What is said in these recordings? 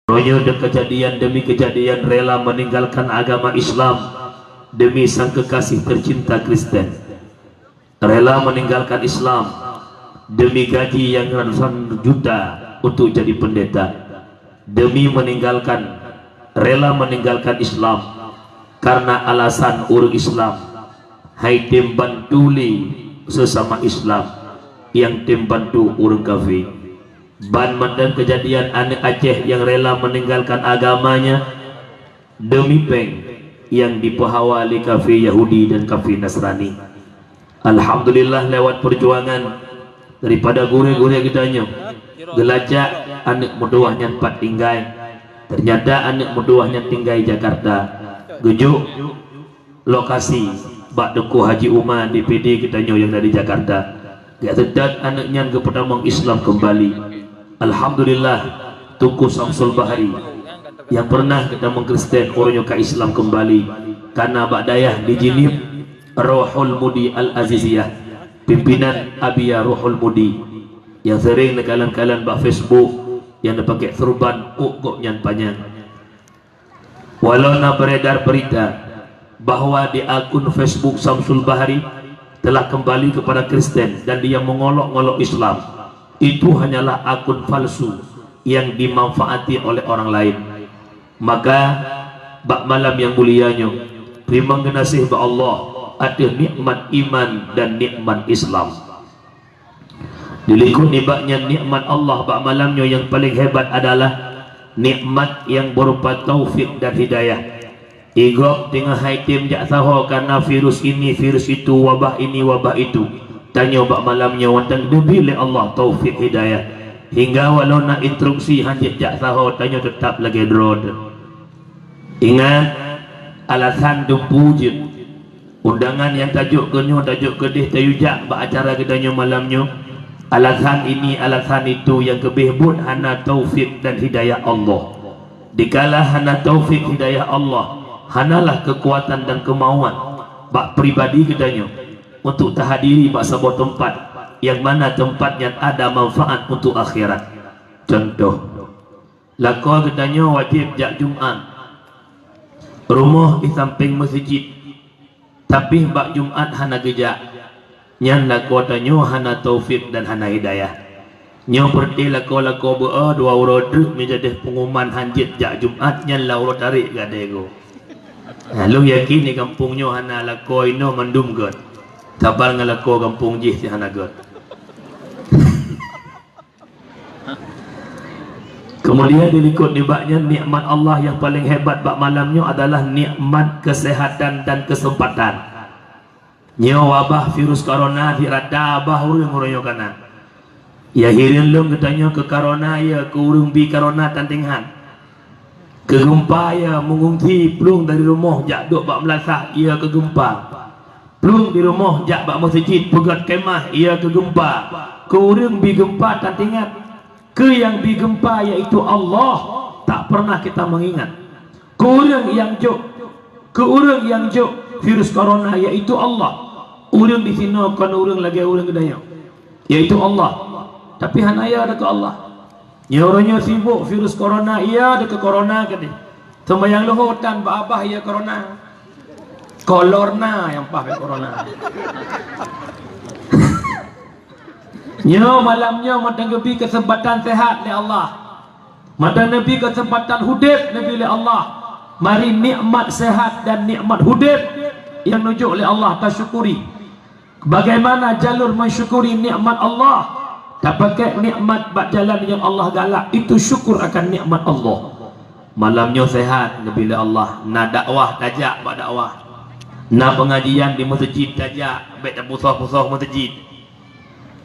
Ronya kejadian demi kejadian rela meninggalkan agama Islam demi sang kekasih tercinta Kristen. Rela meninggalkan Islam demi gaji yang ratusan juta untuk jadi pendeta. Demi rela meninggalkan Islam karena alasan urus Islam. Hai tim bantuli sesama Islam yang tim bantu urus kafir. Ban mandan kejadian anak Aceh yang rela meninggalkan agamanya demi peng yang dipahawali kafir Yahudi dan kafir Nasrani. Alhamdulillah lewat perjuangan daripada gure-gure kitanya gelacak anak muduahnya 4 tinggai, ternyata anak muduahnya tinggai Jakarta gejuk lokasi bak duku Haji Umar DPD kitanya yang dari Jakarta gak sedap anaknya ke pertama Islam kembali. Alhamdulillah Tuku Samsul Bahari yang pernah kita mengkristen orangnya ke Islam kembali karena bak dayah di Jinib Ruhul Mudi Al-Aziziyah, pimpinan Abia Ruhul Mudi yang sering nekalan-kalan bak Facebook yang dipakai surban kok-koknya panjang. Walau na beredar berita bahwa di akun Facebook Samsul Bahari telah kembali kepada Kristen dan dia mengolok-ngolok Islam, itu hanyalah akun palsu yang dimanfaati oleh orang lain. Maka bak malam yang mulianya terima kasih ba Allah ada nikmat iman dan nikmat Islam. Dilikut nibaknya nikmat Allah bak malamnya yang paling hebat adalah nikmat yang berupa taufik dan hidayah. Igok tengah haitim jak tahu karena virus ini virus itu, wabah ini wabah itu. Tanya bak malamnya wantang dibili Allah taufik hidayah hingga walau nak instruksi hanjit jak tahu tanya tetap lagi drone. Ingat alasan dempujit undangan yang tajuk kenyo tajuk kedih tayujak bak acara kedanya malamnya. Alasan ini alasan itu yang kebehbud hana taufik dan hidayah Allah. Dikala hana taufik hidayah Allah, hanalah kekuatan dan kemauan bak pribadi kedanya untuk terhadiri bak sebuah tempat yang mana tempatnya ada manfaat untuk akhirat. Contoh lakau kedanya wajib jak Jumat rumah di samping masjid tapi bak Jumat hana gejak nyan lakau tanya hana taufik dan hana hidayah. Nyo perti lakau dua urut menjadi pengumuman hanjit jak Jumat nyan la urut tarik gadego. Lu yakin di kampungnya hana lakau ino mandum god tabal ngalako kampung jih si hanagot. Kemudian dilikut nibaknya nikmat Allah yang paling hebat bak malamnya adalah nikmat kesehatan dan kesempatan. Nyo wabah virus corona dirada bah urang royo kana. Ya hirin lum katanya ke corona ya ke urang bi corona tantinghan. Kegempa ya mengungsi pelung dari rumah jak duk bak melasah ia kegempa. Pelung di rumah jak bak masjid pegat kemah ia kegempa. Ke urang bi gempa tantingat. Ke yang bi gempa yaitu Allah tak pernah kita mengingat. Ke urang yang juk virus corona yaitu Allah. Urang di sini kan urang lagi urang kedaya yaitu Allah. Tapi hanaya ada ke Allah. Nyoranya sibuk virus corona ia ada ke corona kadi. Sembayang luhutan ba abah ya corona. Kolorna yang pakai corona. Nyo malamnya mata nabi kesempatan sehat oleh Allah. Mata nabi kesempatan hudib nabi oleh Allah. Mari nikmat sehat dan nikmat hudib yang nujuk oleh Allah tasyukuri. Bagaimana jalur mensyukuri nikmat Allah? Tak pakai nikmat bak jalan yang Allah galak, itu syukur akan nikmat Allah. Malamnya sehat nabi oleh Allah. Na dakwah tajak bak dakwah. Na pengajian di masjid tajak baik tak pusah-pusah masjid.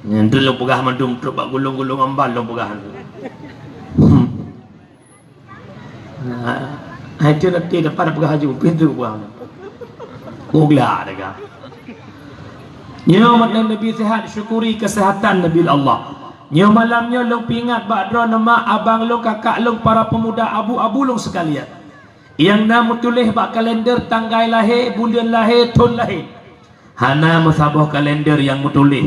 Yang lu pegah mandum truk bak gulung-gulung ambal lu pegah. Nah, itu nanti depan pegah haji pintu buang. Gugla dekat. Nyo malam Nabi sehat syukuri kesehatan Nabi Allah. Nyo malamnya lu pingat bakdra nama abang lu kakak lu para pemuda abu-abu lu sekalian. Yang nama tulis bak kalender tanggal lahir, bulan lahir, tahun lahir. Hana musabah kalender yang mutulis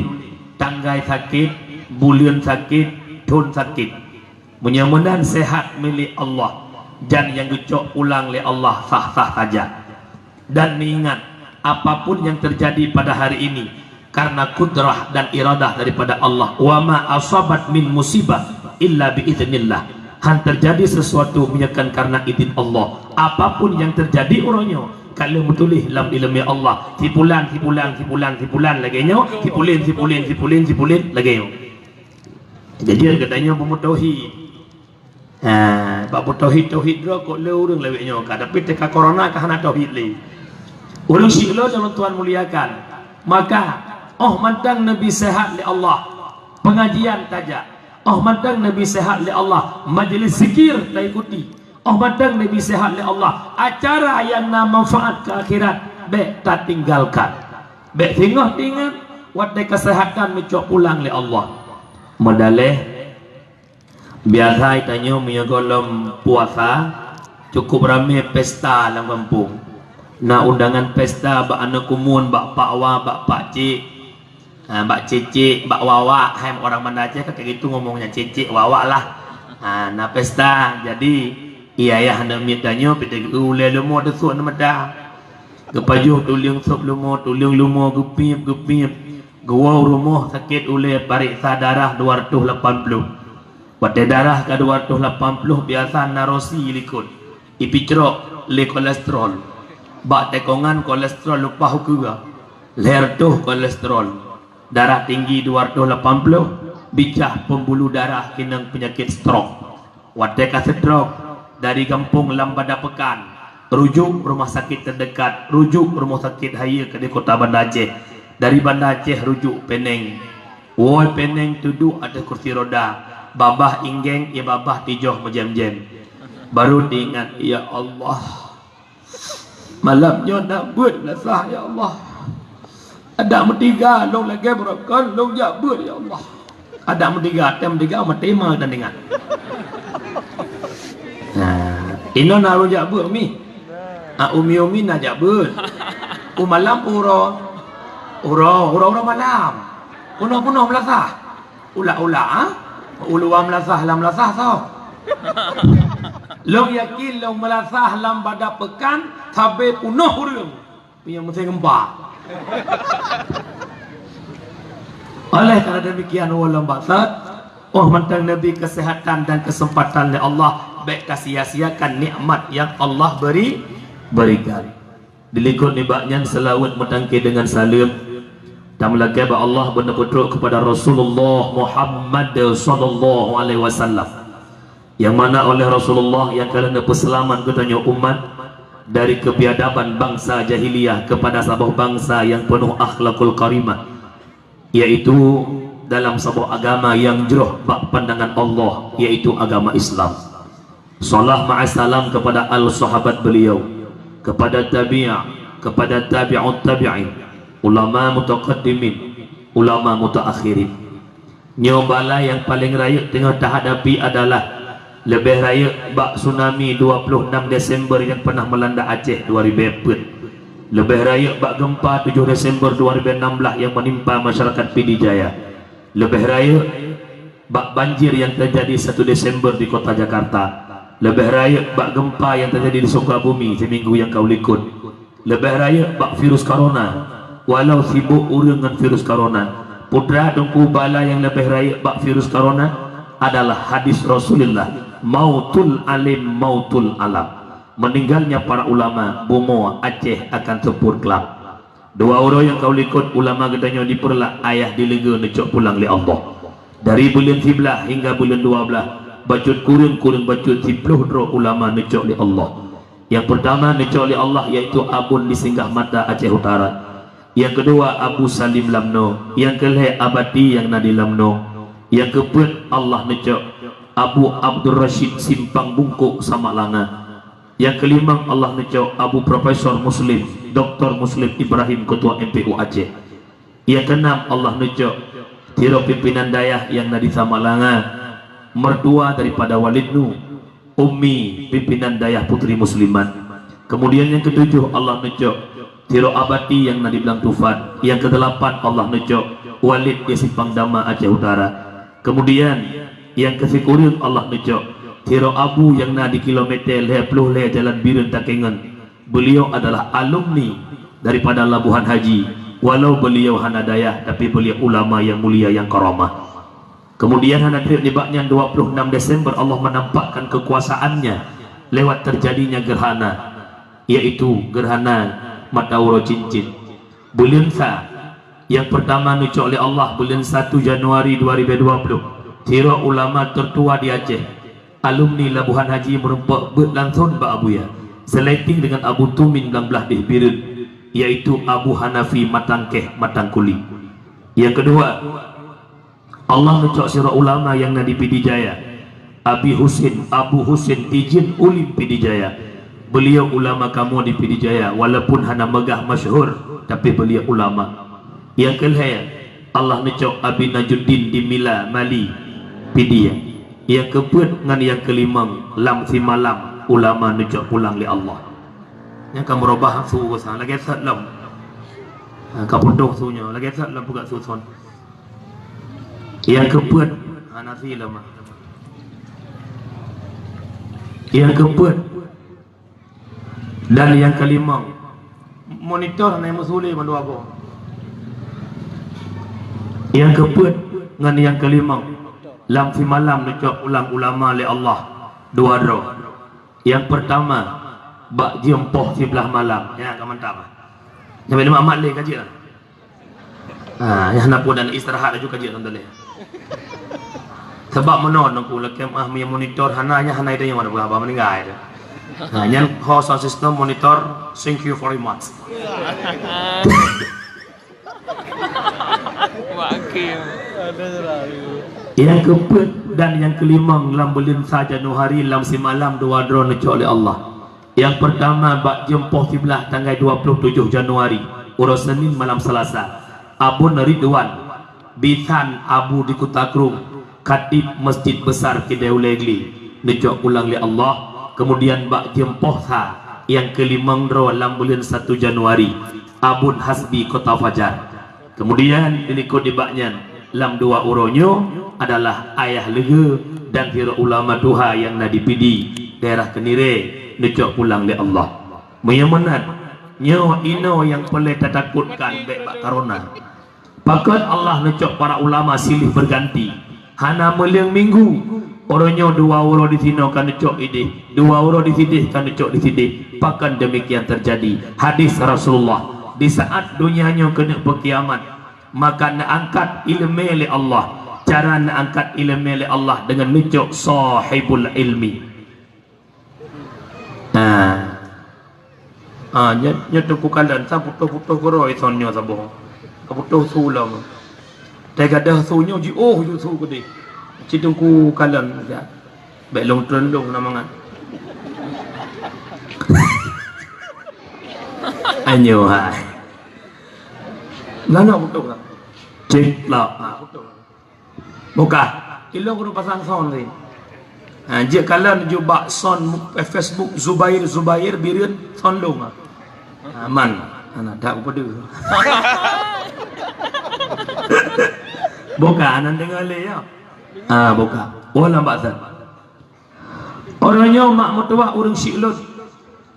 tanggal sakit, bulan sakit, tahun sakit. Mudah-mudahan sehat milik Allah dan yang dicok ulang oleh Allah sah-sah saja. Dan ingat, apapun yang terjadi pada hari ini karena kudrah dan iradah daripada Allah. Wa ma asabat min musibah illa biiznillah. Han terjadi sesuatu menyekan karena izin Allah. Apapun yang terjadi orangnya kalau betulih dalam ilmu Allah, sipulan lagainya, sipulin lagainya. Jadi katanya pemutauhid. Bab tauhid ro kok le urang leweknya ka tapi teka corona ka hana tauhid le. Urang sila dalam Tuhan muliakan. Maka mantang Nabi sehat li Allah. Pengajian saja. Mantang Nabi sehat li Allah. Majlis zikir tak ikuti. Mantang Nabi sehat li Allah. Acara yang nak manfaat ke akhirat be tak tinggalkan. Be tinggal wadai kesehatan mencok pulang li Allah. Modaleh biasa tanya golong puasa cukup ramai pesta dalam kampung. Nah undangan pesta bak anak kumun, bak pakwa, bak pakcik, bak cicik, bak wawa. Hai orang mana aja kayak gitu ngomongnya cicik wawa lah. Nah pesta jadi iya ya hendak mitanya pete ule lumo desuk nama dah. Kepajuh tuliung sop lumo, tuliung lumo gupip. Gua rumah sakit ule pariksa darah 280. Pada darah ke 280 biasa narosi likut. Ipicrok le kolesterol. Bak tekongan kolesterol lupa hukuga. Leher tuh kolesterol. Darah tinggi 280. Bicah pembuluh darah kinang penyakit stroke. Wadai ka stroke dari kampung Lambada Pekan. Rujuk rumah sakit terdekat. Rujuk rumah sakit Haya ke di kota Banda Aceh. Dari Banda Aceh rujuk Penang. Woi Penang tuduk ada kursi roda. Babah inggeng, ya babah tijoh majam-jam. Baru diingat, ya Allah, malamnya nak buat belasah, ya Allah. Ada mentiga, long lagi berokan, long jak buat, ya Allah. Ada mentiga, mati mah dan ingat. Nah, ini nak jak buat mi. Umi nak jak buat. Malam uro malam. Puno belasah. Ula. Uluam melasah tau. Long yakin long melasah lam pada pekan sampai punuh urang. Punya mesti gempa. Oleh kerana demikian walau baksat, mantang Nabi kesehatan dan kesempatan oleh Allah baik sia-siakan nikmat yang Allah berikan. Dilikut nibaknya selawat mentangki dengan salam. Dan melagi Allah benar-benar kepada Rasulullah Muhammad sallallahu alaihi wasallam, yang mana oleh Rasulullah yang kerana perselaman katanya umat dari kebiadaban bangsa jahiliyah kepada sebuah bangsa yang penuh akhlakul karimah, yaitu dalam sebuah agama yang jauh bak pandangan Allah, yaitu agama Islam. Salam ma'asalam kepada al-sahabat beliau, kepada tabi'ah, kepada tabi'ut tabi'in, ulama mutaqaddimin, ulama mutaakhirin. Nyobala yang paling raya tengah terhadapi adalah lebih raya bak tsunami 26 Desember yang pernah melanda Aceh 2004. Lebih raya bak gempa 7 Desember 2016 yang menimpa masyarakat Pidijaya. Lebih raya bak banjir yang terjadi 1 Desember di kota Jakarta. Lebih raya bak gempa yang terjadi di Sukabumi seminggu yang kau likut. Lebih raya bak virus corona. Walau sibuk urang dengan virus corona, putra dengku bala yang lebih raya bak virus corona adalah hadis Rasulullah, mautul alim mautul alam. Meninggalnya para ulama Bomo Aceh akan sepur kelab. Dua orang yang kau likut ulama gedanya diperlah ayah dilega necok pulang li Allah. Dari bulan 11 hingga bulan 12 bacut kurung bacut 10 ulama necok li Allah. Yang pertama necok li Allah yaitu Abun di Singgah Mata Aceh Utara. Yang kedua Abu Salim Lamno. Yang kelih Abadi yang Nadi Lamno. Yang keempat Allah necok Abu Abdul Rashid Simpang Bungkuk Samalanga. Yang kelima Allah necok Abu Profesor Muslim Dr. Muslim Ibrahim Ketua MPU Aceh. Yang keenam Allah necok Tiro pimpinan dayah yang Nadi Samalanga, mertua daripada Walid Nu, Ummi pimpinan dayah Putri Musliman. Kemudian yang ketujuh Allah necok Tiro Abadi yang Nadi Bilang Tufat. Yang kedelapan Allah necok Walid di Simpang Dama Aceh Utara. Kemudian yang kesekurang Allah necok tiro abu yang na di kilometer 20 le jalan Biren Takengan. Beliau adalah alumni daripada Labuhan Haji, walau beliau hana dayah tapi beliau ulama yang mulia yang karamah. Kemudian hadirin dibaknya 26 Desember Allah menampakkan kekuasaannya lewat terjadinya gerhana, yaitu gerhana Matahari Cincin. Bulan Sa yang pertama nucuk oleh Allah bulan 1 Januari 2020. Tiro ulama tertua di Aceh, alumni Labuhan Haji merempak berlangsung ba abuya seleting dengan Abu Tumin dan belah dih Biren, yaitu Abu Hanafi Matangkeh Matangkuli. Yang kedua, Allah nucuk sira ulama yang nadi Pidijaya, Abu Husin Tijin Ulim Pidijaya. Beliau ulama kamu di Pidijaya, walaupun hana megah masyhur tapi beliau ulama. Yang kelihaya, Allah nucuk Abi Najuddin di Mila Mali Pidia. Yang keempat ngan yang kelima lam si malam ulama nucuk pulang li Allah. Yang kamu robah su sa lagi sat lam. Ka pondok sunya lagi sat lam buka susun. Yang keempat Hanafi lama. Yang keempat dan yang kelima monitor na musuli mandu apa. Yang keempat ngan yang kelima lam fi malam nucuk ulang ulama li Allah dua roh. Yang pertama bak jempoh sebelah malam ya kan mantap. Sampai lima amat le kaji lah. Yang nak pun dan istirahat juga kaji tuan-tuan. Sebab menon aku lekem yang monitor hananya hanai dia yang mana berapa meninggal. Yang host system monitor, thank you very much. Yang keempat dan yang kelima lam bulan saja Januari lam si malam dua drone nucuk oleh Allah. Yang pertama bak jempoh kiblah tanggal 27 Januari urus Senin malam Selasa. Abun Ridwan Bitan Abu di Kutakrum, Khatib Masjid Besar Kidau Legli nucuk ulang li Allah. Kemudian bak jempoh sa yang kelima lam bulan 1 Januari Abun Hasbi Kota Fajar. Kemudian dinikut di baknya lam dua uronyo adalah ayah lega dan kira ulama duha yang nadi pidi daerah Kenire nucuk pulang li Allah. Meyemenat nyawa ino yang boleh takutkan baik bak karona. Pakat Allah nucuk para ulama silih berganti. Hana meliang minggu orangnya dua orang di sini kan nucuk ide, dua orang di sini kan nucuk di sini. Pakan demikian terjadi. Hadis Rasulullah di saat dunianya kena berkiamat, maka nak angkat ilmu oleh Allah. Cara nak angkat ilmu oleh Allah dengan nucuk sahibul ilmi. Nya tuku kalan sa puto-puto koroi sonyo sabo. Kaputo sulam. Tega dah sunyo ji ju su gede. Cidungku kalan ya. Baik long trendong namangan. Anyo hai. Lana puto lah. Cek lah. Puto. Buka. Ilo ko pasang son ni. Jika kalian jumpa son Facebook Zubair Biren sondong aman anak tak pada buka anak dengar le ya buka wala baksan orangnya mak mutua urang silut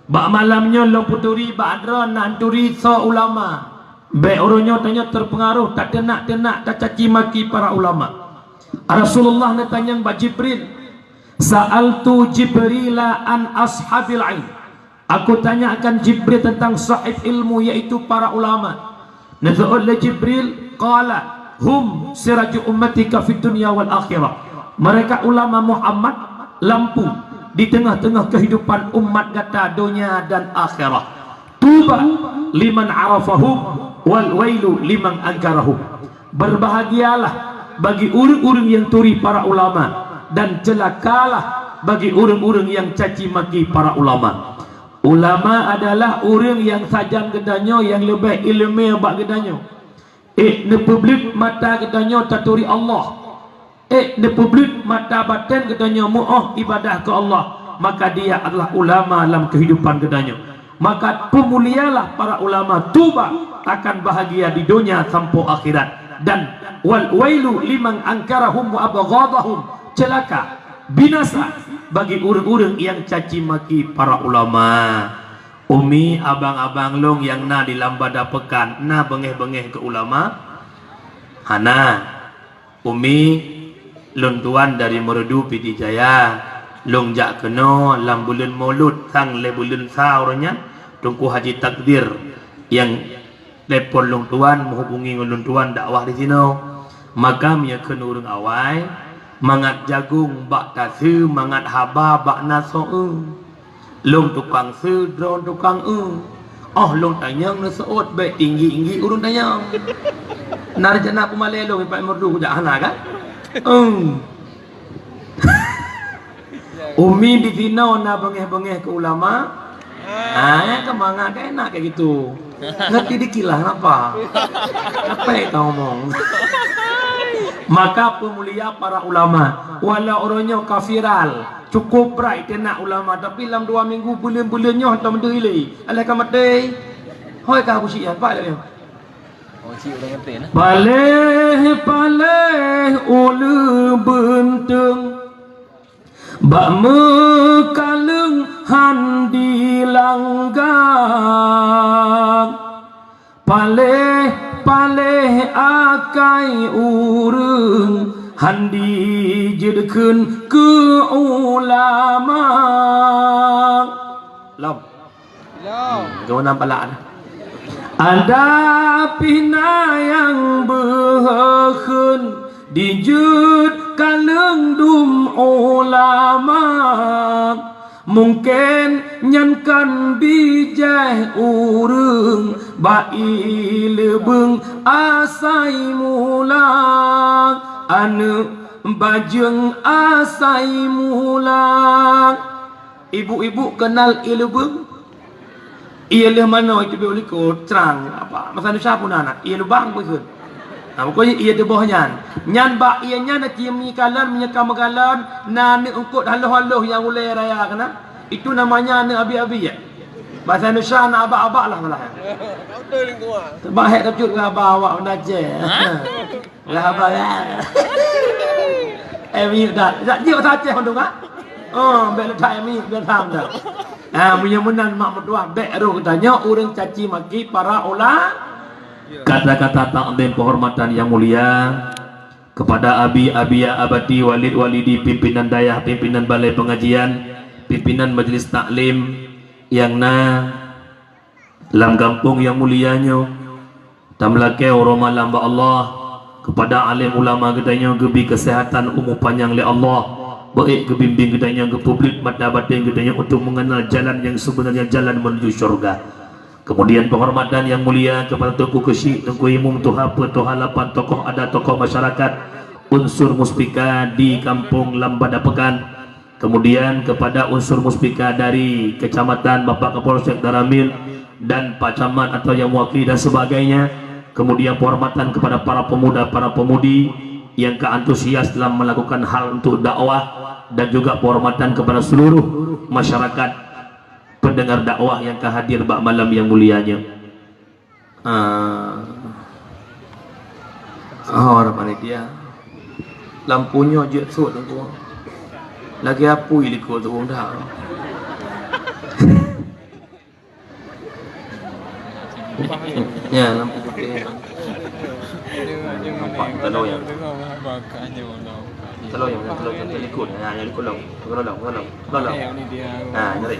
bak malamnya lo puturi bak adron nanturi so ulama be orangnya tanya terpengaruh tak tenak tak caci maki para ulama. Rasulullah tanya Mbak Jibril, Sa'altu Jibrila an ashabil ilm. Aku tanyakan Jibril tentang sahib ilmu, yaitu para ulama. Nazal Jibril qala hum siraju ummatika fid dunya wal akhirah. Mereka ulama Muhammad lampu di tengah-tengah kehidupan umat kata dunia dan akhirat. Tuba liman arafahum wal wailu liman ankarahum. Berbahagialah bagi orang-orang yang turi para ulama dan celakalah bagi orang-orang yang caci maki para ulama. Ulama adalah orang yang sajam gedanyo, yang lebih ilmu bak gedanyo. Ne publik mata gedanyo taturi Allah. Ne publik mata batin gedanyo mu'ah ibadah ke Allah. Maka dia adalah ulama dalam kehidupan gedanyo. Maka pemulialah para ulama, tuba akan bahagia di dunia sampai akhirat. Dan wal wailu liman angkarahum wa abghadahum. celaka, binasa bagi urang-urang yang caci maki para ulama. Umi abang-abang long yang na di lambada pekan na bengeh-bengeh ke ulama hana umi luntuan dari Merdu Pidi Jaya long jak keno lam bulan Maulud sang le bulan saurnya tungku haji takdir yang lepon luntuan menghubungi luntuan dakwah di sini maka mia keno urang awai mangat jagung bak tasu mangat haba bak naso long tukang sư drone tukang long tanyang na seot baik tinggi urun tanyang narjana pumalelo Pak Merdu kujak hana kan umi di sini na bengeh-bengeh ke ulama kemanga kayak enak kayak gitu ngerti dikilah apa yang kau ngomong maka pemulia para ulama walau orangnya kafiral cukup berai tenak ulama tapi dalam 2 minggu bulan-bulannya hantar mendui lagi alai kamati hoi kah busi ya pak lagi paleh ulu bentung bak mekaleng handi langgang paleh akai urang handi jedkeun ke ulama lam gimana palaan ada pina yang beheun dijud kaleng dum ulama mungkin nyankan bijah urang bai lebeng asai mulang anu bajeng asai mulang ibu-ibu kenal ilubeng ialah mana itu boleh ko terang apa masa nu siapa anak ia lubang pun pokoknya ia di bawahnya nyan ba ia nyan tiam ni kalan menyekam galan na ni ukut haloh-haloh yang ulai raya kena itu namanya ni abi-abi ya bahasa Indonesia na abak-abak lah malah sebab hek tapcut ke abak awak menaje lah abak ya mi dah dia saja hondong ah bek letak mi biar faham dah punya menan mak mertua bek roh tanya orang caci maki para ulama. Kata-kata takdim penghormatan yang mulia kepada abi-abia abadi walid walidi pimpinan dayah pimpinan balai pengajian pimpinan majelis taklim yang na dalam kampung yang mulianya tamlake orang lamba Allah kepada alim ulama gedanya gebi kesehatan umur panjang oleh Allah baik kebimbing gedanya ke publik mata batin gedanya untuk mengenal jalan yang sebenarnya jalan menuju syurga. Kemudian penghormatan yang mulia kepada Tuku Kesyik, Tuku Imum, Tuhapa, Tuhalapan, tokoh adat, tokoh masyarakat, unsur muspika di kampung Lambada Pekan. Kemudian kepada unsur muspika dari kecamatan Bapak Kapolsek Daramil dan Pak Camat atau yang mewakili dan sebagainya. Kemudian penghormatan kepada para pemuda, para pemudi yang keantusias dalam melakukan hal untuk dakwah dan juga penghormatan kepada seluruh masyarakat pendengar dakwah yang kehadir bak malam yang mulianya. Orang panitia lampunya je sut tu. Lagi apu iliko tu dah. Ya lampu putih. Nampak telur yang ikut yang ikut long nyari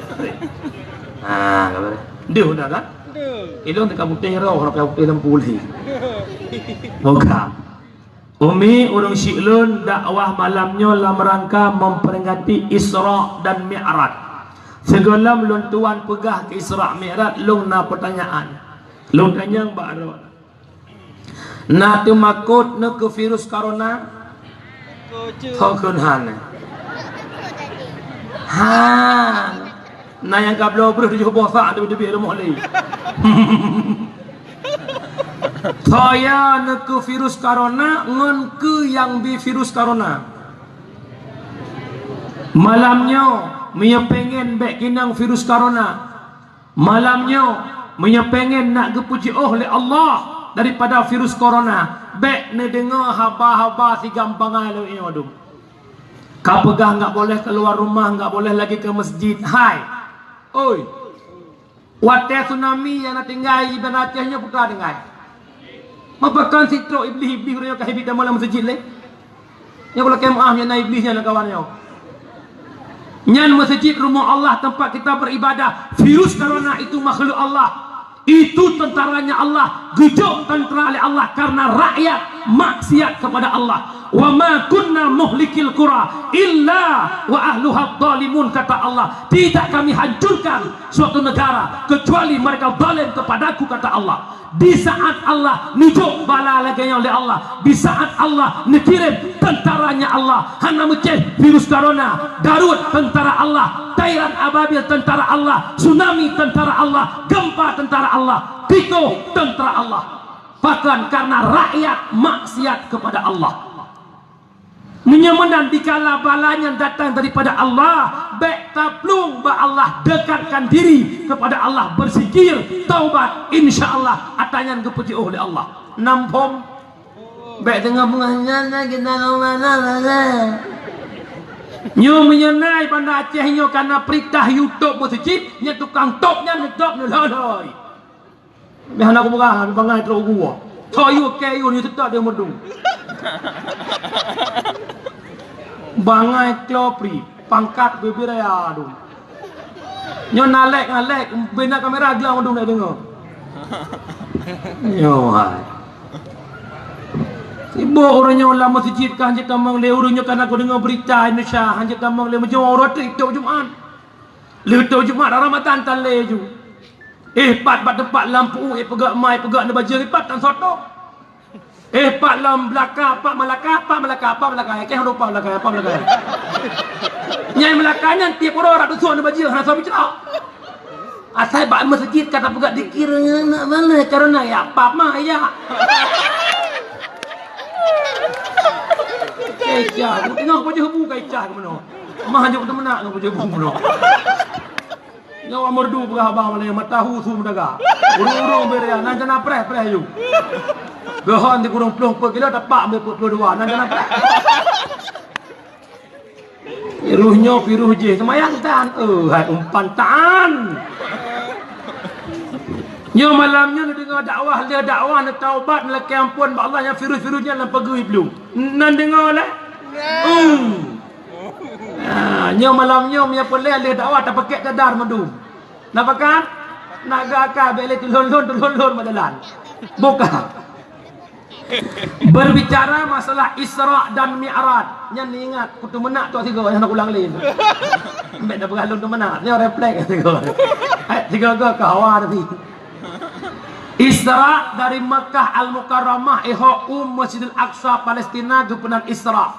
dia udah kan ilong dekat putih roh orang putih lampu li moga umi urang Syiklun dakwah malamnya dalam rangka memperingati Isra dan Mi'raj segala meluntuan pegah ke Isra Mi'raj long na pertanyaan long tanya mbak na tu makut na ke virus corona kau kunhan na yang kablo bro di bosak tu di rumah ni saya na ke virus corona ngon ke yang bi virus corona malamnya punya pengen bek kinang virus corona malamnya punya pengen nak gepuji oleh Allah daripada virus corona bek ne dengar haba-haba si gampang alu ini waduh Kau pegah nggak boleh keluar rumah, nggak boleh lagi ke masjid. Hai, oi, wadah tsunami yang nak tinggal iban Acehnya putra dengar. Mapakan sitro iblis yang kahibit dalam masjid le. Yang kalau kemahnya na iblisnya nak kawannya. Nyan masjid rumah Allah tempat kita beribadah. Virus corona itu makhluk Allah. Itu tentaranya Allah, gejok tentara oleh Allah karena rakyat maksiat kepada Allah. Wa ma kunna muhlikil qura illa wa ahluha dhalimun, kata Allah. Tidak kami hancurkan suatu negara kecuali mereka zalim kepadaku, kata Allah. Di saat Allah nijuk bala lagi oleh Allah, di saat Allah nikirim tentaranya Allah, hana meceh virus corona, Darut tentara Allah, Thailand ababil tentara Allah, tsunami tentara Allah, gempa tentara Allah, Tito tentara Allah. Bahkan karena rakyat maksiat kepada Allah. Menyemenan dikala balanya datang daripada Allah, baik taplung ba Allah dekatkan diri kepada Allah, berzikir, taubat, insyaallah atanyan kepuji oleh Allah. Nampom baik dengan menganyana kita mana nyo menyenai pada Aceh nyo karena perintah YouTube masjid nya tukang topnya ngedop noloi. Bihan aku buka bangai terus gua. Toyo kayu ni tetap dia medung. Bangai klopri pangkat bebiraya aduh. Nyo nalek benda kamera gelang medung nak dengar. Yo hai. Ibu orangnya ulama masjid kan hanjat kamang le orangnya kan aku dengar berita Indonesia hanjat kamang le macam orang tu Jumaat. Le tu Jumaat Ramadan tan le ju. Pat tempat lampu pegak mai pegak na baju pat tan soto. Pat lam belaka pak Melaka ke lupa Melaka. Nyai Melakanya tiap orang ada suara na baju hana sabi celak. Asal bak masjid kata pegak dikira nak mana karena ya pap mah ya. Kecah, tengok baju hebu kecah ke mana? Mah hanya kita menak dengan baju hebu mana? Nyawa merdu pegah abang mana yang matahu su mendaga. Urung-urung beria, nan jana preh you. Gahan di kurung pelung kilo dapat ambil puluh dua, nan jana preh. Piruhnya piruh je, semayang tan. Hai umpan tan. Nyo malamnya dengar dakwah, dia dakwah nak taubat nak ampun ba Allah yang virus-virusnya lan pegui belum. Nan dengar lah. Nyo malamnya punya pelai dia dakwah tak pakai cadar medum. Nampakan? Naga ka bele tulun madalan. Buka. Berbicara masalah Isra dan Mi'raj. Nyan ingat kutu menak tu tiga yang nak ulang lain. Mbak dah bergalung tu menak. Nyo refleks tiga. Tiga ke hawa tadi. Isra dari Mekah Al-Mukarramah Masjidil Aqsa Palestina ke penan Isra.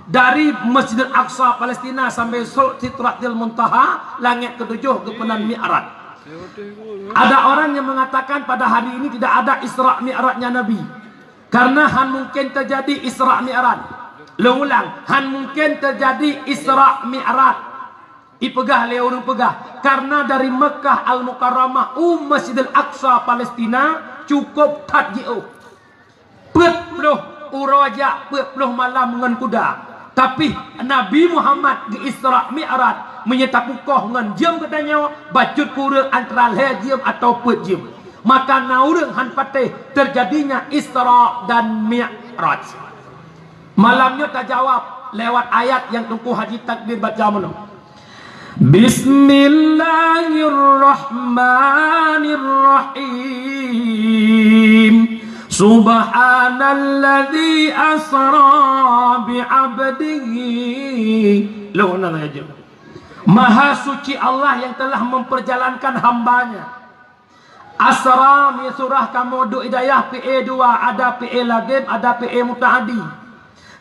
Dari Masjidil Aqsa Palestina sampai Sidratil Muntaha langit ketujuh ke penan Mi'raj. Ada orang yang mengatakan pada hari ini tidak ada Isra Mi'rajnya Nabi. Karena han mungkin terjadi Isra Mi'raj. Ulang, han mungkin terjadi Isra Mi'raj. Ipegah le orang pegah karena dari Mekah Al-Mukarramah Masjidil Aqsa Palestina cukup tadji'u puluh uraja puluh malam dengan kuda, tapi Nabi Muhammad di Isra Mi'raj menyerta pukoh dengan jam katanya bacut pura antara jam atau jam, maka naureng han patih terjadinya Isra dan Mi'raj. Malamnya tak jawab lewat ayat yang tunggu Haji Takbir baca mana. Bismillahirrahmanirrahim. Subhanalladzi asra bi'abdihi. Maha suci Allah yang telah memperjalankan hambanya. Asra mi surah kamu hidayah PE 2 ada PE lagib ada PE mutaadi.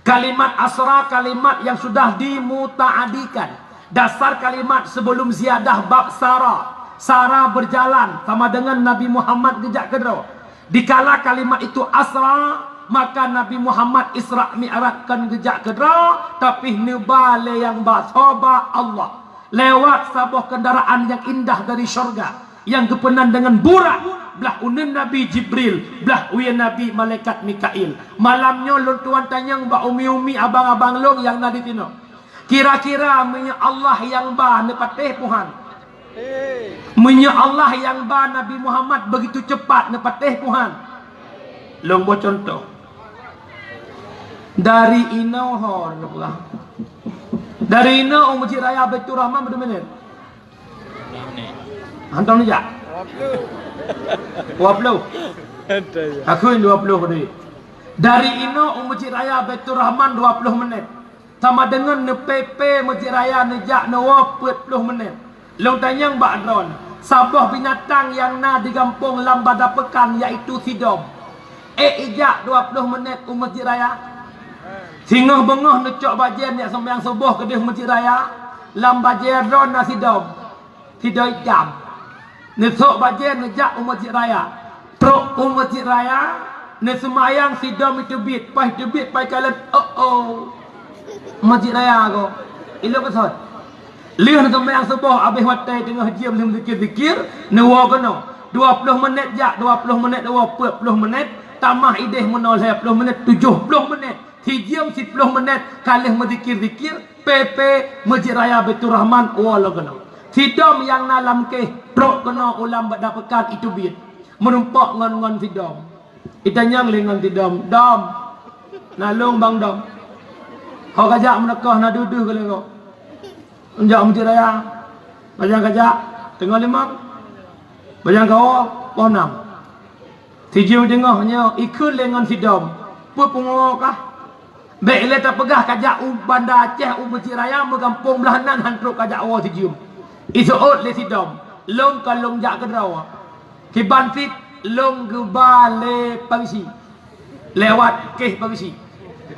Kalimat asra kalimat yang sudah dimutaadikan. Dasar kalimat sebelum ziyadah bab sara. Sara berjalan sama dengan Nabi Muhammad gejak kedua. Dikala kalimat itu asra, maka Nabi Muhammad Isra Mi'raj kan gejak kedua, tapi nibale yang basaba Allah. Lewat sebuah kendaraan yang indah dari syurga. Yang kepenan dengan burak. Belah unin Nabi Jibril, belah uyan Nabi Malaikat Mikail. Malamnya luntuan tanyang ba umi-umi abang-abang long yang nadi tino. Kira-kira menye Allah yang ba ne patih Tuhan. Menye Allah yang ba Nabi Muhammad begitu cepat ne patih Tuhan. Long buat contoh. Dari Inau hor pula. Dari Inau Masjid Raya Baitur Rahman berapa minit? Hantar ni jak? 20. Aku yang 20 tadi. Dari Inau Masjid Raya Baitur Rahman 20 menit. Sama dengan ne PP Masjid Raya nejak ne 40 menit. Long tanyang bak drone. Sabah binatang yang na di kampung Lambada Pekan iaitu Sidom. Ijak 20 menit Masjid Raya. Singoh bengah necok bajian yang sembahyang subuh ke dia Masjid Raya. Lam bajian drone na Sidom. Sidom jam. Nesok bajian nejak Masjid Raya. Truk Masjid Raya. Ne semayang Sidom itu bit. Pas itu bit pai kalian. Masjid Raya ko. Ilo kesot. Lihat nak sembahyang subuh habis watai tengah diam zikir-zikir. Nawa kono. 20 menit jak 20 menit 20 menit. Tamah ideh menoleh 20 menit 70 menit. Hijam 10 menit kalih menzikir-zikir PP Masjid Raya Baitur Rahman wala kono. Sidom yang nalam ke truk kono ulam bak pekan itu bit. Menumpak ngon-ngon Sidom. Itanyang lengan Sidom. Dom. Nalung bang Dom. Kau kajak menekah nak duduh ke lego. Enjak Masjid Raya. Bajang kajak tengah 5. Bajang kau pohon 6. Tijau tengahnya ikut lengan Sidom. Pengokah. Baik le tak pegah kajak Banda Aceh Masjid Raya mengampung belahanan hantruk kajak awak tijum. Isuut le Sidom. Long kalong jak ke drawa. Kiban fit long ke bale pagisi. Lewat ke pagisi.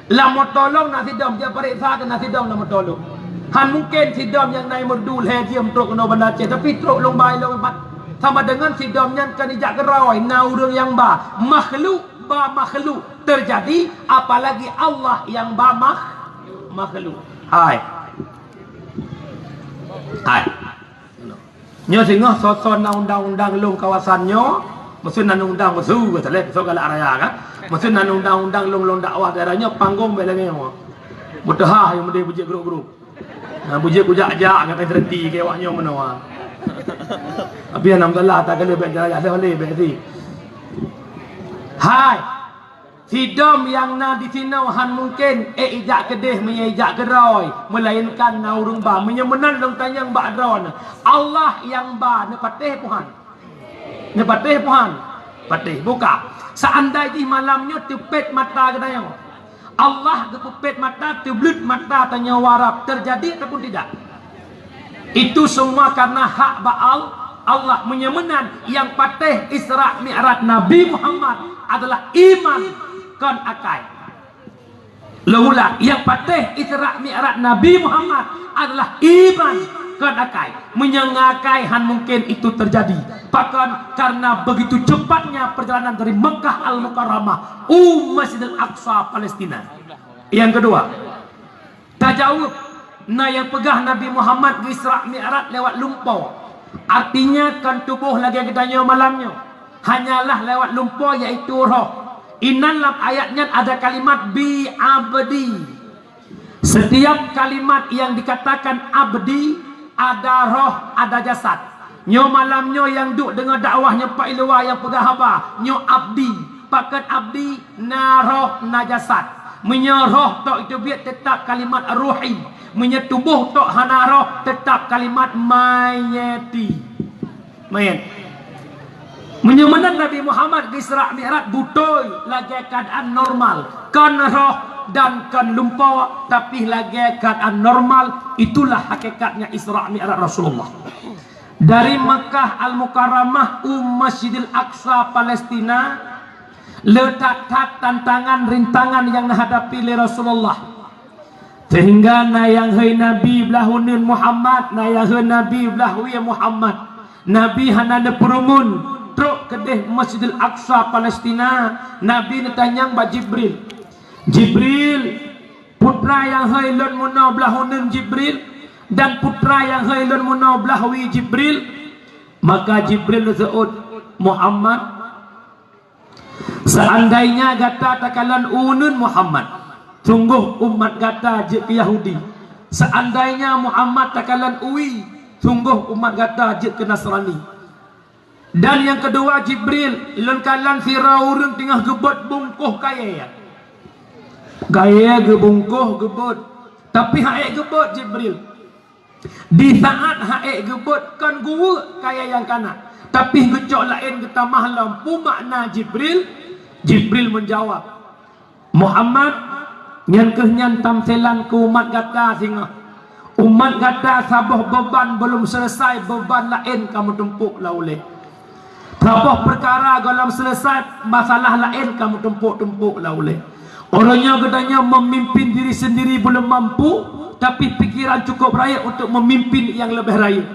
Lama tolong nak Sidom dia periksa ke nak Sidom lama tolong. Han mungkin Sidom yang naik merdu le diam truk kena Banda Aceh tapi truk long bai long empat. Sama dengan Sidom yang kan ijak ke rawai naurung yang ba makhluk ba makhluk terjadi, apalagi Allah yang ba makhluk. Hai. Nyo singoh soson na undang-undang long kawasannya, mesin na undang musuh kata le so galak raya kan. Mesin na undang-undang long dakwah daerahnya panggung belenge mo. Mudahah yang mende bujik grup-grup. Nah bujik kujak-jak kata terhenti ke awaknya menawa. Tapi alhamdulillah tak kena baik jaya boleh berarti. Hai. Sidom yang na di sini han mungkin ijak kedeh menyejak keroy melainkan naurung ba menyemenan dong tanyang ba dron. Allah yang ba ne patih Tuhan. Ne patih Tuhan. Patih buka. Seandainya malamnya tepet mata ke tayang. Allah kepepet mata teblut mata tanya warap terjadi ataupun tidak. Itu semua karena hak Baal Allah menyemenan yang patih Isra Mi'raj Nabi Muhammad adalah iman kon akai. Laula yang patih Isra Mi'raj Nabi Muhammad adalah iman kon akai. Menyengakai han mungkin itu terjadi. Bahkan karena begitu cepatnya perjalanan dari Mekah Al-Mukarramah Masjidil Aqsa Palestina. Yang kedua, tajawub nah yang pegah Nabi Muhammad ke Isra Mi'raj lewat lumpur. Artinya kan tubuh lagi ketanya malamnya hanyalah lewat lumpur iaitu roh. Dalam ayatnya ada kalimat bi abdi. Setiap kalimat yang dikatakan abdi ada roh, ada jasad. Nyo malamnya yang duk dengan dakwahnya Pak Ilwa yang pegah haba, nyo abdi. Pakat abdi na roh na jasad. Menyeroh tok itu biar tetap kalimat ruhi. Menyetubuh tok hana roh tetap kalimat mayati. Mayat. Menyemenan Nabi Muhammad ke Isra Mi'raj butoy lagi keadaan normal. Kan roh dan kan lumpur tapi lagi keadaan normal. Itulah hakikatnya Isra Mi'raj Rasulullah. Dari Mekah Al-Mukarramah Masjidil Aqsa Palestina letak tantangan rintangan yang menghadapi Rasulullah. Sehingga na yang hai Nabi belahunun Muhammad, na yang hai Nabi belahwi Muhammad. Nabi hanana perumun truk kedeh Masjidil Aqsa Palestina. Nabi netanyang ba Jibril. Jibril putra yang hai lon muna belahunun Jibril dan putra yang hai lon muna belahwi Jibril. Maka Jibril seud Muhammad, seandainya gata takalan unun Muhammad, sungguh umat gata je Yahudi Seandainya Muhammad takalan uwi, sungguh umat kata jid ke Nasrani. Dan yang kedua Jibril lengkalan Firaun tengah gebot bungkuh kaya. Gaya gebungkuh gebot. Tapi haik gebot Jibril. Di saat haik gebot kan gua kaya yang kanan. Tapi gecok lain kita mahlam pu makna Jibril. Jibril menjawab, Muhammad nyan kehnyan tamselan ke umat kata singa. Umat kata sabah beban belum selesai, beban lain kamu tumpuk lah oleh. Sabah perkara dalam selesai, masalah lain kamu tumpuk lah oleh. Orangnya katanya memimpin diri sendiri belum mampu, tapi pikiran cukup raya untuk memimpin yang lebih raya.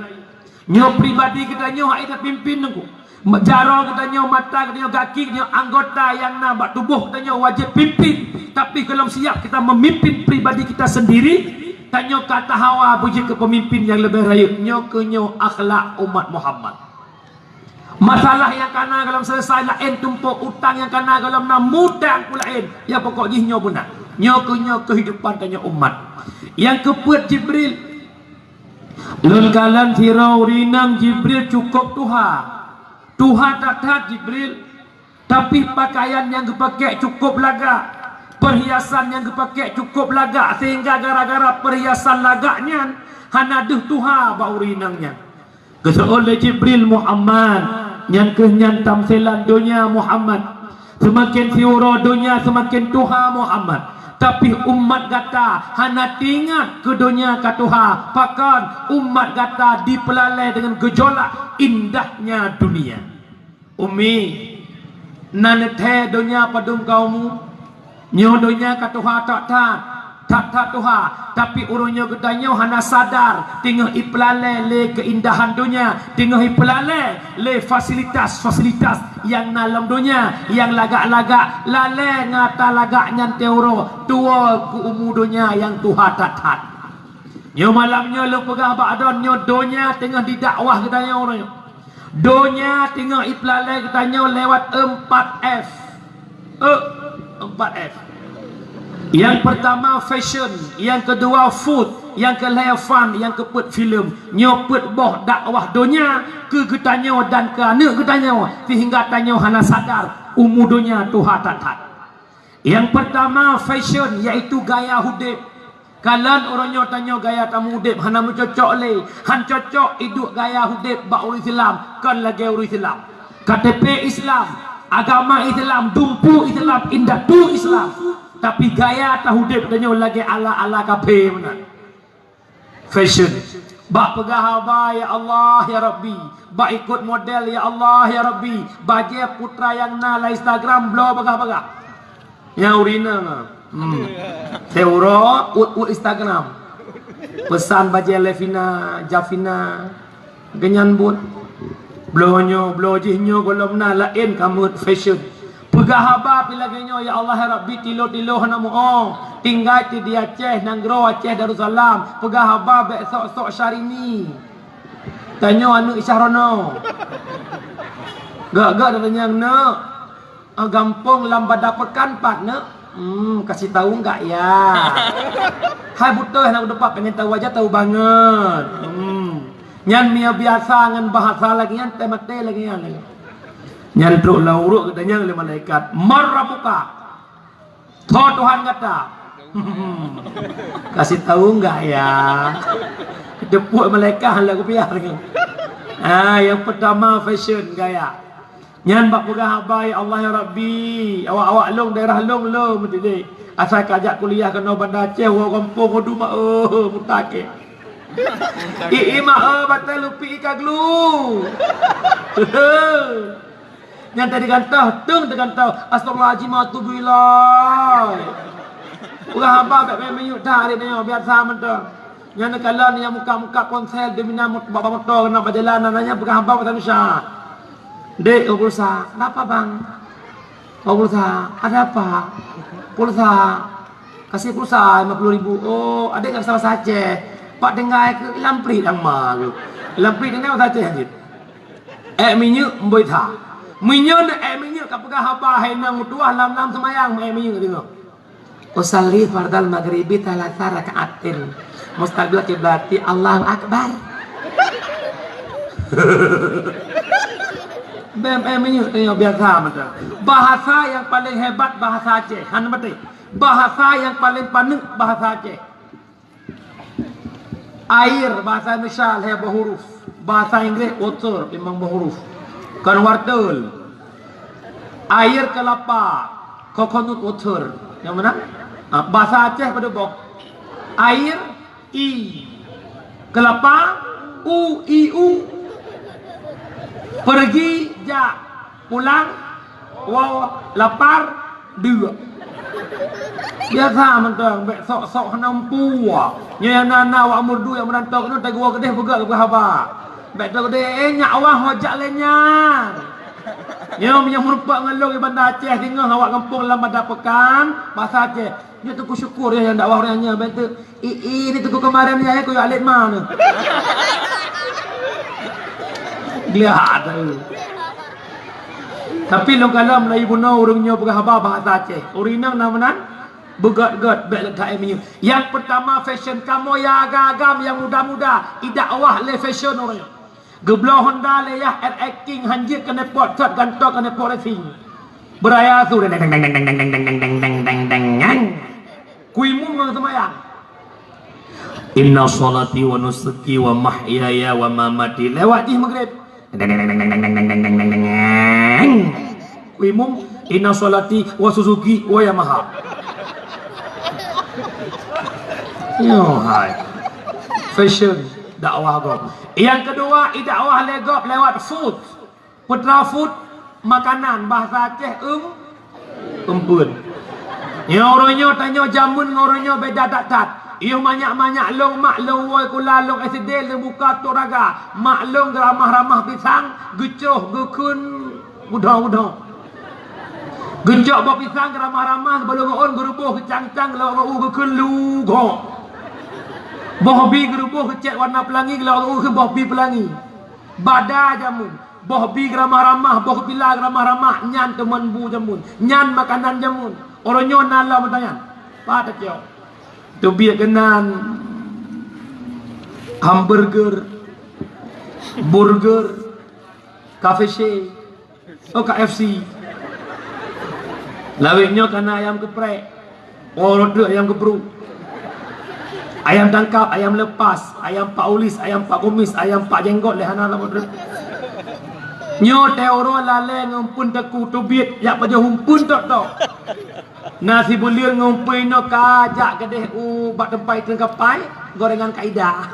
Nyo pribadi katanya hak itu pimpin aku. Jaro katanya, mata katanya, kaki katanya, anggota yang nampak tubuh katanya wajib pimpin. Tapi kalau siap kita memimpin pribadi kita sendiri, tanya kata hawa puji ke pemimpin yang lebih raya. Nyo kenyo akhlak umat Muhammad. Masalah yang kana kalau selesai lain, tumpuk utang yang kana kalau namudang pula lain. Ya pokok nyo benar. Nyo kenyo kehidupan tanya umat. Yang kepuat Jibril. Lengkalan Firaun rinang Jibril cukup Tuhan. Tuhan tak tahan Jibril. Tapi pakaian yang dipakai cukup lagak, perhiasan yang dipakai cukup lagak, sehingga gara-gara perhiasan lagaknya hanaduh Tuhan bau rinangnya. Keseoleh Jibril Muhammad yang kehnyan tamselan dunia Muhammad. Semakin siura dunia semakin Tuhan Muhammad. Tapi umat kata hana tingat ke dunia ke Tuhan. Pakan umat kata dipelalai dengan gejolak indahnya dunia. Umi nanete dunia padum kaumu nyo dunia ka Tuhan tak Tuhan, tapi urunyo gedanya hana sadar tengah ipelale le keindahan dunia, tengah ipelale le fasilitas yang dalam dunia, yang lagak-lagak lale ngata lagaknya teoro tua ku umu dunia yang Tuhan tak. Nyo malamnya lu pegah ba'don nyo dunia tengah didakwah gedanya urunyo. Dunia tengah ipelale gedanya lewat 4F. 4F. Yang pertama fashion, yang kedua food, yang kelima fun, yang keempat filem. Nyopet boh dakwah dunia ke getanya dan ke anak getanya sehingga tanya hana sadar umur dunia Tuhan tak. Yang pertama fashion, iaitu gaya hidup. Kalian orangnya tanya gaya kamu hidup hana mencocok le, han cocok hidup gaya hidup ba orang Islam, kan lagi orang Islam. KTP Islam, agama Islam, dumpu Islam, indah tu Islam. Tapi gaya tahu dia katanya lagi ala kafe mana. Fashion. Bak pegah apa ya Allah ya Rabbi. Bak ikut model ya Allah ya Rabbi. Baje putra yang nala Instagram blow pegah. Yang urina mah. Teuro ut Instagram. Pesan baje Levina, Javina, genyan but. Blow jihnya kalau nala lain kamu fashion. Pegah apa pilaganyo ya Allah ya Rabbi tilo hana muong tinggal ti di Aceh Nanggro Aceh Darussalam pegah apa besok Syahrini tanya anu Isyahrono gak tanya nak gampang lambada pekan pat nak kasih tahu enggak ya hai butuh nak depan pengen tahu aja tahu banget nyan mia biasa ngan bahasa lagi nyan temate lagi nyan nyandruk lauruk katanya oleh malaikat marrabuka Tuhan kata kasih tahu enggak ya depuk malaikat lah kupiah yang pertama fashion gaya nyan bak pegah abai Allah ya Rabbi awak long daerah long mendidik asal kajak kuliah kena bandar Aceh wa kampung odu mak mutake mak batal lupi ikaglu yang tadi kantah, astagfirullahaladzim atubu ilaih. Ulah apa bek menyut dah dia nanya biasa mentah. Yang kalau ni yang muka konsel dia mina bawa motor nak berjalan nanya pegang hamba pasal Malaysia. Dek pulsa, apa bang? Pulsa, ada apa? Pulsa, kasih pulsa 50.000. Oh, ada yang salah saja. Pak dengar ke lampri lama tu. Lampri dengar saja hajit. Minyak mboi tha. Minyak minyak kapagah haba hay nang tuah lam semayang minyak tengok. Usalli fardal maghribi 3 rakaatin. Mustaqbil kiblati Allahu Akbar. BMM ini biasa macam. Bahasa yang paling hebat bahasa Aceh. Han betul. Bahasa yang paling panik bahasa Aceh. Air bahasa Indonesia le berhuruf. Bahasa Inggeris water memang berhuruf. Kan wortel. Air kelapa coconut water. Yang mana? Bahasa Aceh pada bok. Air i. Kelapa u i u. Pergi ja, pulang wow, lapar dua. Biasa mentang sok-sok nampu yang nana wa umur dua yang merantau kena tak gua kedeh buka ke haba. Bek tu kedeh nyak awah hojak lenyang. Nyom yang merupak ngelong di Bandar Aceh tinggal awak kampung lama dapekan bahasa Aceh. Dia tu syukur ya yang dakwah orangnya. Bek tu ini tu kemarin ya aku alik mana. Lihat tu. Tapi long kalau Melayu Buno urungnya berhaba bahasa Aceh. Urinang namanan begat-gat bek letak air. Yang pertama fashion kamu ya agam yang muda-muda idakwah le fashion orangnya. Gebloh Honda le ya acting hanjir kena pot kat gantok kena pot racing. Beraya tu deng deng deng deng deng deng deng deng deng deng deng. Kuimu mang semayang. Inna salati wa nusuki wa mahyaya wa mamati lewat di maghrib. Kuimum inna salati wa Suzuki wa Yamaha. Yo hai. Fashion dakwah gop. Yang kedua dakwah legop lewat food. Putra food makanan bahasa Aceh empun. Ya orangnya tanya jamun orangnya beda tat. Iyo banyak-banyak long mak long woi kula long SD le buka toraga mak long ramah-ramah pisang gecoh gekun mudah-mudah gecok bawa pisang ramah-ramah belum on gerubuh kecang-cang lo gekun lu go bohbi gerubuh kecek warna pelangi lo bohbi pelangi bada jamun bohbi ramah-ramah bohbi lah ramah-ramah nyan teman bu jamun nyan makanan jamun orangnya nala bertanya pada kyo tu biar kenan hamburger, burger, KFC, KFC. Lawiknya kena ayam geprek, roda ayam geprek, ayam tangkap, ayam lepas, ayam pak ulis, ayam pak kumis, ayam pak jenggot lehana lah model. Nyo teoro lale ngumpun teku tubit yak pada humpun tok tok. Nasi bulir ngumpul no kajak kedeh bak tempai tengkapai gorengan kaidah.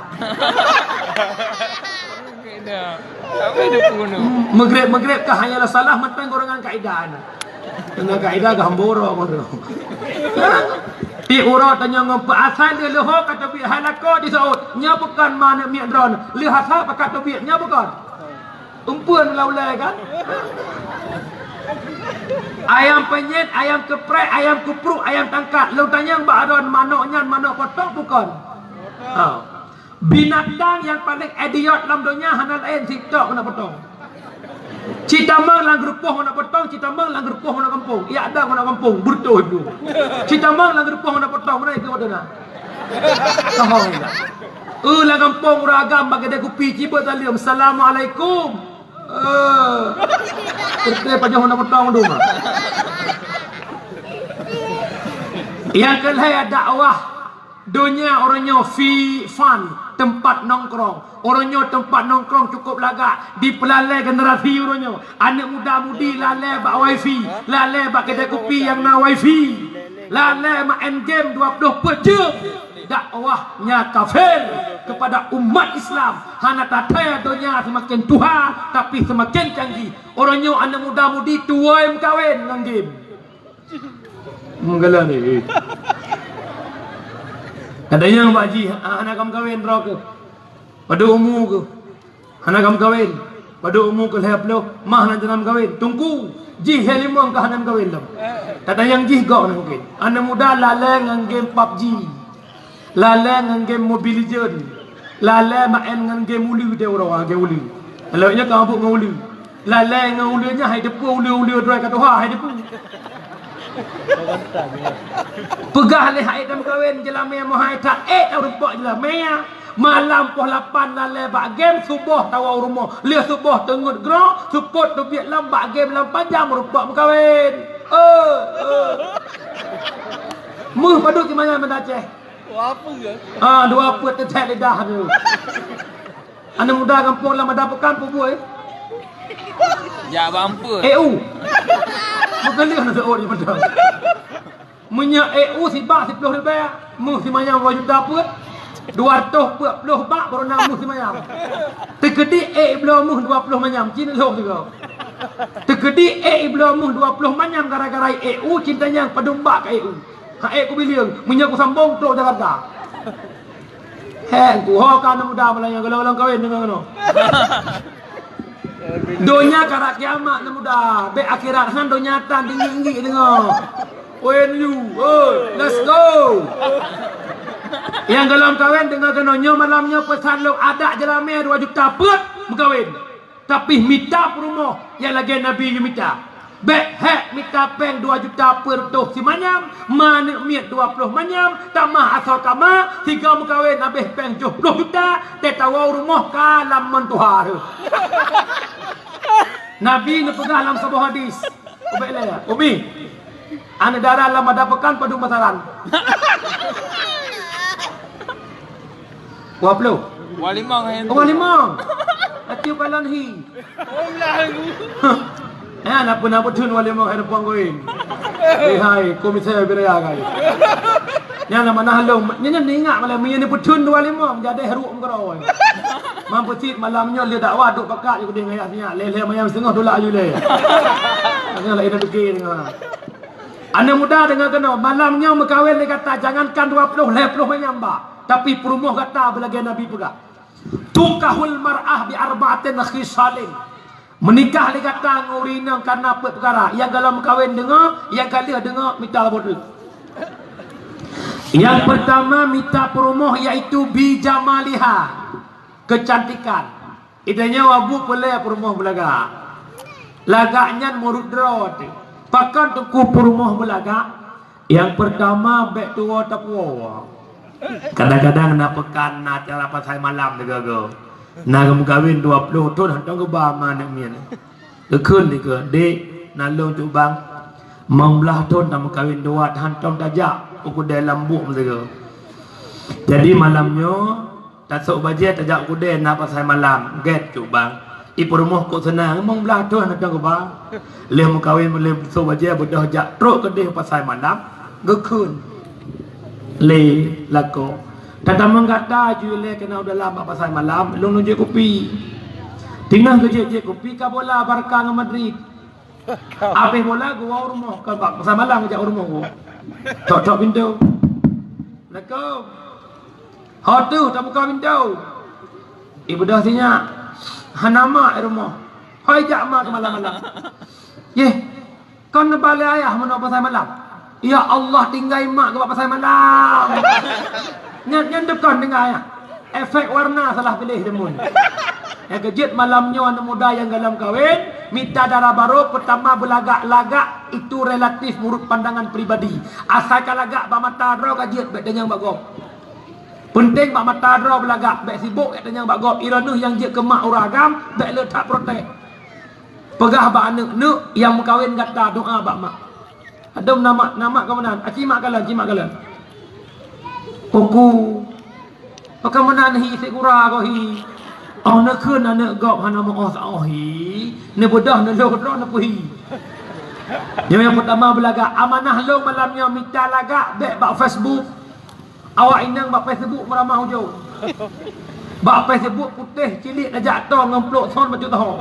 Maghrib kah hanyalah salah matang gorengan kaidah. Dengan kaidah gamboro ngono. Ti uro tanya ngompe asal dia leho kata bi halako di Saud. Nya bukan mana mi dron. Lihat apa kata bi nya bukan. Umpuan laulai kan? Ayam penyet, ayam keprek, ayam kupruk, ayam tangkat. Lu tanya mbak adon manoknya manok potong bukan? Binatang yang paling idiot dalam dunia hanal lain TikTok nak potong. Citamang lang gerupuh nak potong, citamang lang gerupuh nak kampung. Ya ada nak kampung, burtuh itu. Citamang lang gerupuh nak potong, mana itu ada nak? Tahu enggak? Lang kampung ragam bagi dia kupi cibat talium. Assalamualaikum. Kita pajak nak potong dulu. Yang kedua dakwah dunia orangnya fun tempat nongkrong. Orangnya tempat nongkrong cukup lagak di pelalai generasi orangnya. Anak muda-mudi lalai bak wifi, lalai bak kedai kopi yang na wifi, lalai main game 24 jam. Dakwahnya kafir kepada umat Islam. Hana tataya dunia semakin tua tapi semakin canggih. Orangnya anak muda-mudi tua yang kawin dengan game. Menggalah ni. Katanya Pak Haji, anak kamu kawin berapa ke? Pada umur ke? Anak kamu kawin. Pada umur ke lehap lo, mah nak jangan kawin. Tunggu. Jih helimong ke anak kawin lo. Katanya yang jih kau nak mungkin. Anak muda lalai dengan game PUBG. Lalai dengan game Mobile Legends. Lalai main dengan game ulu dia orang game ulu. Lalunya kau buat dengan ulu. Lalai dengan ulunya hai depu ulu dua kata wah hai depu. Pegah leh hai dalam kahwin jelame mohai tak tau rupak jelame malam poh 8 lalai bak game subuh tawau rumah leh subuh tengut gro suput tu biak lam bak game lam panjang rupak kahwin muh paduk gimana mendaceh Apa ke? dua apa tetek lidah tu anak muda kampung lama dapat kampung boy Ya bampu. EU bukan lihat nak seorang je betul Menya EU si bak 10 ribu muh si mayam 2 juta pun 240 bak baru nak muh si mayam terkedi belum muh 20 mayam Cina loh juga terkedi belum muh 20 mayam gara-gara EU cintanya padum bak ke EU hak aku bilang menya aku sambung tu Jakarta heng ku kan muda Melayu kalau kahwin dengan ngono donya karak kiamat muda be akhirat han donya tan tinggi dengar when you let's go yang dalam kahwin dengar kenonyo malamnya pesan lo ada jelame 2 juta put berkahwin tapi minta perumoh yang lagi nabi you minta be hek minta peng 2 juta per tu si manyam mana miat 20 manyam tamah asal kama 3 berkahwin habis peng 10 juta te tawau rumah kalam mentuhar Nabi ni pegah dalam sebuah hadis Ubaik lah Umi ane darah lama dapatkan padu masaran Waplu Walimang hen. Walimang Atiu kalan hi nak pun tun walimang hai puang goin hai komisar biraya kai nya nama nahlong nya ingat malam ni putun 25 jadi haruk mengkarau mampu sit malamnya dia dakwah duk pakat je kuding ayat sinya lele mayam setengah $1 aja le jangan lain dah fikir dengar anak muda dengar kena malamnya berkahwin dia kata jangankan 20 mayam ba tapi perumuh kata belagi nabi pegah tukahul mar'ah bi arba'atin khisalin menikah dia kata ngurina karena apa perkara yang dalam kahwin dengar yang kali dengar minta bodoh yang pertama minta perumuh iaitu bijamaliha kecantikan idanya wabu pelai perumuh belaga lagaknya murud drawat pakan tuku perumuh belaga yang pertama bek tua tapuwa kadang-kadang nak pekan nak cara pasal malam juga go nak kawin 20 tahun hantar ke bama nak mian lekun ni ke dek nalung tu bang membelah tahun nak kawin 2 hantar tajak uku dalam buk juga jadi malamnya tak sok bajet tajak kuda nak pasal malam get tu bang ibu rumah kok senang membelah tahun hantar ke bang leh kawin boleh sok bajet bodoh jak truk kedih pasal malam gekun le lako tata menggata jule kena udah lama pasal malam long nunjuk kopi tinggal je kopi ka bola Barca dengan Madrid apa bola gua rumah ka pasal malam je rumah gua tok pintu lako hotu tak buka pintu ibu dah sinya hanama rumah hai jak ma ke malam-malam ye kon balik ayah mana pasal malam ya Allah tinggal mak ke pasal malam nyan dekan dengan efek warna salah pilih demun yang kejut malamnya anak muda yang dalam kahwin minta darah baru pertama berlagak-lagak itu relatif menurut pandangan pribadi asalkan lagak bak mata draw kejut bek denyang bak gop penting bak mata draw berlagak bek sibuk bek denyang bak gop iranuh yang jek kemak uragam bek letak protek pegah bak anak-anak yang berkahwin kata doa bak mak ada nama kemenan cimak kalan kuku kemenan hi sekura ko hi nak keun anak gop hana mo hi ne bodah ne lo dro ne puhi yang pertama belaga amanah lo malamnya minta lagak bek bak Facebook awak inang bak Facebook meramah hujung bak Facebook putih cilik ajak tong ngemplok son baju tahu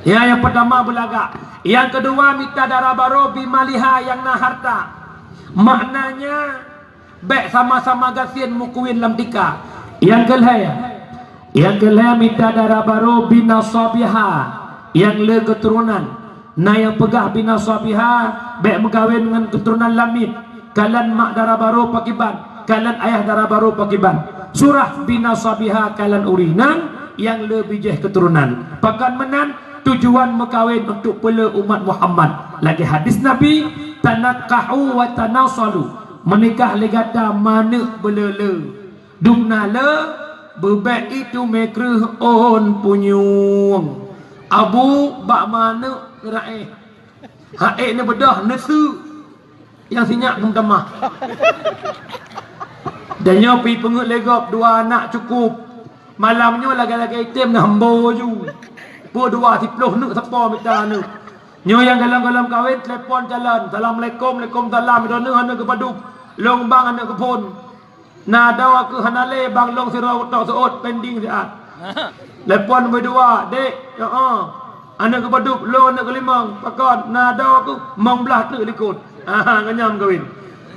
ya yang pertama belaga yang kedua minta darah baru bimaliha yang nah harta maknanya bek sama-sama gasin mukuin lam tika yang kelaya minta darah baru binasabiha yang le keturunan nah yang pegah binasabiha bek megawin dengan keturunan lamit kalan mak darah baru pakiban kalan ayah darah baru pakiban surah binasabiha kalan urinan yang le bijih keturunan pakan menan tujuan berkahwin untuk pela umat Muhammad. Lagi hadis Nabi, tanakahu wa tanasalu, menikah legata mana belele dumna le bebek itu mekreh on punyung abu bak mana raih haik ni bedah nesu yang sinyak mendamah dan nyopi pengut legop 2 anak cukup malamnya lagi-lagi item nak hembo ju berdua 10 nuk siapa minta nuk nyo yang galam-galam kahwin telefon jalan assalamualaikum waalaikumsalam dona hana ke paduk long bang anak ke pun nada ke hanale bang long sirau tok seot pending siat telefon berdua dek anak ke paduk lo anak ke limang pakon nada aku mong belah tu likut nganyam kahwin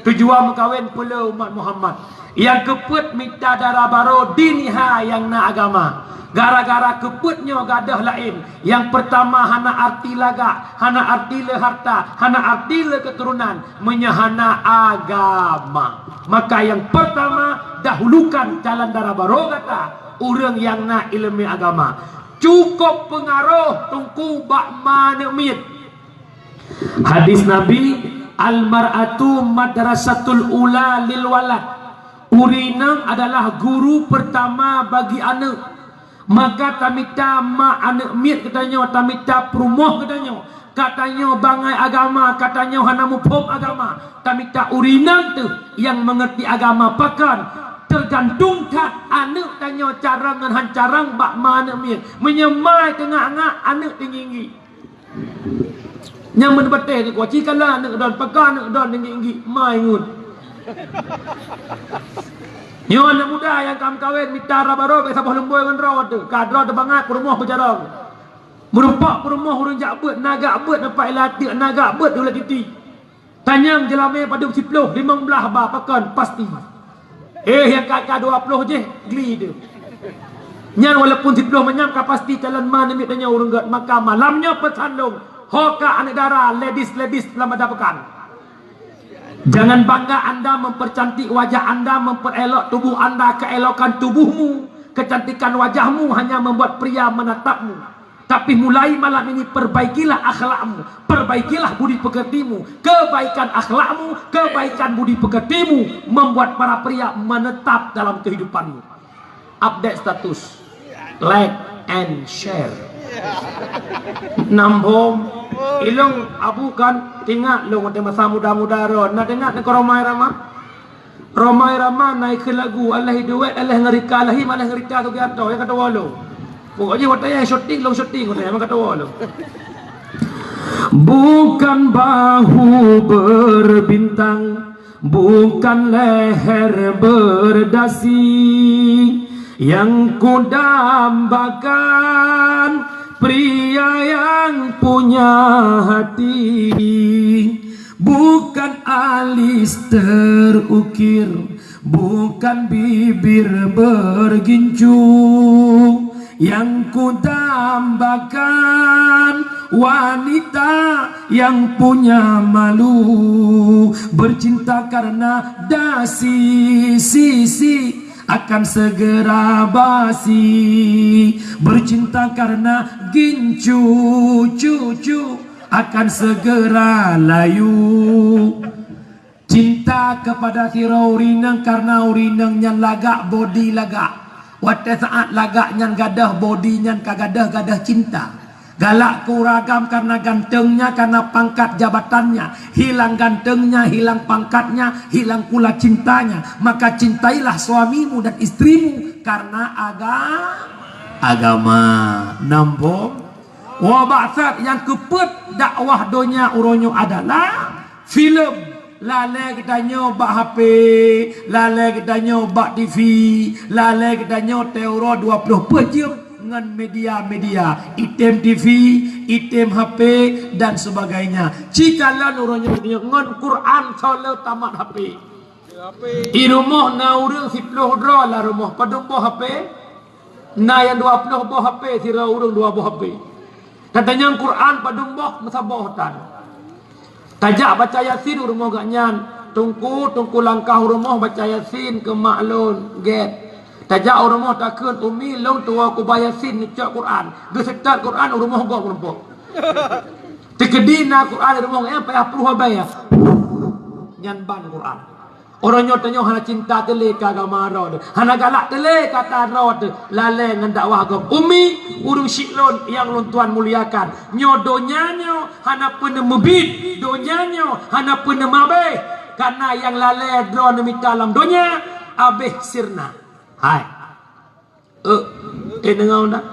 tujuan kahwin pula umat Muhammad yang keput minta darah baro diniha yang na agama gara-gara keputnya gadah lain. Yang pertama hana arti laga, hana arti le harta, hana arti le keturunan, menyahana agama. Maka yang pertama dahulukan jalan darah baro kata orang yang na ilmu agama. Cukup pengaruh tungku bak mana mit. Hadis Nabi, al-mar'atu madrasatul ula lil walad. Urinang adalah guru pertama bagi anak. Maka tamita ma anak miat katanya, tamita perumoh katanya bangai agama, katanya hana mupom agama, tamita urinang tu yang mengerti agama. Pakan tergantung tak anak tanya carangan hancarang bak mana miat menyemai tengah-tengah anak tinggi yang menbetul tu kuaci kala anak don pakan anak don tinggi mai ngut. Nyo anak muda yang kam kawin minta rabaro ke sabah lemboi ngan rawat tu. Kadro tu bangat rumah berjarang. Merumpak rumah urang jak beut naga beut dapat latik naga beut dulu titi. Tanyang jelame pada 10 15 ba pakan pasti. Yang kakak 20 je geli tu. Nyan walaupun 10 menyam ka pasti jalan mana mik tanya urang gat maka malamnya petandung. Hoka anak dara ladies dalam ada pekan. Jangan bangga anda mempercantik wajah anda, memperelok tubuh anda, keelokan tubuhmu, kecantikan wajahmu hanya membuat pria menatapmu. Tapi mulai malam ini perbaikilah akhlakmu, perbaikilah budi pekertimu. Kebaikan akhlakmu, kebaikan budi pekertimu membuat para pria menetap dalam kehidupanmu. Update status, like and share. Nambom ilung abu kan tinggal lu ada masa muda-muda ron. Nak dengar nak Romai Rama naik ke lagu Allah duit Allah ngerika lahi malah ngerika tu kata yang kata walu. Pokoknya watanya syuting long syuting katanya memang kata walu. Bukan bahu berbintang, bukan leher berdasi yang kudambakan pria yang punya hati, bukan alis terukir, bukan bibir bergincu, yang kudambakan wanita yang punya malu, bercinta karena dasi sisi akan segera basi, bercinta karena gincu cucu akan segera layu. Cinta kepada sira urinang karena urinangnya lagak body lagak. Wate saat lagaknya gadah bodinya kagadah-gadah cinta. Galak kuragam karena gantengnya, karena pangkat jabatannya. Hilang gantengnya, hilang pangkatnya, hilang pula cintanya. Maka cintailah suamimu dan istrimu karena agama. Nombor wabaksat yang keput dakwah dunia uronyo adalah filem. Lale kita nyoba HP, lale kita nyoba TV, lale kita nyoba teoro 20 jam dengan media-media, item TV, item HP dan sebagainya. Jika lan urangnya ngon Quran solo tamat HP. Di rumah na urang 10 dro lah rumah padumbo HP. Na yang 20 boh HP sira urang 2 boh HP. Katanya Quran padumbo masabohtan. Tajak baca Yasin rumah gak nyan. Tungku langkah rumah baca Yasin ke maklun get. Tajak rumah takkan umi long tua ku bayasin ngecak Quran. Gesetat Quran rumah gua kelompok. Tekedi na Quran rumah apa ya perlu bayar. Nyan ban Quran. Orang nyotanya hana cinta tele kagama rod. Hana galak tele kata rod. Lale ngan dakwah gop. Umi urung syiklon yang luntuan muliakan. Nyodonya nyo hana pun mebit. Donya nyo hana pun mabe. Karena yang lale drone minta dalam donya abeh sirna. Hai. Dengar tak?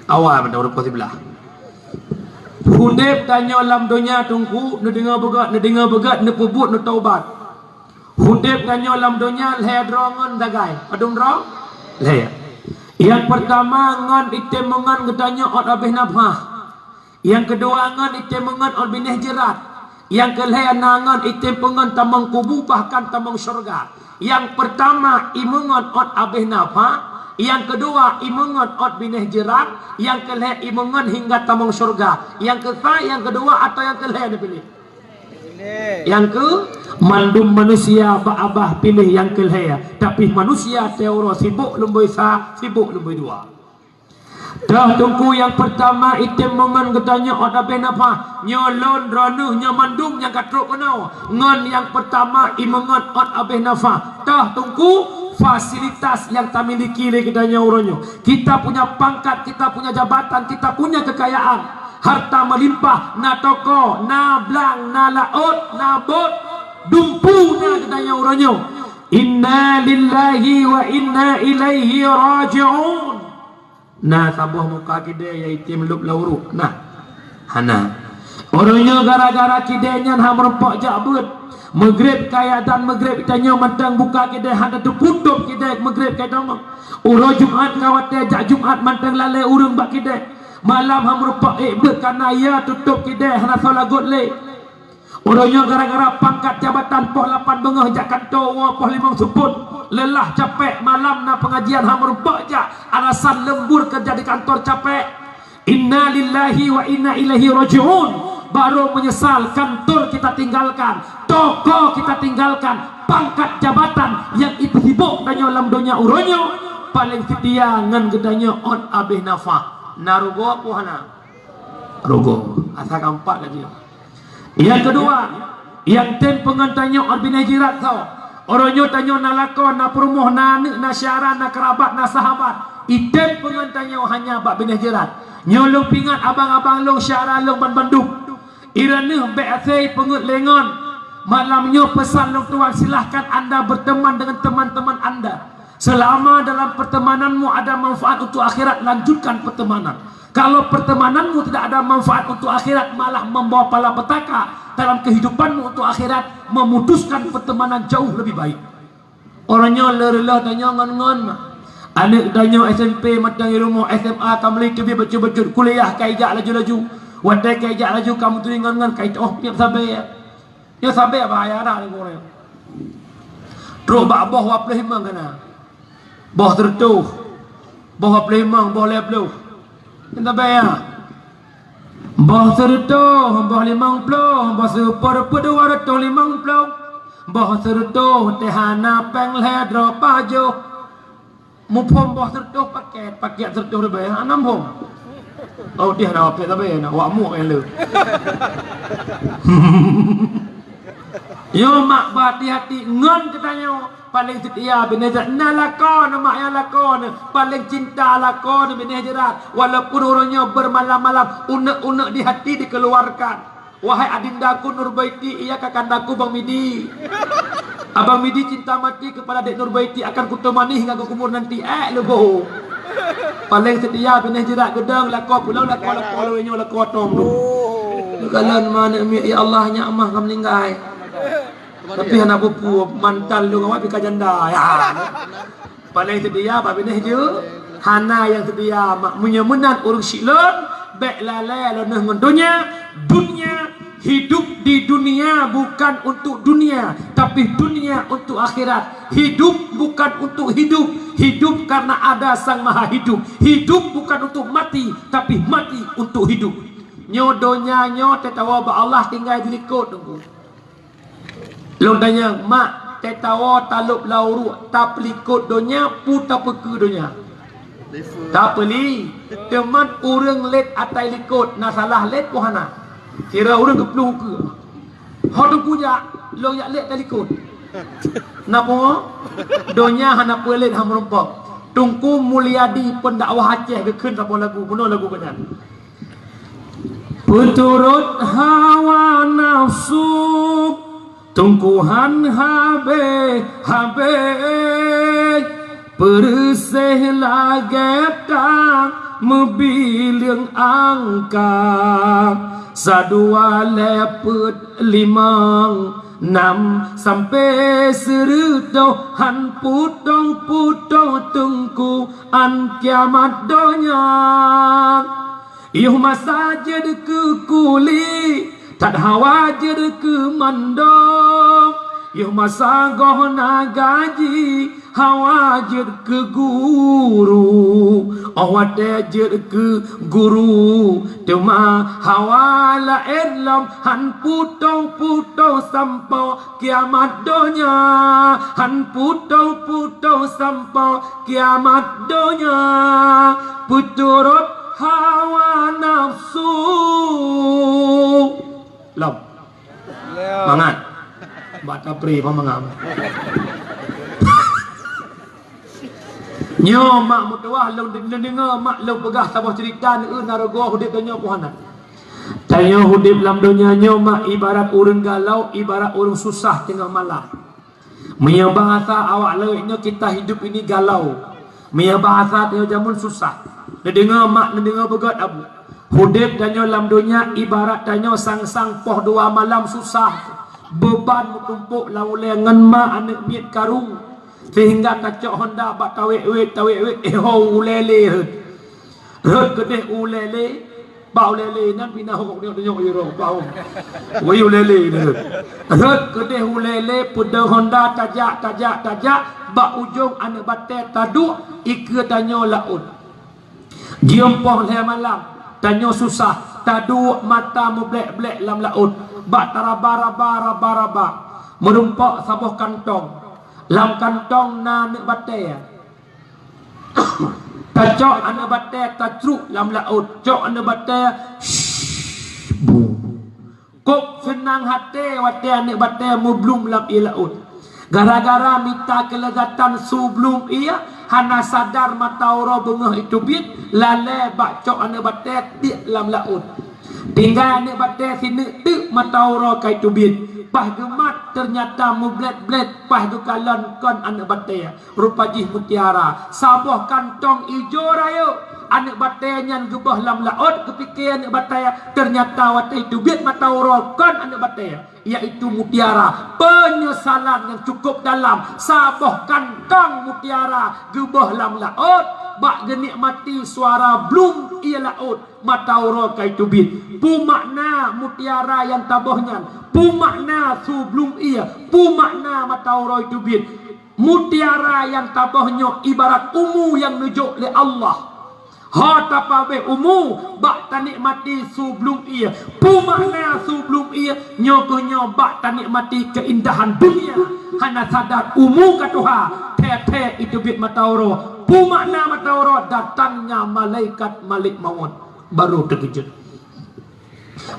Awal pada orang pasti belah. Hudib tanya lam dunia tungku, ne dengar begat, ne pebut, ne taubat. Hudib tanya lam dunia leh drongon dagai. Adung drong? Leh. Yang pertama ngon item mengon ketanya ot abeh nafah. Yang kedua ngon item mengon ot bineh jerat. Yang kelih nangon item pengon tamang kubu bahkan tamang syurga. Yang pertama imungon ot abeh nafa. Yang kedua imungon ot bineh jerat. Yang kelih imungon hingga tamang syurga. Yang kedua atau yang kelih dia pilih? Yang ke mandum manusia abah pilih yang kelih. Tapi manusia teoro sibuk lemboi sibuk lemboi dua. Dah tunggu yang pertama item mengan katanya ot abeh napa nyolon ronuh nyamandung yang katruk kenau ngan yang pertama imengan ot abeh nafa dah tunggu fasilitas yang tak miliki le katanya uronyo kita punya pangkat kita punya jabatan kita punya kekayaan harta melimpah na toko na blang na laut na bot dumpu na katanya uronyo inna lillahi wa inna ilaihi raji'un. Nah sabuah muka kita iaitu meluk lauru. Nah hana orangnya gara-gara kidenya hamrempok jabut Maghrib kaya dan maghrib tanya mantang buka kita handa tu putup kita maghrib kaya dong. Uro Jumat kawat ajak Jumat mantang lalai urung bak kita. Malam hamrempok karena ya tutup kita handa solagot le. Orangnya gara-gara pangkat jabatan poh 8 bengah jak kantor poh 5 sebut lelah capek malam na pengajian hamrempok jak alasan lembur kerja di kantor capek. Inna lillahi wa inna ilaihi raji'un. Baru menyesal kantor kita tinggalkan, toko kita tinggalkan, pangkat jabatan yang itu sibuk tanya dalam dunia uronyo paling setia ngan gedanya on abeh nafah narugo apa hana rogo asa kampak lagi. Yang kedua yang tem pengantannya on binajirat tau oronyo tanya na lakon na perumuh na anak na syara na kerabat na sahabat item pengantannya hanya bak binajirat nyolong pingat abang-abang long syara long bandung irana be'athai pengut lengon malamnya pesan long tuan silahkan anda berteman dengan teman-teman anda selama dalam pertemananmu ada manfaat untuk akhirat lanjutkan pertemanan. Kalau pertemananmu tidak ada manfaat untuk akhirat malah membawa malapetaka dalam kehidupanmu untuk akhirat memutuskan pertemanan jauh lebih baik. Orangnya lelah tanya ngon-ngon anak tanya SMP matang rumah SMA kamli kebi baca-baca kuliah kaijak laju-laju wadai kaijak laju kamu tu ngon-ngon kait oh tiap sabai ya sabai bahaya dah ni orang terus bak boh waplah himang kana boh tertuh boh waplah himang boh lepluh kita bayar boh tertuh boh 50 boh super pedua 250 boh tertuh tehana pengleh drop ajo mupom boh tertuh paket tertuh bayar 6 pom. Oh dia nak apa tapi nak wak muak yang lu. Yo mak hati-hati ngon katanya paling setia binajat na lakon mak yang lakon paling cinta lakon binajat walaupun orangnya bermalam-malam unek-unek di hati dikeluarkan. Wahai adindaku Nurbaiti iya kakandaku Bang Midi. Abang Midi cinta mati kepada Dek Nurbaiti akan kutemani hingga ke kubur nanti lebo. Paling setia pindah jerat gedang lakon pulau lakon lawenya lakon tom tu. Kalan mana ya Allah nya amah kam meninggal. Tapi anak pupu mantal lu ngawat pika janda ya. Paling setia apa pindah je hana yang setia mak menyemenan urung silon bek lalai loneh ngon dunia hidup di dunia bukan untuk dunia tapi dunia untuk akhirat. Hidup bukan untuk hidup karena ada sang maha hidup. Hidup bukan untuk mati tapi mati untuk hidup. Nyodonya nyot tetawa ba Allah tinggal di likut tunggu. Long tanya mak tetawa talup lauru tak pelikut donya puta peku donya tak peli teman urang let atai likut na salah let pohana kira urang keplu ke hodu punya lo yak let talikut napa donya hana pelet ham rompok tungku mulyadi pendakwah Aceh ke keun apa lagu puno lagu benar Puturut hawa nafsu tungkuhan habe persih lagetang mebiling angka sadua lepet limang 6 sampai serudoh han putong tungku an kiamat donya iuh masajid ke kuli tak hawajir ke mandong iuh masagoh na gaji hawajir ke guru awajir ke guru tema hawala elam han putong sampai kiamat donya han putong sampai kiamat donya puturut hawa nafsu lam mangat bata pri pamangam nyo mak mutuah lu dengar mak lu pegah tabah cerita ni narago hudip tanya puhana tanya hudip lam dunia nyo mak ibarat urang galau ibarat urang susah tengah malam punya bahasa awak leunya kita hidup ini galau punya bahasa tengah jamun susah dengar mak dengar begat abu hudip danyo lam dunia ibarat danyo sang poh 2 malam susah beban tumpuk laule ngan mak anak miet karung sehingga kacok Honda bak tawek-wek ulele rut kedeh ulele bau lele nan pindah hok dia tunjuk iro bau wei ulele rut kedeh ulele puda Honda tajak bak ujung anak bate taduk ike tanyo laut jompoh le malam tanyo susah taduk mata mublek-blek lam laut bak taraba merumpak sabuh kantong lam kantong na nek bate tajok ane bate tajruk lam laut jok ane bate kok senang hati wate ane bate mublum lam i laut gara-gara minta kelezatan sebelum ia hana sadar mata ora bengah itu bit lale bak cok ane bate tik lam laut tinggal ane bate sini tik mata ora kai tu bit pah gemat ternyata mublet-blet pah tu kalon kon anak bataya rupa jih mutiara sabuh kantong ijo rayo anak bataya nyan gebah lam laut kepikir anak bataya ternyata watai itu biat mata urokon anak bataya iaitu mutiara penyesalan yang cukup dalam sabuh kantong mutiara gebah lam laut bak genikmati suara blum ia laut mata urokai tubit pu makna mutiara yang tabohnya pu makna sebelum ia pu makna mata uroi tubit mutiara yang tabohnya ibarat umu yang nujuk oleh Allah ha tapabe umu bak tanikmati sebelum ia pu makna sebelum ia nyokonyo bak tanikmati keindahan dunia hana sadar umu katuha tete itu bit mata uro pu makna mata uro datangnya malaikat malik maut baru terkejut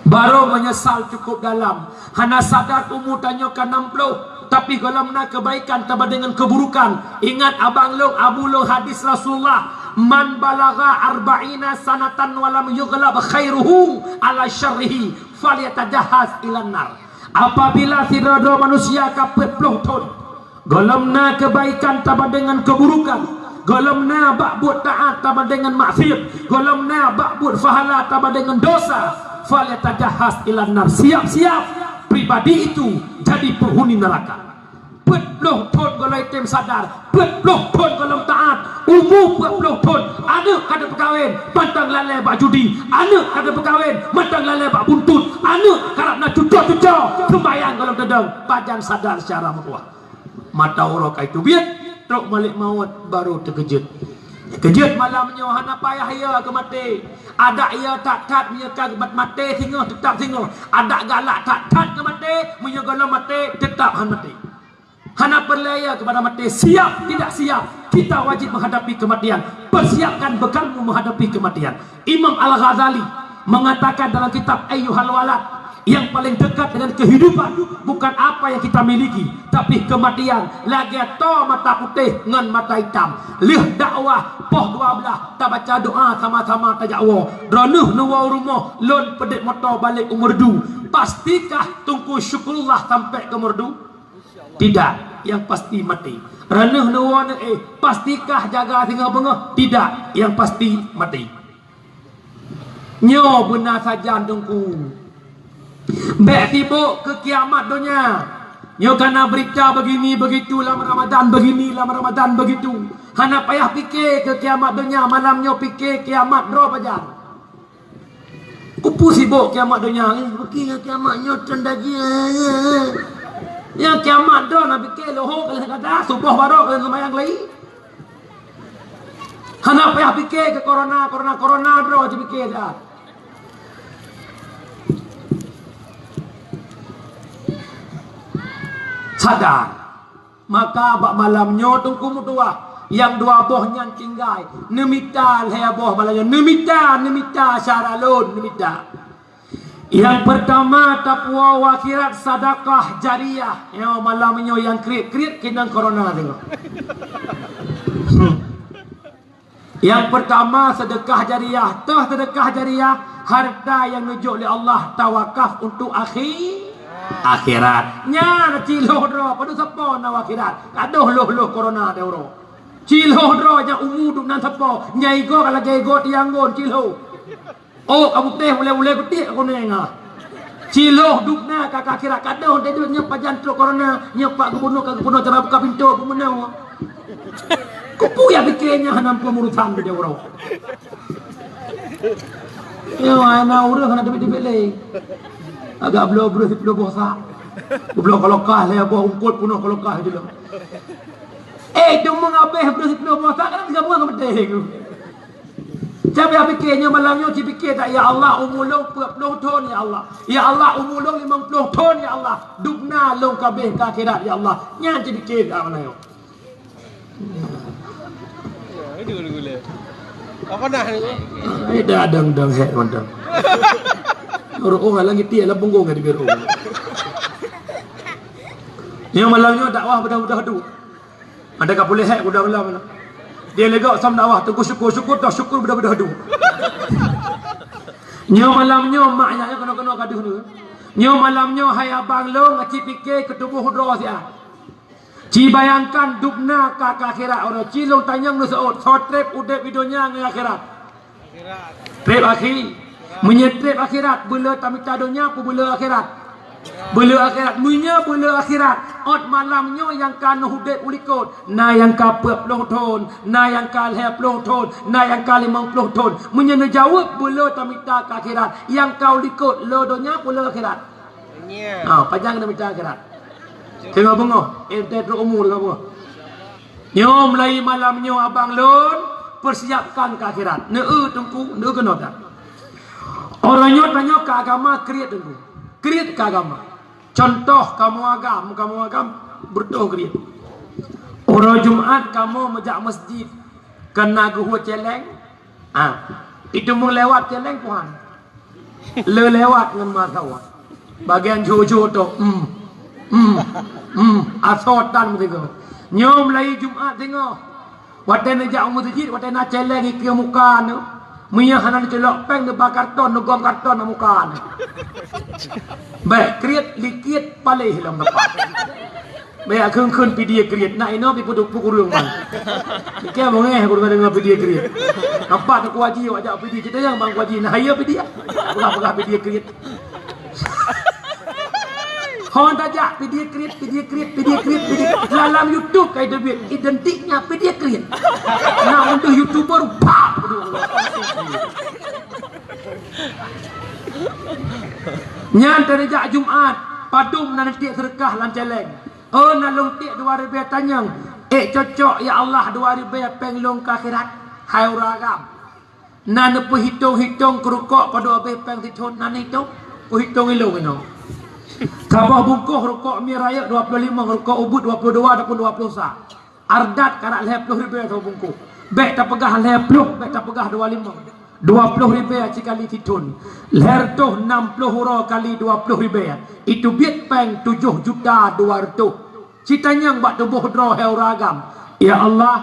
baru menyesal cukup dalam hana sadar umur tanyakan 60 tapi kalau nak kebaikan tambah dengan keburukan ingat abang long abu long hadis Rasulullah man balagha arba'ina sanatan walam yughlab khairuhu ala syarrihi falyatajahaz ilan nar apabila sirado manusia kapet 10 tahun golomna kebaikan tambah dengan keburukan golomna bak buat taat tambah dengan maksiat golomna bak buat fahala tambah dengan dosa falyatajahaz ilan nar siap-siap pribadi itu jadi penghuni neraka petloh ton golai tem sadar petloh ton golom taat umum petloh ton anak kada perkahwin pantang lalai bak judi anak kada perkahwin pantang lalai bak buntut anak karap nak cucok sembayang golom tedeng pajang sadar secara mutlak mata urok itu biat truk malik maut baru terkejut kejut malamnya hana payah ia ke mati ada ia tak punya kabat mati singa tetap singa ada galak tak ke mati punya golong mati tetap han mati Hana percaya kepada mati. Siap tidak siap, kita wajib menghadapi kematian. Persiapkan bekalmu menghadapi kematian. Imam Al-Ghazali mengatakan dalam kitab Ayyuhal Walad, yang paling dekat dengan kehidupan bukan apa yang kita miliki, tapi kematian. Lagi to mata putih ngan mata hitam. Lih dakwah poh 12 tak baca doa sama-sama tajawah. Dronuh nuwa rumah lon pedek motor balik umur du. Pastikah tunggu syukurullah sampai ke umur du? Tidak, yang pasti mati. Ranah nuwa pastikah jaga tinggal bengah? Tidak, yang pasti mati. Nyo benar saja tunggu. Bek tibuk ke kiamat dunia. Nyo kena berita begini begitu lama Ramadan begini lama Ramadan begitu. Hana payah fikir ke kiamat dunia, malam nyo fikir kiamat dro pajan. Kupu sibuk kiamat dunia. Fikir kiamat nyo tendagi. Ya kiamat dro nak fikir lohok kata subuh baru ke semayang lagi. Hana payah fikir ke corona dro je fikir dah. Sadar, maka bak malamnya tungku mutua yang dua boh nyan tinggai nemita leh boh balanya nemita syaralun nemita. Yang pertama tapwa wakirat sadaqah jariyah. Yang malamnya yang kriat kena corona tengok. Yang pertama sedekah jariyah. Toh sedekah jariyah harta yang nujuk oleh Allah tawakaf untuk akhirat. Nya ciloh dro pada siapa nak akhirat. Aduh loh corona dah bro. Ciloh dro nya umur duk nan siapa. Nyai go kalau gay go tianggon ciloh. Oh kamu teh boleh betik aku nengah. Ciloh duk na kakak akhirat kadoh dia nya pajan tro corona nya pak gubernur cara buka pintu aku menang. Kupu ya fikirnya hanam pemurusan dia bro. Ya ana urang kana debit leh. Agak belum bosak. Belum kalau kah lah buah ungkut punuh kalau kah dulu. Dia mengabeh belum bosak kan tiga buah kebetul. Siapa fikirnya malamnya si fikir tak ya Allah umulong 40 tahun ya Allah. Ya Allah umulong 50 tahun ya Allah. Dubna long kabeh ke akhirat ya Allah. Nya si fikir tak mana yo. Gula. Apa dah ni? Dah dang hek mandang. Orang lagi tiada lah punggung di biru. Yang malamnya dakwah bedah-bedah tu. Adakah boleh hak bedah malam? Dia lega sam dakwah tunggu syukur dah syukur bedah-bedah tu. Nyo malamnya mak ayahnya kena kaduh tu. Nyo malamnya hai abang long ngaci fikir ketubuh hudra sia. Ci bayangkan dubna ka akhirat orang cilong tanyang nu saut sotrep udep videonya ngi akhirat. Trip akhir menyetrip akhirat bela tamita dunia pu bela akhirat. Bela akhirat munya bela akhirat. Ot malamnya yang kan hudep ulikot. Na yang ka 40 tahun, na yang ka 20 tahun, na yang ka 50 tahun. Munya jawab bela tamita ka akhirat. Yang kau likot lo dunia pu bela akhirat. Panjang tamita akhirat. Tengok bengok, teruk umur ke apa? Nyom lai malamnya abang lon persiapkan ke akhirat. Tungku, kena tak? Orangnya tanya ke agama kriat dulu. Kriat ke agama. Contoh kamu agam berdoa kriat. Orang Jumaat kamu majak masjid kena guhua celeng. Itu melewat celeng Tuhan. Lewat dengan masalah. Bagian jojo tu. Asotan begitu. Nyom lai Jumaat tengok. Waten najak masjid, waten nak celeng ke muka tu. Mia hanan celok peng depa karton, gom karton na muka. Baik, kriat likit palih lam depan. Baik keun pidia kriat. Nak ino pi puduk pukul man. Ke mongeh aku dengan pidia kriat. Nampak tak kuaji wajak pidia kita yang bang kuaji nah ya pidia. Pegah pidia kriat. Hon tajak pidia kriat. Dalam YouTube kai duit identiknya pidia kriat. Nah untuk YouTuber pak. Nyan terjak Jumaat padum nanti sedekah lan celeng. Nalung tik 2000 tanyang. Cocok ya Allah 2000 penglong ke akhirat. Hai uragam. Nan hitung kerukok pada abe peng tithon nan itu. Hitung ilung ino. Sabah bungkuh rokok mi raya 25, rokok ubud 22 ataupun 20 sah. Ardat karak leh 10 ribu atau bungkuh. Bek tak pegah leh 10, bek tak pegah 25. 20 ribu kali titun. Leh tu 60 hura kali 20 ribu. Itu biat peng 7 juta 200. Citanya buat tubuh draw heuragam. Ya Allah,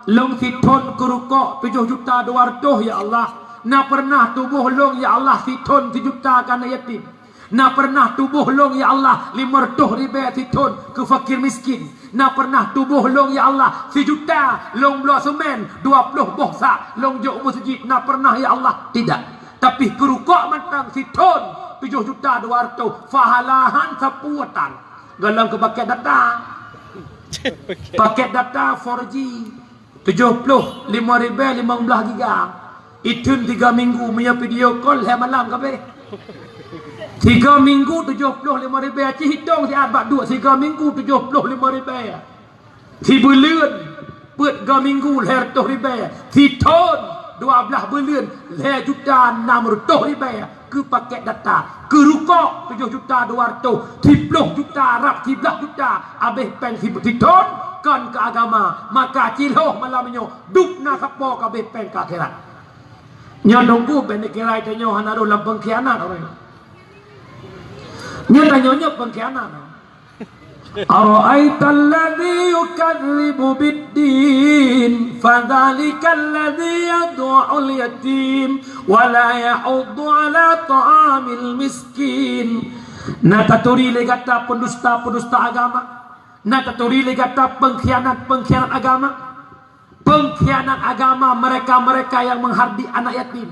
long titun ke rokok 7 juta 200 ya Allah. Na pernah tubuh long ya Allah titun 7 juta kana yatim. Na pernah tubuh long ya Allah 500 ribu titun ke fakir miskin. Na pernah tubuh long ya Allah 1 juta long blok semen 20 bohsa long jok masjid. Na pernah ya Allah tidak. Tapi kerukok matang titun 7 juta 200 fahalahan sapuatan. Galang ke paket data. Paket data 4G 70 5 ribu 15 giga. Itu 3 minggu punya video call hai malam kabeh. 3 minggu 75 ribu. Cik hitung si abad 2 3 minggu 75 ribu. Si bulan Put 3 minggu 100 ribu. Si tahun 12 bulan 1 juta 600 ribu. Ke paket data. Ke rukuk 7 juta 200. 10 juta Arab 11 juta. Habis peng si tahun kan ke agama. Maka ciloh malamnya dukna sapo kabeh peng ke akhirat. Nya nunggu ben kira itu nyo hanaro lampang khianat orang. Nya tanya pengkhianat. Ara'aital ladzi yukadzibu bid-din fadzalikal ladzi yad'ul yatim wa la yahuddu 'ala ta'amil miskin. Na taturi le kata pendusta-pendusta agama. Na taturi le kata pengkhianat agama. Pengkhianat agama mereka-mereka yang menghardi anak yatim.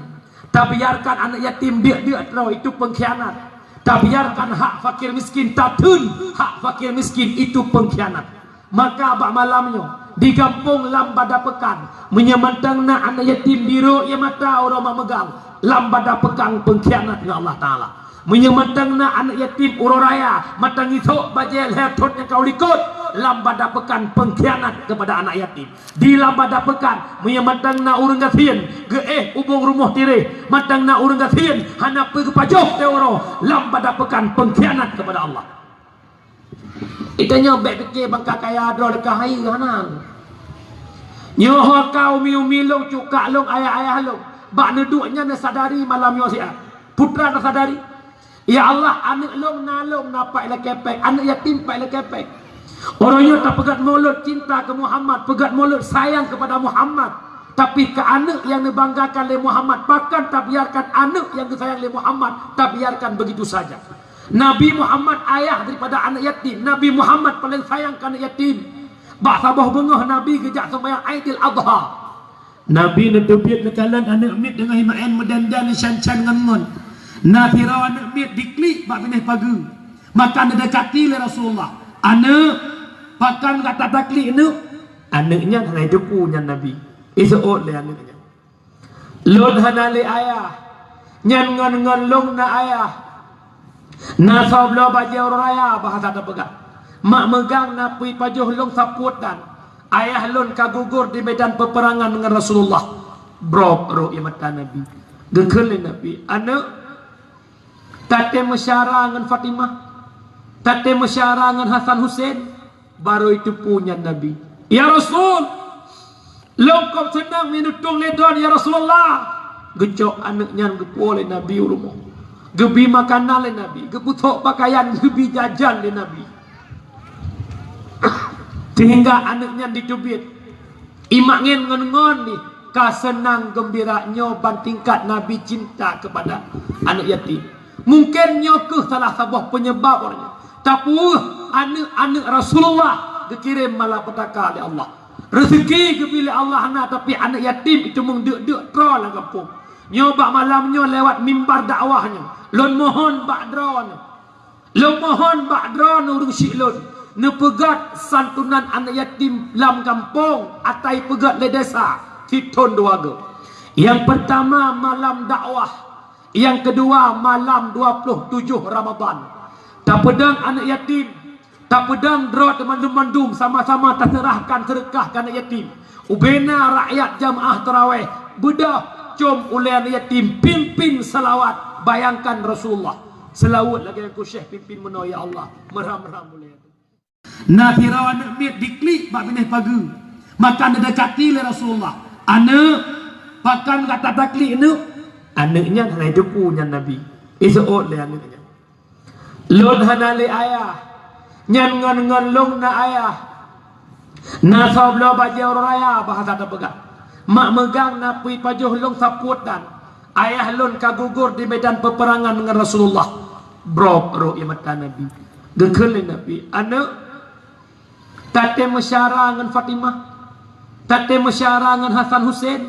Tak biarkan anak yatim dia terus itu pengkhianat. Tak biarkan hak fakir miskin tatun hak fakir miskin itu pengkhianat. Maka abak malamnya di kampung lambada pekan menyemantang na anak yatim biru ya mata orang memegang lambada pekan pengkhianat dengan Allah Taala. Menyemantang na anak yatim uroraya matang isok bajel hetot yang kau likut lambada pekan pengkhianat kepada anak yatim. Di lambada pekan menyemantang na urang gasien ge ubung rumah tire matang na urang gasien hana pergi pajok teoro lambada pekan pengkhianat kepada Allah. Itanya baik fikir bangka kaya dro dekat hai kanan. Nyoh kau umi long cukak long ayah-ayah long bak neduknya na sadari malam yo sia. Putra na sadari. Ya Allah, anak long nalong napak lekepek, anak yatim pak lekepek. Orangnya tak pegat mulut cinta ke Muhammad, pegat mulut sayang kepada Muhammad. Tapi ke anak yang dibanggakan oleh Muhammad, bahkan tak biarkan anak yang disayang oleh Muhammad, tak biarkan begitu saja. Nabi Muhammad ayah daripada anak yatim. Nabi Muhammad paling sayang ke anak yatim. Bak sabah bengah Nabi kejak sembahyang Aidil Adha. Nabi netepiat nekalan anak mit dengan himaen medandan syan-syan ngon. Nabi rawan anak mit diklik bak benih pagi. Maka anda dekati oleh Rasulullah. Anak pakan kata taklik anak. Anaknya hanai jepunya Nabi. Isot le anaknya. Lon hanale ayah. Nyan ngon long na ayah. Na sablo baje orang ayah bahasa tak pegang. Mak megang na pui pajuh long saputan. Ayah lon kagugur di medan peperangan dengan Rasulullah. Bro ya mata Nabi. Gekele Nabi. Anak tate mesyara dengan Fatimah, tate mesyara dengan Hasan Hussein, baru itu punya Nabi. Ya Rasul, longkop senang minutung ledon ya Rasulullah. Gecok anaknya gepu oleh Nabi rumah, gebi makanan oleh Nabi, geputok pakaian, gebi jajan oleh Nabi. Sehingga anaknya ditubit, imaknya ngon-ngon nih, kasenang gembiranya bantingkat Nabi cinta kepada anak yatim. Mungkin nyokuh salah sebuah penyebab orangnya. Tapi anak-anak Rasulullah dikirim malapetaka oleh Allah. Rezeki kepilih Allah na, tapi anak yatim itu mengduk-duk troll lah kampung. Nyoba malamnya lewat mimbar dakwahnya. Lon mohon bakdron. Lon mohon bakdron urung syiklon. Nepegat santunan anak yatim lam kampung atai pegat le desa Titon Duaga. Yang pertama malam dakwah. Yang kedua malam 27 Ramadan. Tak pedang anak yatim, tak pedang drot teman-teman sama-sama tak serahkan sedekah anak yatim. Ubena rakyat jamaah tarawih bedah com oleh anak yatim pimpin salawat. Bayangkan Rasulullah Selawat lagi aku Syekh pimpin meno ya Allah. Merham-merham boleh. Nah tirawan nak mit diklik bab benih pagi. Makan dekati le Rasulullah. Anak pakan kata taklik ni. Anaknya hanya depunya Nabi. Isot le anaknya. Lon hanale ayah. Nyan ngon long na ayah. Na sablo baje orang raya bahasa tak pegang. Mak megang na pui pajuh long saput dan ayah lon kagugur di medan peperangan dengan Rasulullah. Brok roh imatan Nabi. Gekelin Nabi. Anak tate mesyara dengan Fatimah. Tate mesyara dengan Hasan Hussein.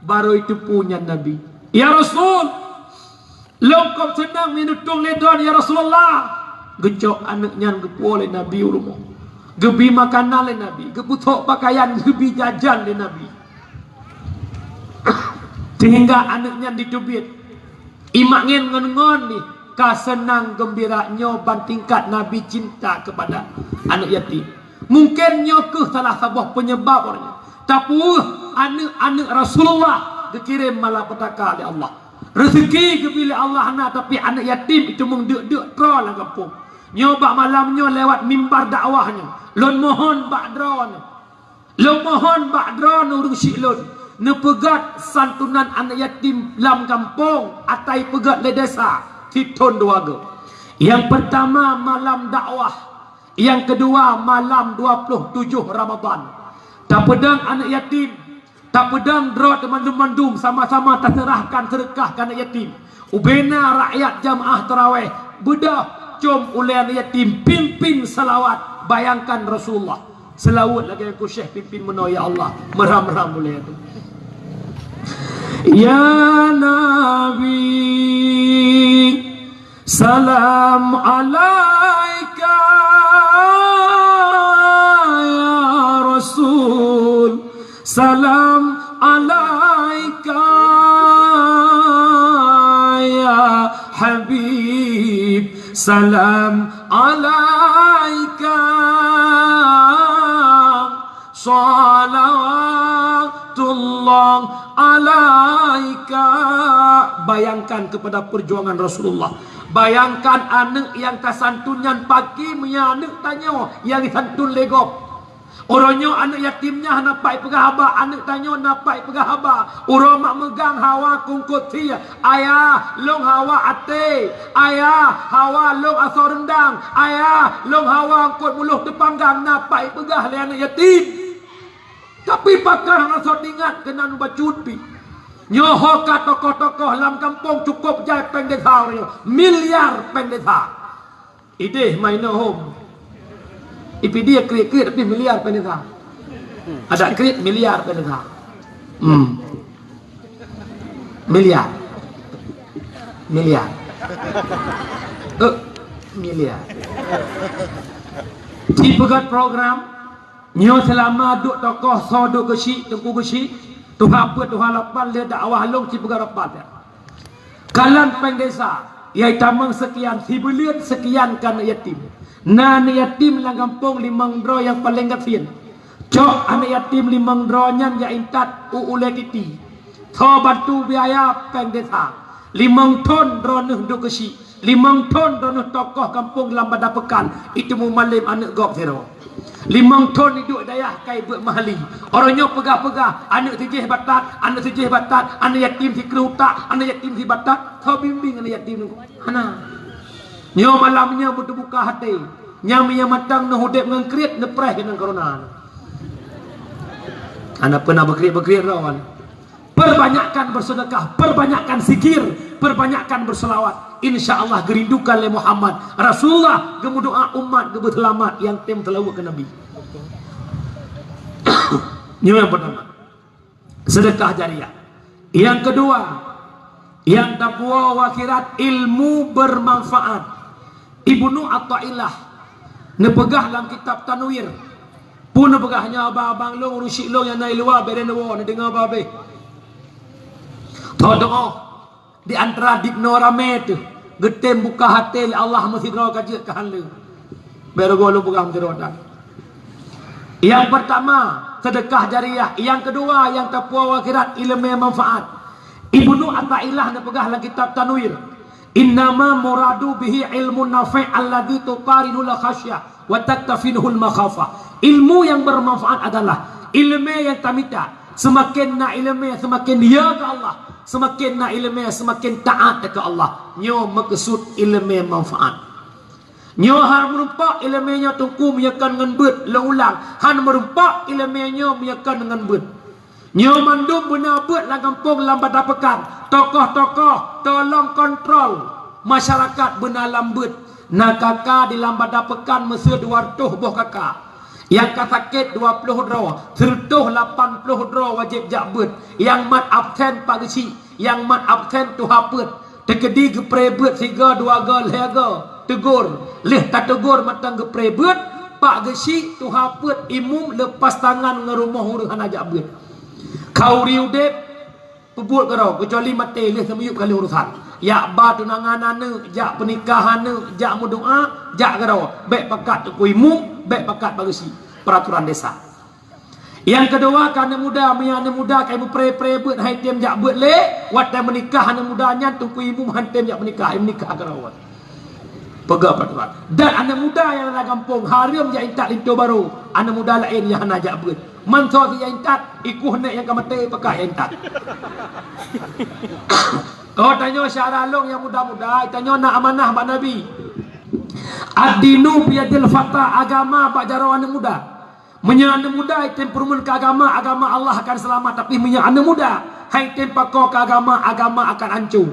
Baru itu punya Nabi. Ya Rasul, longkop senang minutung ledon ya Rasulullah. Gecok anaknya gepu oleh Nabi rumah. Gebi makanan oleh Nabi. Geputok pakaian, gebi jajan oleh Nabi. Sehingga anaknya ditubit. Imak ngon ni. Kasenang gembira nyoban tingkat Nabi cinta kepada anak yatim. Mungkin nyokeh salah sebuah penyebab orangnya. Tapi anak-anak Rasulullah dikirim malapetaka oleh Allah. Rezeki kepilih Allah nak, tapi anak yatim itu mengdek-dek troll lah kampung. Nyoba malamnya lewat mimbar dakwahnya. Lon mohon ba'dron. Lon mohon ba'dron urung syilun. Nepegat santunan anak yatim lam kampung atai pegat le desa Titon Duaga. Yang pertama malam dakwah. Yang kedua malam 27 Ramadan. Tak pedang anak yatim. Tak pedang draw teman-teman sama-sama terserahkan sedekah ke anak yatim. Ubena rakyat jamaah tarawih. Bedah com oleh anak yatim. Pimpin salawat. Bayangkan Rasulullah. Selawat lagi aku Syekh pimpin meno ya Allah. Merham-merham boleh itu. Ya Nabi salam alaika ya Rasul salam alaika ya Habib salam alaika salawatullah alaika. Bayangkan kepada perjuangan Rasulullah. Bayangkan anak yang kasantunyan pagi punya anak tanya yang santun legop. Orangnya anak yatimnya napai pegahaba, anak tanya napai pegahaba. Orang mak megang hawa kungkut tia. Ayah long hawa ate. Ayah hawa long asor rendang. Ayah long hawa angkut muluh depanggang napai pegah le anak yatim. Tapi pakar asor ingat kena nuba cuti. Nyoho ka tokoh-tokoh dalam kampung cukup jai pendeta miliar pendeta. Ide main home. Ipi dia krit-krit tapi miliar pendeta. Ada krit miliar pendeta. Miliar. Miliar. Miliar. Di pegat program nyo selama duk tokoh so duk gesi tengku gesi. Tuhan apa Tuhan lapan dia dakwah long ci pegarapat ya. Kalan pendesa yai tamang sekian hibulian sekian kan yatim. Nah yatim lang kampung limang dro yang paling gafin. Cok anak yatim limang dro nyan ya intat uule titi. Tho bantu biaya pendesa. Limang ton dro nuh duk kesi. Limang ton dro nuh tokoh kampung lambada pekan. Itu mu malim anak gop zero. Limang ton hidup dayah kai buat mahali. Orangnya pegah-pegah. Anak tijih batat. Anak tijih batat. Anak yatim si kerutak. Anak yatim si batat. Kau bimbing anak yatim. Mana? Nyo malamnya berbuka hati. Nyami yang matang nahudep ngengkrit. Nepreh dengan corona. Anak pernah berkrit-berkrit rawan. Perbanyakkan bersedekah. Perbanyakkan zikir. Perbanyakkan berselawat. InsyaAllah gerindukan oleh Muhammad Rasulullah gemu doa umat gemu selamat yang tem telawak ke Nabi. Ini yang pertama sedekah jariah. Yang kedua yang taqwa wa akhirat ilmu bermanfaat. Ibnu Athaillah nepegah dalam kitab Tanwir pun nepegahnya abang-abang long rusyik long yang naik luar beren luar dengar babe doa di antara dipno rame tu getem buka hati Allah mesti doa kaji ke hal baru golu pegang terodan. Yang pertama sedekah jariah. Yang kedua yang taqwa wa akhirat ilmu yang manfaat. Ibnu Athaillah nak pegah dalam kitab Tanwir. Innama muradu bihi ilmu nafi' alladhi tuqarinu la khasyah wa taktafinuhul makhafah. Ilmu yang bermanfaat adalah ilmu yang tamita. Semakin nak ilmu semakin dia ke Allah. Semakin nak ilmu semakin taat ke Allah. Nyo maksud ilmu manfaat. Nyo han merumpak ilmu nya tungku menyakan dengan bet ulang. Han merumpak ilmu nya menyakan dengan bet. Nyo mandum benar bet lah kampung lambat dapekan. Tokoh-tokoh tolong kontrol masyarakat benar lambat. Nak kakak di lambat dapekan mesti 200 boh kakak. Yang sakit 20 draw, sertuh 80 draw wajib jakbet. Yang mat absen pagi, yang mat absen tu hapet. Tekedi geprebet siga 2 ga lega tegur. Leh tak tegur matang geprebet, pak gesi tu hapet imum lepas tangan ngerumah hurang ajak bet. Kau riudep pebut kau kecuali mati leh semuyup kali urusan. Ya ba tunangan ane, jak pernikahan ane, jak mudoa, jak kau. Baik pakat tu imum, baik pakat bagasi peraturan desa. Yang kedua kan muda, anak muda kai pre bet hai tem jak bet le, wat dan menikah anak mudanya tungku imum han tem jak menikah kau. Pegak peraturan. Dan anak muda yang ada kampung haram jak intak lintu baru, anak muda lain yang nak jak bet. Manso si yang intak ikuh nek yang kamate pakai yang intak. Kau tanya Syarah Long yang muda-muda, tanya nak amanah Pak Nabi. Ad-dinu biyadil fata, agama Pak Jaro anak muda. Menyak anak muda item perumun ke agama, agama Allah akan selamat. Tapi menyak anak muda, hai item pakau ke agama, agama akan hancur.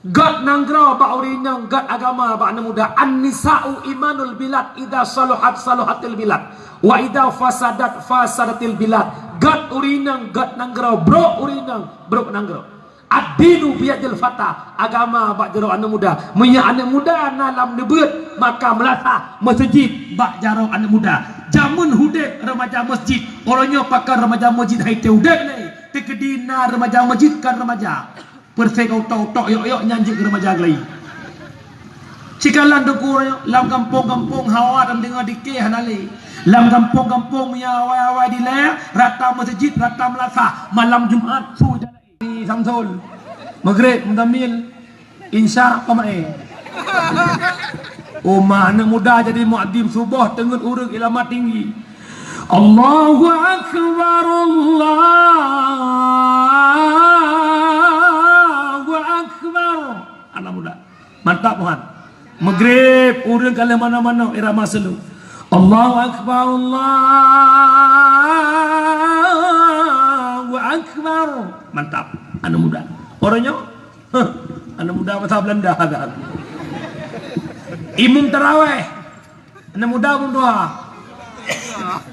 God nanggrau Pak Urinang, God agama Pak anak muda. An-nisa'u imanul bilad, idha saluhat saluhatil bilad. Wa idha fasadat fasadatil bilad. God urinang, God nanggrau, bro urinang, bro nanggrau. Ad-dinu biyadil fata, agama Pak Jaro anak muda. Menyak anak muda nalam nebut, maka melatah masjid Pak Jaro anak muda. Jamun hudek remaja masjid, orangnya pakar remaja masjid hai te hudek ni. Tekedina remaja masjid kan remaja. Persai kau tok yok nyanjik remaja lagi. Cikalan dukur lam kampung-kampung hawa dan dengar dikeh hanali. Lam kampung-kampung punya awai-awai di leh, rata masjid, rata melatah malam Jumaat sudah di Samsul. Maghrib mudamil insya pamae. Umah anak muda jadi muadzim subuh tengah urang ilmu tinggi. Allahu akbar, Allahu akbar. Anak muda mantap Tuhan. Maghrib urang kali mana-mana irama selu. Allahu akbar, Allahu akbar. Mantap anak muda. Orangnya anak muda bahasa Belanda agak. Imum tarawih anak muda pun doa.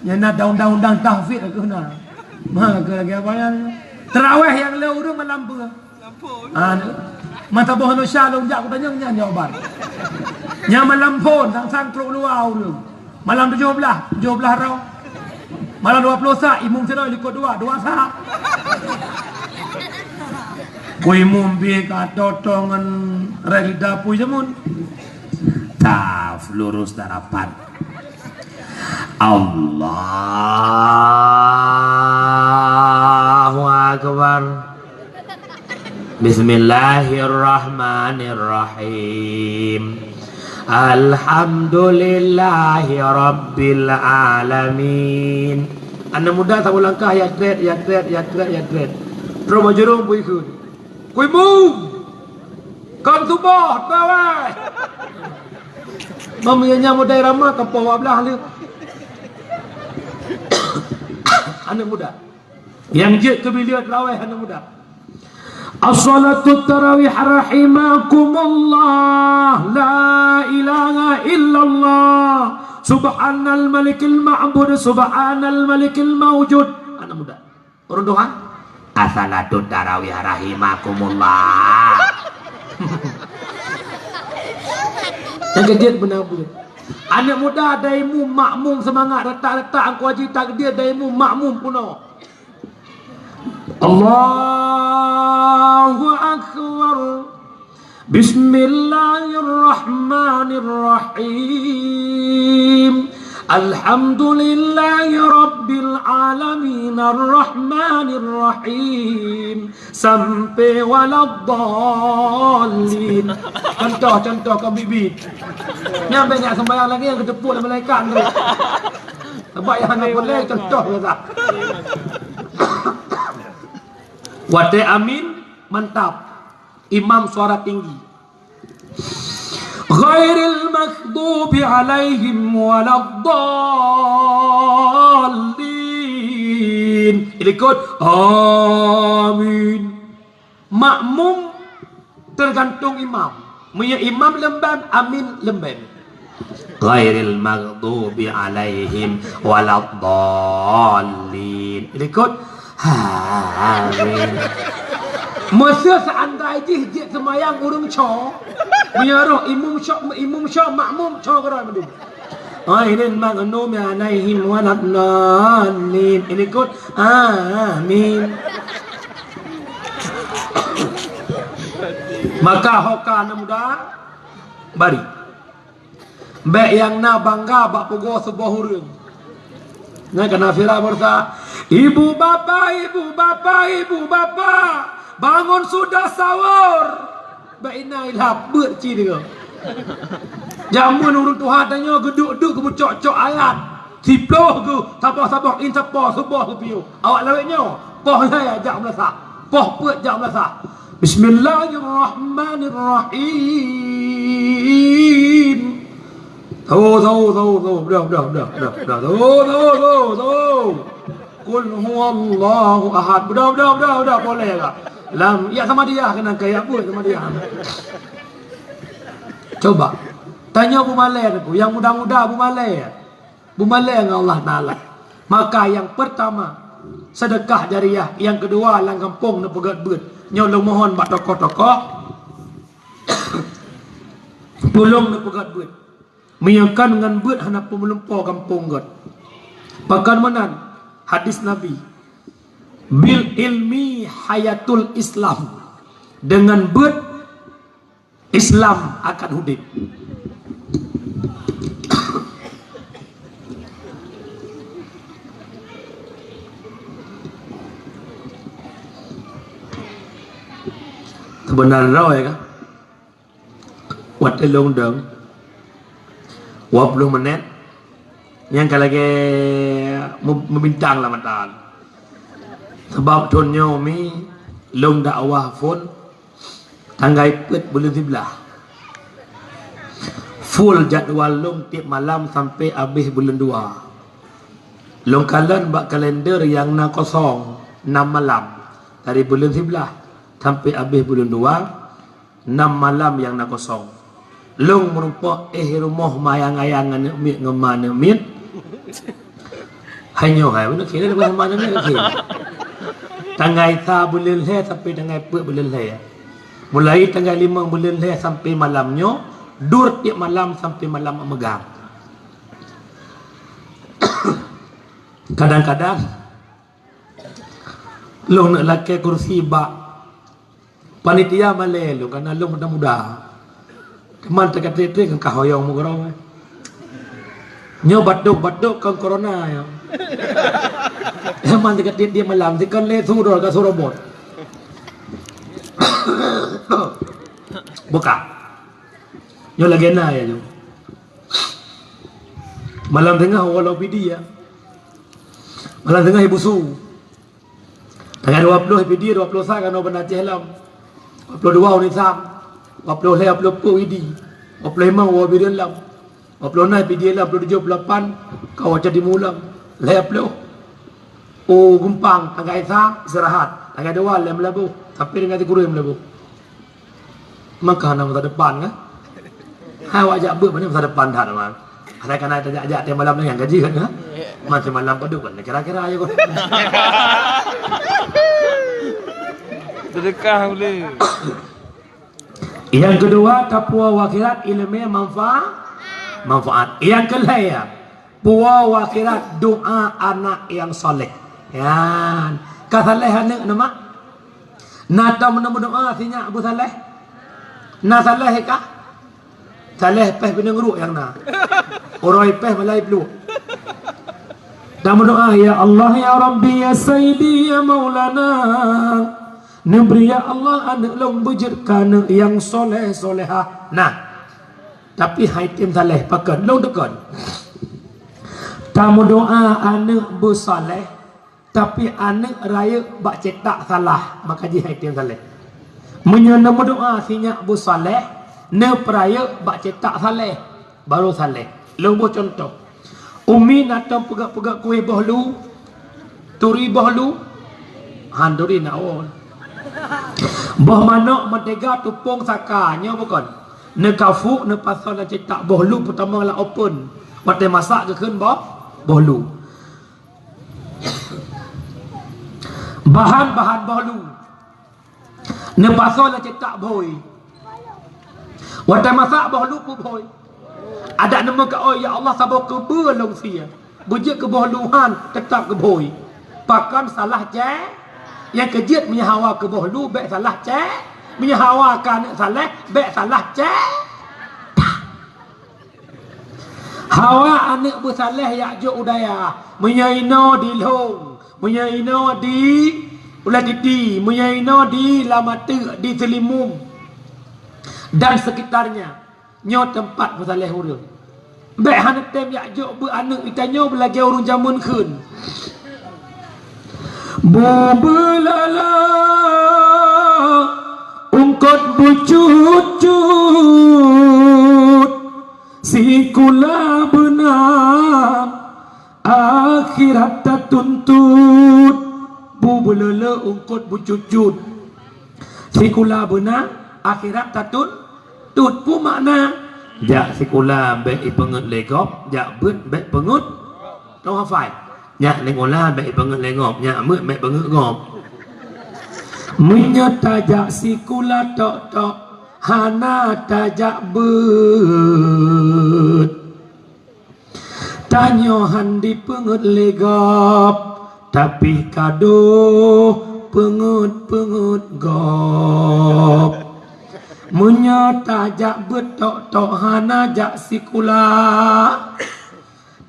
Yang nak undang-undang tahfidz aku nak. Maka lagi apa yang tarawih yang le urang malam apa? Mata boh Indonesia lu jak aku tanya nya jawaban. Nya malam pun sang truk luar urang. Malam 17 raw. Malam 20 sah imum sedoi ikut dua sah. Kui mumpi kata tongan rel dapu jamun. Taf lurus darapan. Allahu akbar. Bismillahirrahmanirrahim. Alhamdulillahi rabbil alamin. Anak muda tak langkah ya grade. Terus majurung bui kun. Kui mum. Kam subuh tawai. Mamanya muda ramah kampung belah lu. Anak muda yang je ke bilik tarawih anak muda. As-salatu tarawih rahimakumullah, la ilaha illallah, subhanal malikil ma'bud, subhanal malikil mawjud. Anak muda urun doa as-salatu tarawih rahimakumullah. Yang kejut benar-benar. Anak muda daimu makmum semangat letak-letak angku haji takdir daimu makmum puno. Allahu akbar. Bismillahirrahmanirrahim. Alhamdulillahi Rabbil Alamin Ar-Rahmanir Rahim sampai waladdallin. Contoh kau bibit. Nyampe nak sembahyang lagi yang ketepuk dalam malaikat tu. Sembahyang nak boleh contoh kata. Wate amin mantap. Imam suara tinggi. Ghairil maghdubi alaihim waladdallin. Ikut amin. Makmum tergantung imam. Punya imam lembab, amin lembab. Ghairil maghdubi alaihim waladdallin. Ikut amin. Masa seandai jih semayang urung cho menyaruh imam syok makmum cho kerai madu. Ghairil maghdubi alaihim waladdallin. Ikut amin. Maka hoka na muda bari baik yang na bangga bak pogo sebuah hurung na kana fira bersa ibu bapa bangun sudah sahur baik na ilap beut ci dia jamun urut Tuhan tanya geduk-geduk ke cok-cok ayat siploh ke sabah-sabah in sapah subuh ke piu awak lawetnya poh saya jak melasak poh peut jak melasak. Bismillahirrahmanirrahim. Qul huwallahu ahad. Udah boleh tak? Lam ya sama dia kena kayak apa sama dia. Coba tanya Abu Malai aku, yang muda-muda Abu Malai dengan Allah Taala. Maka yang pertama sedekah jariah, yang kedua lang kampung nak pegat-pegat. Nyolong mohon bak tokoh-tokoh tolong nak pegat buat menyakan dengan buat hendak pemelempau kampung god. Bahkan menan hadis Nabi bil ilmi hayatul Islam, dengan buat Islam akan hidup. Benar rồi kan? Wat elong dong. 20 menit. Yang kalau ke membincang lah matan. Sebab contohnya mi long dakwah pun tanggai pet bulan 11. Full jadual long tiap malam sampai habis bulan 2. Long kalian bak kalender yang na kosong 6 malam dari bulan 11 sampai habis bulan 2, 6 malam yang nak kosong. Long merupa rumah mayang-ayangan mit ngemana mit. Hanya hai benar kira lepas mana ni kira. Tanggai ta bulan le sampai tanggai pe bulan le. Mulai tanggai 5 bulan le sampai malamnya, dur tiap malam sampai malam megang. Kadang-kadang long nak lakai kursi bak panitia Malay lu karena lu muda-muda. Teman terkait-terkait kan kahoyong mu gerong. Nyo batuk-batuk kan corona ya. Teman terkait dia malam si kan le suror ka surobot. Buka. Nyo lagi na ya tu. Malam tengah walau pidi ya. Malam tengah ibu su. Tanggal 20 pidi 20 sa kan benar celam. 22 ni sam, 20 le 20 idi, 25 wa bidan lam, 26 pidi lam, 27 28 kau jadi mulam, le 20. Oh gumpang tanggal sam istirahat, tanggal 2 lem labu, sampai dengan 3 labu. Maka nak masa depan kan? Hai wajak ber mana masa depan dah memang. Ada kan ada ajak tiap malam dengan gaji kan? Macam malam paduk kan? Kira-kira aja kau. Sedekah boleh. Yang kedua takwa wakhirat ilmu manfaat. Yang kelaya puwa wakhirat doa anak yang soleh. Yan. Kasaleh anak nama. Nata menemu doa sinya Abu Saleh. Na saleh kah? Saleh peh binang ru yang na. Oroi peh malai pelu. Dan berdoa, ya Allah ya Rabbi ya Sayyidi ya Maulana, neberi ya Allah anak long bujurkan yang soleh solehah. Nah, tapi haitim saleh pakan long tekan. Tamu doa anak bersaleh, tapi anak raya bak cetak salah, maka ji haitim saleh. Menyana doa sinyak bersaleh, ne peraya bak cetak saleh, baru saleh. Long contoh. Umi natang pegak-pegak kuih bahlu, turi bahlu, handuri naon. Bah mana mentega tupung sakanya bukan. Ne kafuk ne pasal nak cetak bahlu pertama lah open. Mate masak ke keun bahlu. Bahan-bahan bahlu. Ne pasal nak cetak boy. Mate masak bahlu pu boy. Ada nama ke oh ya Allah sabar ke belong sia. Bujik ke bahluhan tetap ke boy. Pakan salah je. Yang kejut punya hawa ke bahlu baik salah je. Punya hawa kan salah baik salah je. Hawa anak bersalah ya jo udaya. Menyaino di long, menyaino di ulah di, menyaino di lamatu di Selimum dan sekitarnya. Nyo tempat bersalah urang. Baik hanak tem ya jo beranak itanyo belajar urang jamun keun. Bobelala ungkot bucut-cut sikula benang akhirat tak tuntut. Bobelala ungkot bucut-cut sikula benang akhirat tak tuntut. Tut pu makna jak sikula baik ipengut legop jak beut baik pengut tau hafai nyak lengola baik pengut legop nyak meut baik pengut gop menyata jak sikula tok tok hana tajak beut tanyohan di pengut legop tapi kado pengut gop. Menyata jak betok tok hana jak sikula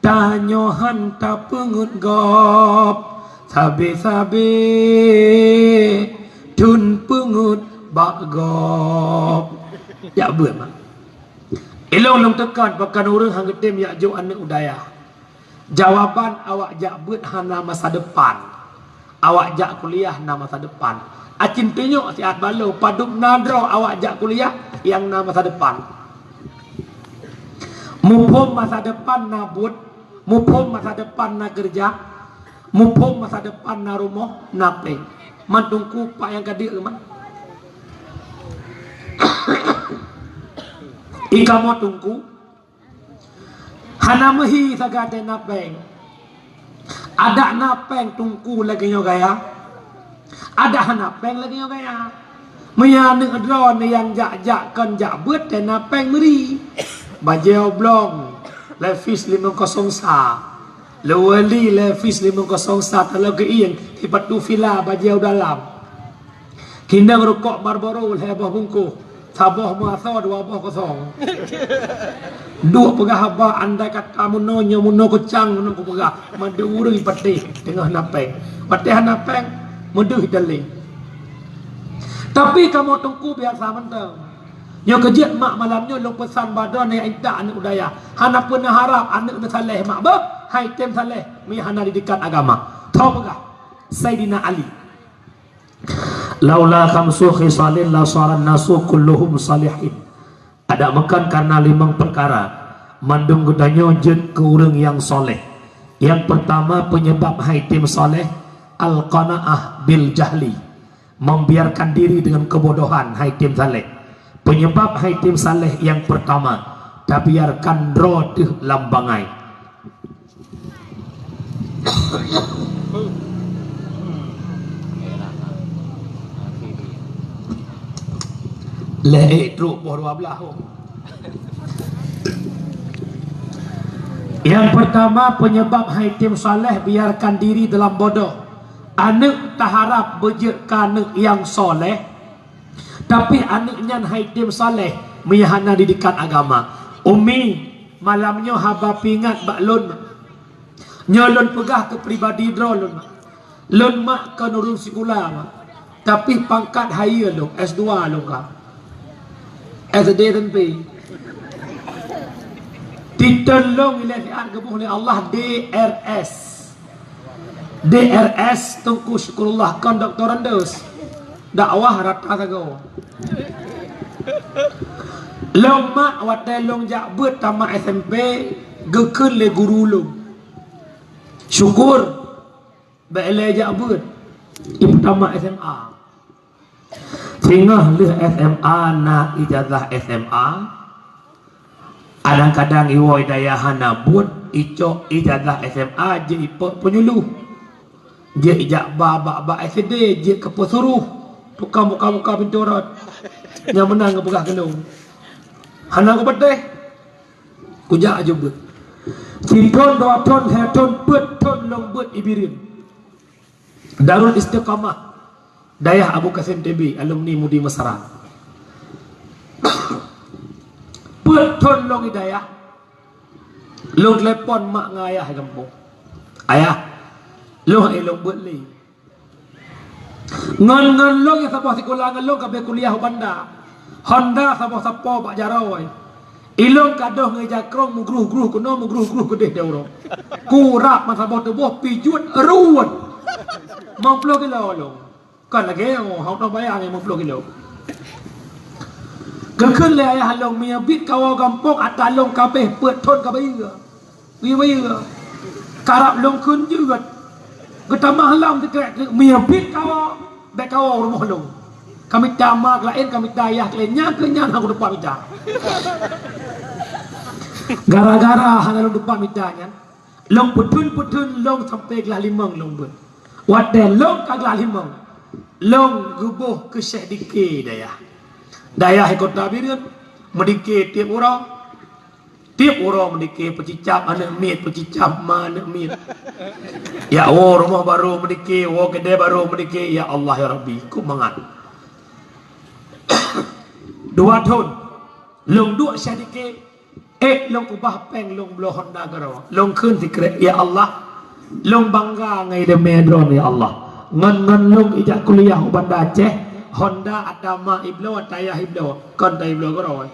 tanyohan ta pengut gop sabe-sabe tun pengut bak gop jak beut mak elong long tekan pakan urang hang getem yak jo anak udaya. Jawaban awak jak beut hana masa depan, awak jak kuliah na masa depan. Acin penyok siat balau paduk nadro awak jak kuliah yang na masa depan. Mupom masa depan na but, mupom masa depan na kerja, mupom masa depan na rumah na peng. Mantungku pak yang kadir man. Ika mau tungku. Hana mehi sagade na peng. Ada na peng tungku lagi nyo gaya. Ada hanapeng lagi yang kaya. Menyana adron yang jak kan jak buat dan napeng meri. Bajau blong. Levis 501. Lewali levis 501. Kalau ke iyang tipat tu villa bajau dalam. Kindang rokok Marlboro lebah bungkuh. Sabah masa 2 buah kosong. 2 pegah haba andai kata muno kecang muno pegah. Madu urang pati tengah napeng. Pati hanapeng muduh hitaling. Tapi kamu tunggu biasa mentang. Nyo kejut mak malamnya long pesan badan yang intak anak udaya. Hana pernah harap anak na saleh mak bah. Hai tem saleh mi hana didikat agama. Tahu enggak? Sayyidina Ali. Laula khamsu khisalin la saran nasu kulluhum salihin. Ada makan karena 5 perkara. Mandung gedanyo jen ke urang yang soleh. Yang pertama penyebab hai tim soleh al-qanaah bil jahli, membiarkan diri dengan kebodohan. Hai tim saleh, penyebab hai tim saleh yang pertama tabiarkan roh lambangai. Leh truk boh 12. Yang pertama penyebab hai tim saleh biarkan diri dalam bodoh. Anak tak harap berjekkan anak yang soleh, tapi anaknya haidim soleh meyahana didikan agama. Umi malamnya haba pingat baklun Nyolon pegah ke pribadi draw lon. Lon mak ke nurun sekolah mak. Tapi pangkat higher lo, S2 lo ka. SD tenpi. Ditolong oleh oleh Allah DRS. DRS Tengku Syukurullah Kondoktoran dos. Dakwah rata sago. Long mak watai long jak buat tamat SMP gekun le guru lo. Syukur belai jak buat ibu tamat SMA. Tengah le SMA nak ijazah SMA. Kadang-kadang iwo dayahan nak buat icok ijazah SMA je ipok penyuluh. Dia ijak ba SD je ke pesuruh. Tukar muka-muka pintu rot. Yang menang ke pegah kelung. Hana ko beteh. Kujak aja buat. Sinton 2 ton 3 ton 4 ton long buat ibirin. Darul Istiqamah. Dayah Abu Qasim TB alumni Mudi Mesra. Beton long hidayah. Long telepon mak ngayah kampung. Ayah, long elong buat li. Ngan long yang sabah sekolah ngan long kabeh kuliah bandar. Honda sabah sapo pak jarawai. Ilong kadoh ngejakrong mugruh-gruh kuno mugruh-gruh kedeh dauro. Kurap masabah tubuh pijut ruwet. 50 kilo long. Kan lagi hau tak bayar yang 50 kilo. Kekun le ayah long mia bit kawa kampung atas long kabeh pet ton kabeh ke. Wi karap long kun juga. Ketamah lam dekat mia bit kawa bek kawa rumah long. Kami tamak lain kami dayah lainnya kenyang aku depan minta. Gara-gara hang long depan mintanya. Long putun long sampai gelah limang long ber. Wadah long kaglah limang. Long gubuh ke Syekh Dikir dayah. Dayah kota Birian mendikir tiap orang mendikir pecicap anak mit pecicap mana mit. Ya Allah rumah baru mendikir, kedai baru mendikir. Ya Allah ya Rabbi, ku mangat. 2 tahun long duk Syekh Dikir long ubah peng long blow Honda garo. Long kun sikret ya Allah. Long bangga ngai de medron ya Allah. Ngan long ijak kuliah Bandar Aceh. Honda Adama Iblo Atayah Iblo Konta Iblo Goroy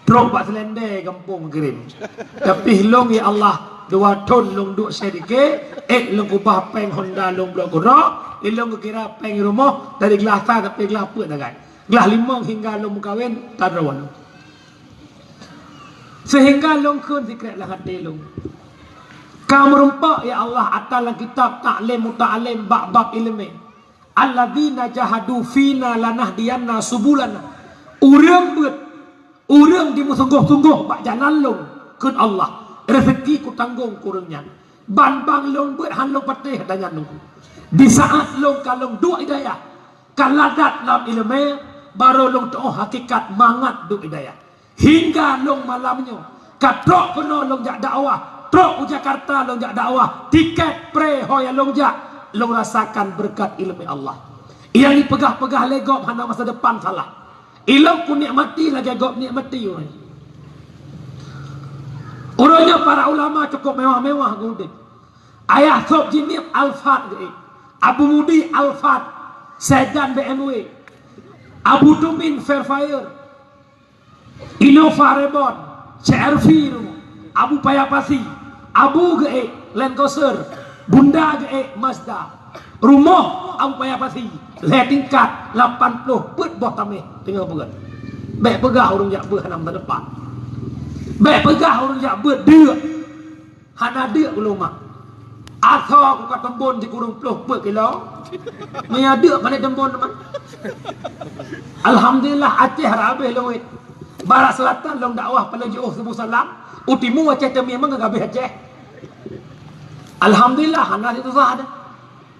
Trok Pak Selende Kampung Kirim. Tapi long ya Allah 2 ton long duk sedike long ubah peng Honda long blok Goro long kira peng rumah dari gelas ta tapi gelas apa dah kan. Gelas 5 hingga long kawin tadrowan. Sehingga long kun sikret lah hati long. Kamu rumpak ya Allah atas kitab taklim muta'alim bab ilmu. Alladzina jahadu fina lanahdiyanna subulana. Urang buat urang di sungguh-sungguh bak jalan long kun Allah. Rezeki ku tanggung kurangnya. Ban-bang long buat han long patih tanya long. Di saat long kalong dua hidayah. Kaladat lam ilmu baru long toh hakikat mangat du hidayah. Hingga long malamnya katrok kono long jak dakwah. Trok u Jakarta long jak dakwah. Tiket pre hoya long jak. Long rasakan berkat ilmu Allah. Yang dipegah-pegah legop hana masa depan salah. Ilmu ku nikmati lagi gop nikmati orang. Orangnya para ulama cukup mewah-mewah gudeg. Ayah Sob Jinib Alfat ge. Abu Mudi Alfat. Sedan BMW. Abu Tumin Fairfire. Innova Rebon. CRV Abu Payapasi. Abu ge Land Cruiser. Bunda ge Mazda. Rumah Abu Payapasi. Le tingkat 80 put boh tameh tengah bukan. Bek pegah orang jak ber hanam depan. Bek pegah orang jak ber deuk. Hana deuk belum mak. Atho ku kat tembon di kurung 10 kilo. Maya deuk balik tembon teman. Alhamdulillah Aceh rabeh longit. Barat Selatan long dakwah pada Juh Subuh Salam. Utimu Aceh temi memang gabeh Aceh. Alhamdulillah hana itu sah ada.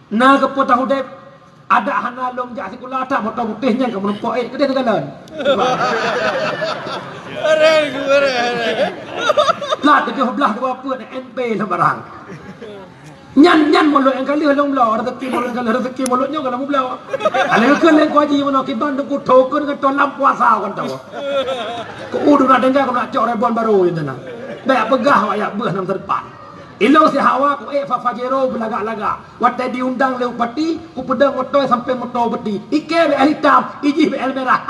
Na ke Pota Hudayb ada hana long jak sekolah tak motor putihnya ke menumpuk ke dia tegalan. Lah dia belah dua apa MP lah barang. Nyan mulut yang kali long belau rezeki mulut kali rezeki mulutnya kalau mau belau. Kalau ke leng kuaji mana kiban ku token ke tolam puasa kan tahu. Ku udah dengar kau nak cok rebon baru itu nah. Baik pegah wayak beuh nam terdepan. Ilo si Hawa ku fajero belagak-lagak. Watai diundang leu pati, ku pedang motor sampai motor beti. Ike be hitam, iji be merah.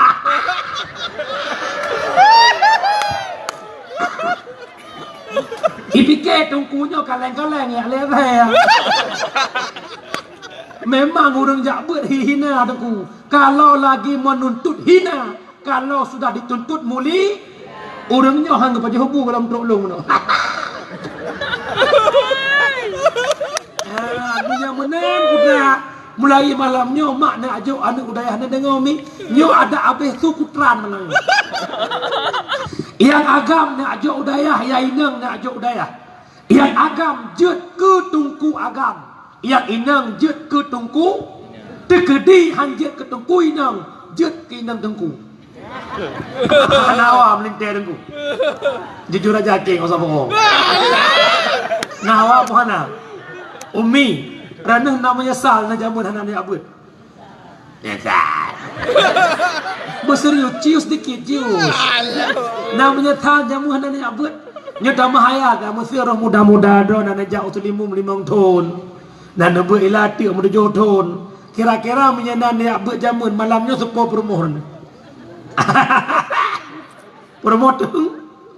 Ipike tungkunya kaleng-kaleng ya leher. Memang orang jakbet hina tungku. Kalau lagi menuntut hina, kalau sudah dituntut muli, orangnya hang kepada hubu dalam tolong no. Punya menang udah mulai malamnya mak nak ajuk anak udayah nak dengar mi nyo ada habis tu putran malam yang agam nak ajuk udayah yang inang nak ajuk udayah yang agam jet ke tungku agam yang inang jet ke tungku tekedi hanjet ke tungku inang jet ke inang tungku nawa melintir tungku jujur aja keng usah bohong nawa mana Umi, ranah namanya sal na jamun hanan ya abut. Sal. Berserius cius dikit cius. Namanya sal jamun hanan ya abut. Nya dah mahaya ka mesti orang muda-muda do nana jauh tu limang ton. Nana be ilati mu 7 ton. Kira-kira menyenan ya abut jamun malamnya sepo permohon. Permoh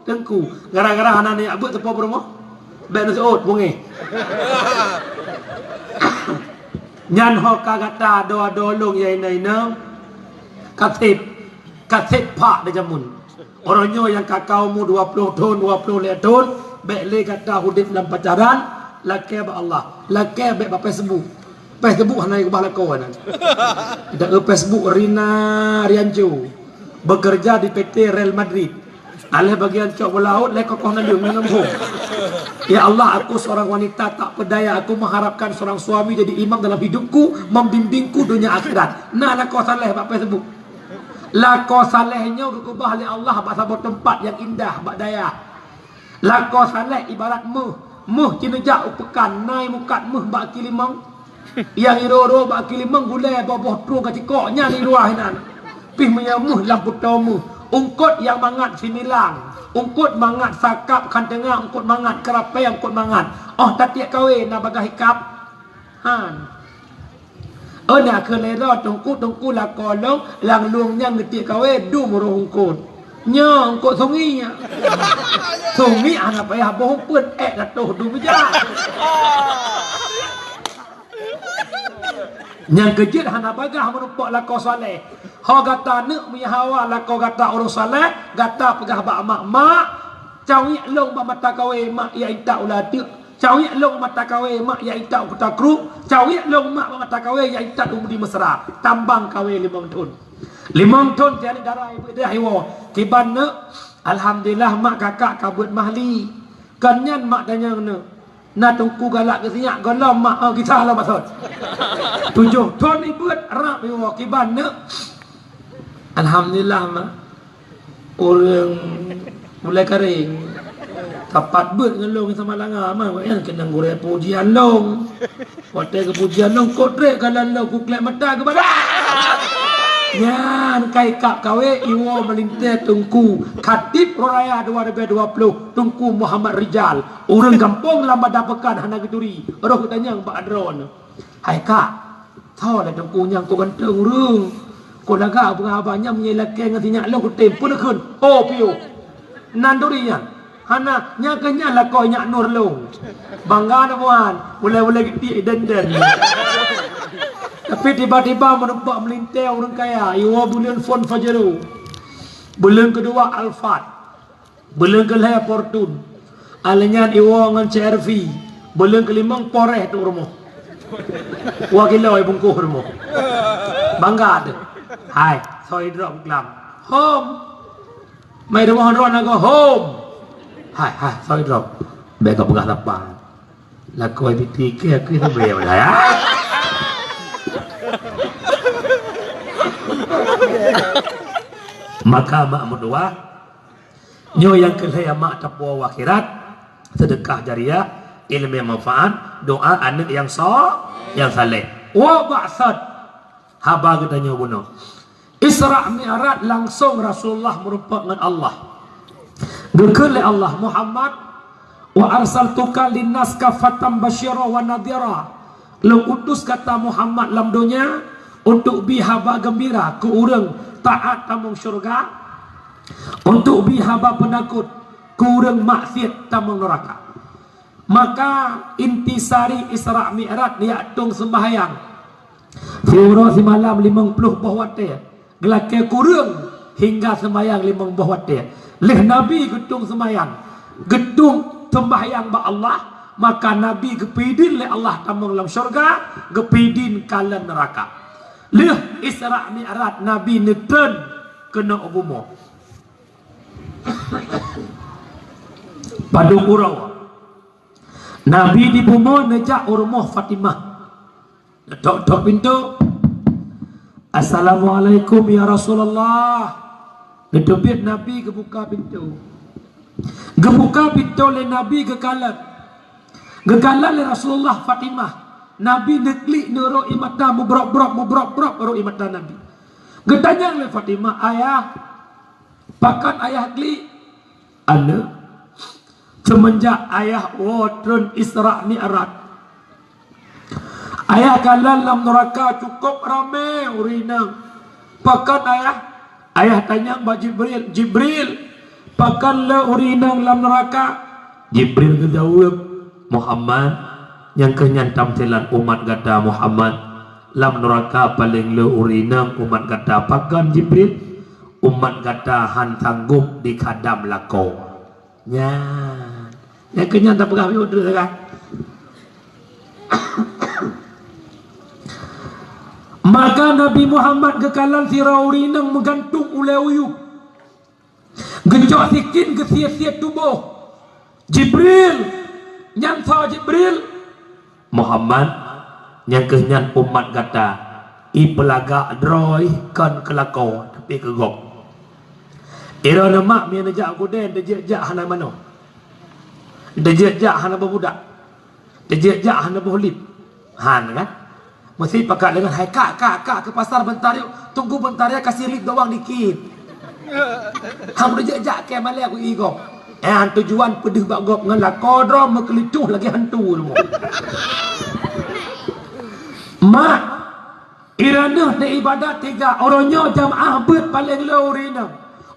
tengku. Gara-gara hanan ya abut sepo permoh. Ben seot bungi. Nyan ho kagata do long yai nai nang katip pak de jamun. Orangnya yang kakao mu 20 ton 20 ton bek kata hudip dalam pacaran lake ba Allah lake bek ba Facebook hanai ke bala kawan. Dak Facebook Rina Rianjo bekerja di PT Real Madrid. Alih bagian cok melaut le kokoh naliung menembung. Ya Allah, aku seorang wanita tak berdaya. Aku mengharapkan seorang suami jadi imam dalam hidupku, membimbingku dunia akhirat. Nah, lako saleh bak Facebook. Lako salehnya berubah oleh Allah bak sabot tempat yang indah bak daya. Lako saleh ibarat muh cinejak upekan nai mukat muh bak kilimang. Yang iroro bak kilimang gulai boboh tu kacikoknya ni ruahinan. Pih menyamuh lampu tomu. Ungkut yang mangat sinilang, ungkut mangat sakap kantengah, ungkut mangat kerapai, ungkut mangat. Oh tatiak kawin nak bagai hikap. Han. Nak kelera tungku lah kolong, lang luangnya ngetiak kawin du muruh ungkut. Nya ungkut sunginya. Sungi anak payah bohong pun datuh du bijak. Yang kejut hana bagah menumpuk lako saleh. Ho gata nek punya hawa lako gata urus saleh, gata pegah bak mak cawi long bak mata kawe mak ya ita ulati. Cawi long mata kawe mak ya ita kota kru, cawi long mak bak mata kawe ya ita umdi mesra. Tambang kawe 5 ton. 5 ton jadi darah ibu dia hiwo. Kiban nek alhamdulillah mak kakak kabut mahli. Kanyan mak tanya nek na tungku galak ke sinyak golom mak kita lah maksud 7 ton ibu rap iwo kiban nek alhamdulillah mak orang mulai kering tapat bet dengan long sama langa mak yang kena gore pujian long hotel ke pujian long kotrek kalan long kuklek mata ke badan yan kai kap kawe iwo melintir tungku Khatib Raya 2020 tungku Muhammad Rijal orang kampung lama dapekan hana geduri roh tanya Pak Adron hai kak tahu lah tungku yang kau ganteng rung kau laga abang-abangnya menyelakkan ngasihnya lo ku tempo nakun oh piu nanduri yan hana nyakanya lah kau nyak nur long bangga namuan boleh-boleh gede dan tapi tiba-tiba menumpak melintir orang kaya. Iwa bulan phone fajaru. Bulan kedua Alphard. Bulan kelima Fortune. Alenyan iwa dengan CRV. Bulan kelima Poreh tu rumah. Wakilau ibu bungkuh rumah. Bangga ada. Hai, sorry drop kelam. Home. Mai rumah ron aku home. Hai, sorry drop. Baik kau pegah lapan. Laku ibu tiga aku itu beri apa ya? Maka mak mendoa nyo yang kelaya mak tapwa akhirat sedekah jariah ilmu yang manfaat doa anak yang saleh wa ba'sat haba katanya bunuh Isra Mi'raj langsung Rasulullah merupakan Allah. Gekele Allah Muhammad Wa arsaltuka linnas kafatan basyira wa nadhira. Lu utus kata Muhammad lam dunia untuk bihaba gembira ke urang taat tamung syurga, untuk bihaba penakut ke urang maksiat tamung neraka. Maka intisari Isra Mi'raj dia tung sembahyang fiura si malam 50 buah waktu gelake kurang hingga sembahyang 50 buah waktu leh Nabi gedung sembahyang gedung sembahyang ba Allah, maka Nabi gepidin le Allah tamang dalam syurga, gepidin kalan neraka. Leh Isra Mi'raj Nabi neten kena obumo. Pada urau Nabi di bumo nejak rumah Fatimah. Dok pintu. Assalamualaikum ya Rasulullah. Ngedebit Nabi kebuka pintu. Gebuka pintu le Nabi gekalan. Gekalan le Rasulullah Fatimah. Nabi neklik nero imata mubrok ro imata Nabi. Getanya le Fatimah, ayah pakan ayah klik ana semenjak ayah turun Isra Mi'raj. Ayah kalan dalam neraka cukup ramai urinang. Pakan ayah tanya Mbak Jibril, pakan le urinang dalam neraka. Jibril ngejawab, Muhammad yang kenyantam telan umat kata Muhammad lam neraka paling le urinang umat kata pakan Jibril umat kata han tanggup di kadam lako nya yang kenyantam pegawai udah kan. Maka Nabi Muhammad kekalan sira urinang menggantung ulai uyuk gejok sikin ke sia-sia tubuh Jibril nyanta Jibril Muhammad yang kenyan umat kata i pelaga droy kan kelakau tapi kegok ira nama mi najak kuden dejak hana mano dejak hana budak dejak hana bohlip han kan mesti pakai dengan hai kak ke pasar bentar yuk tunggu bentar ya kasih lip doang dikit ham dejak ke male aku igok tujuan pedih bak gop ngelak kodro mekelicuh lagi hantu semua. Mak irana na ibadat tiga orangnya jamaah bet paling low rina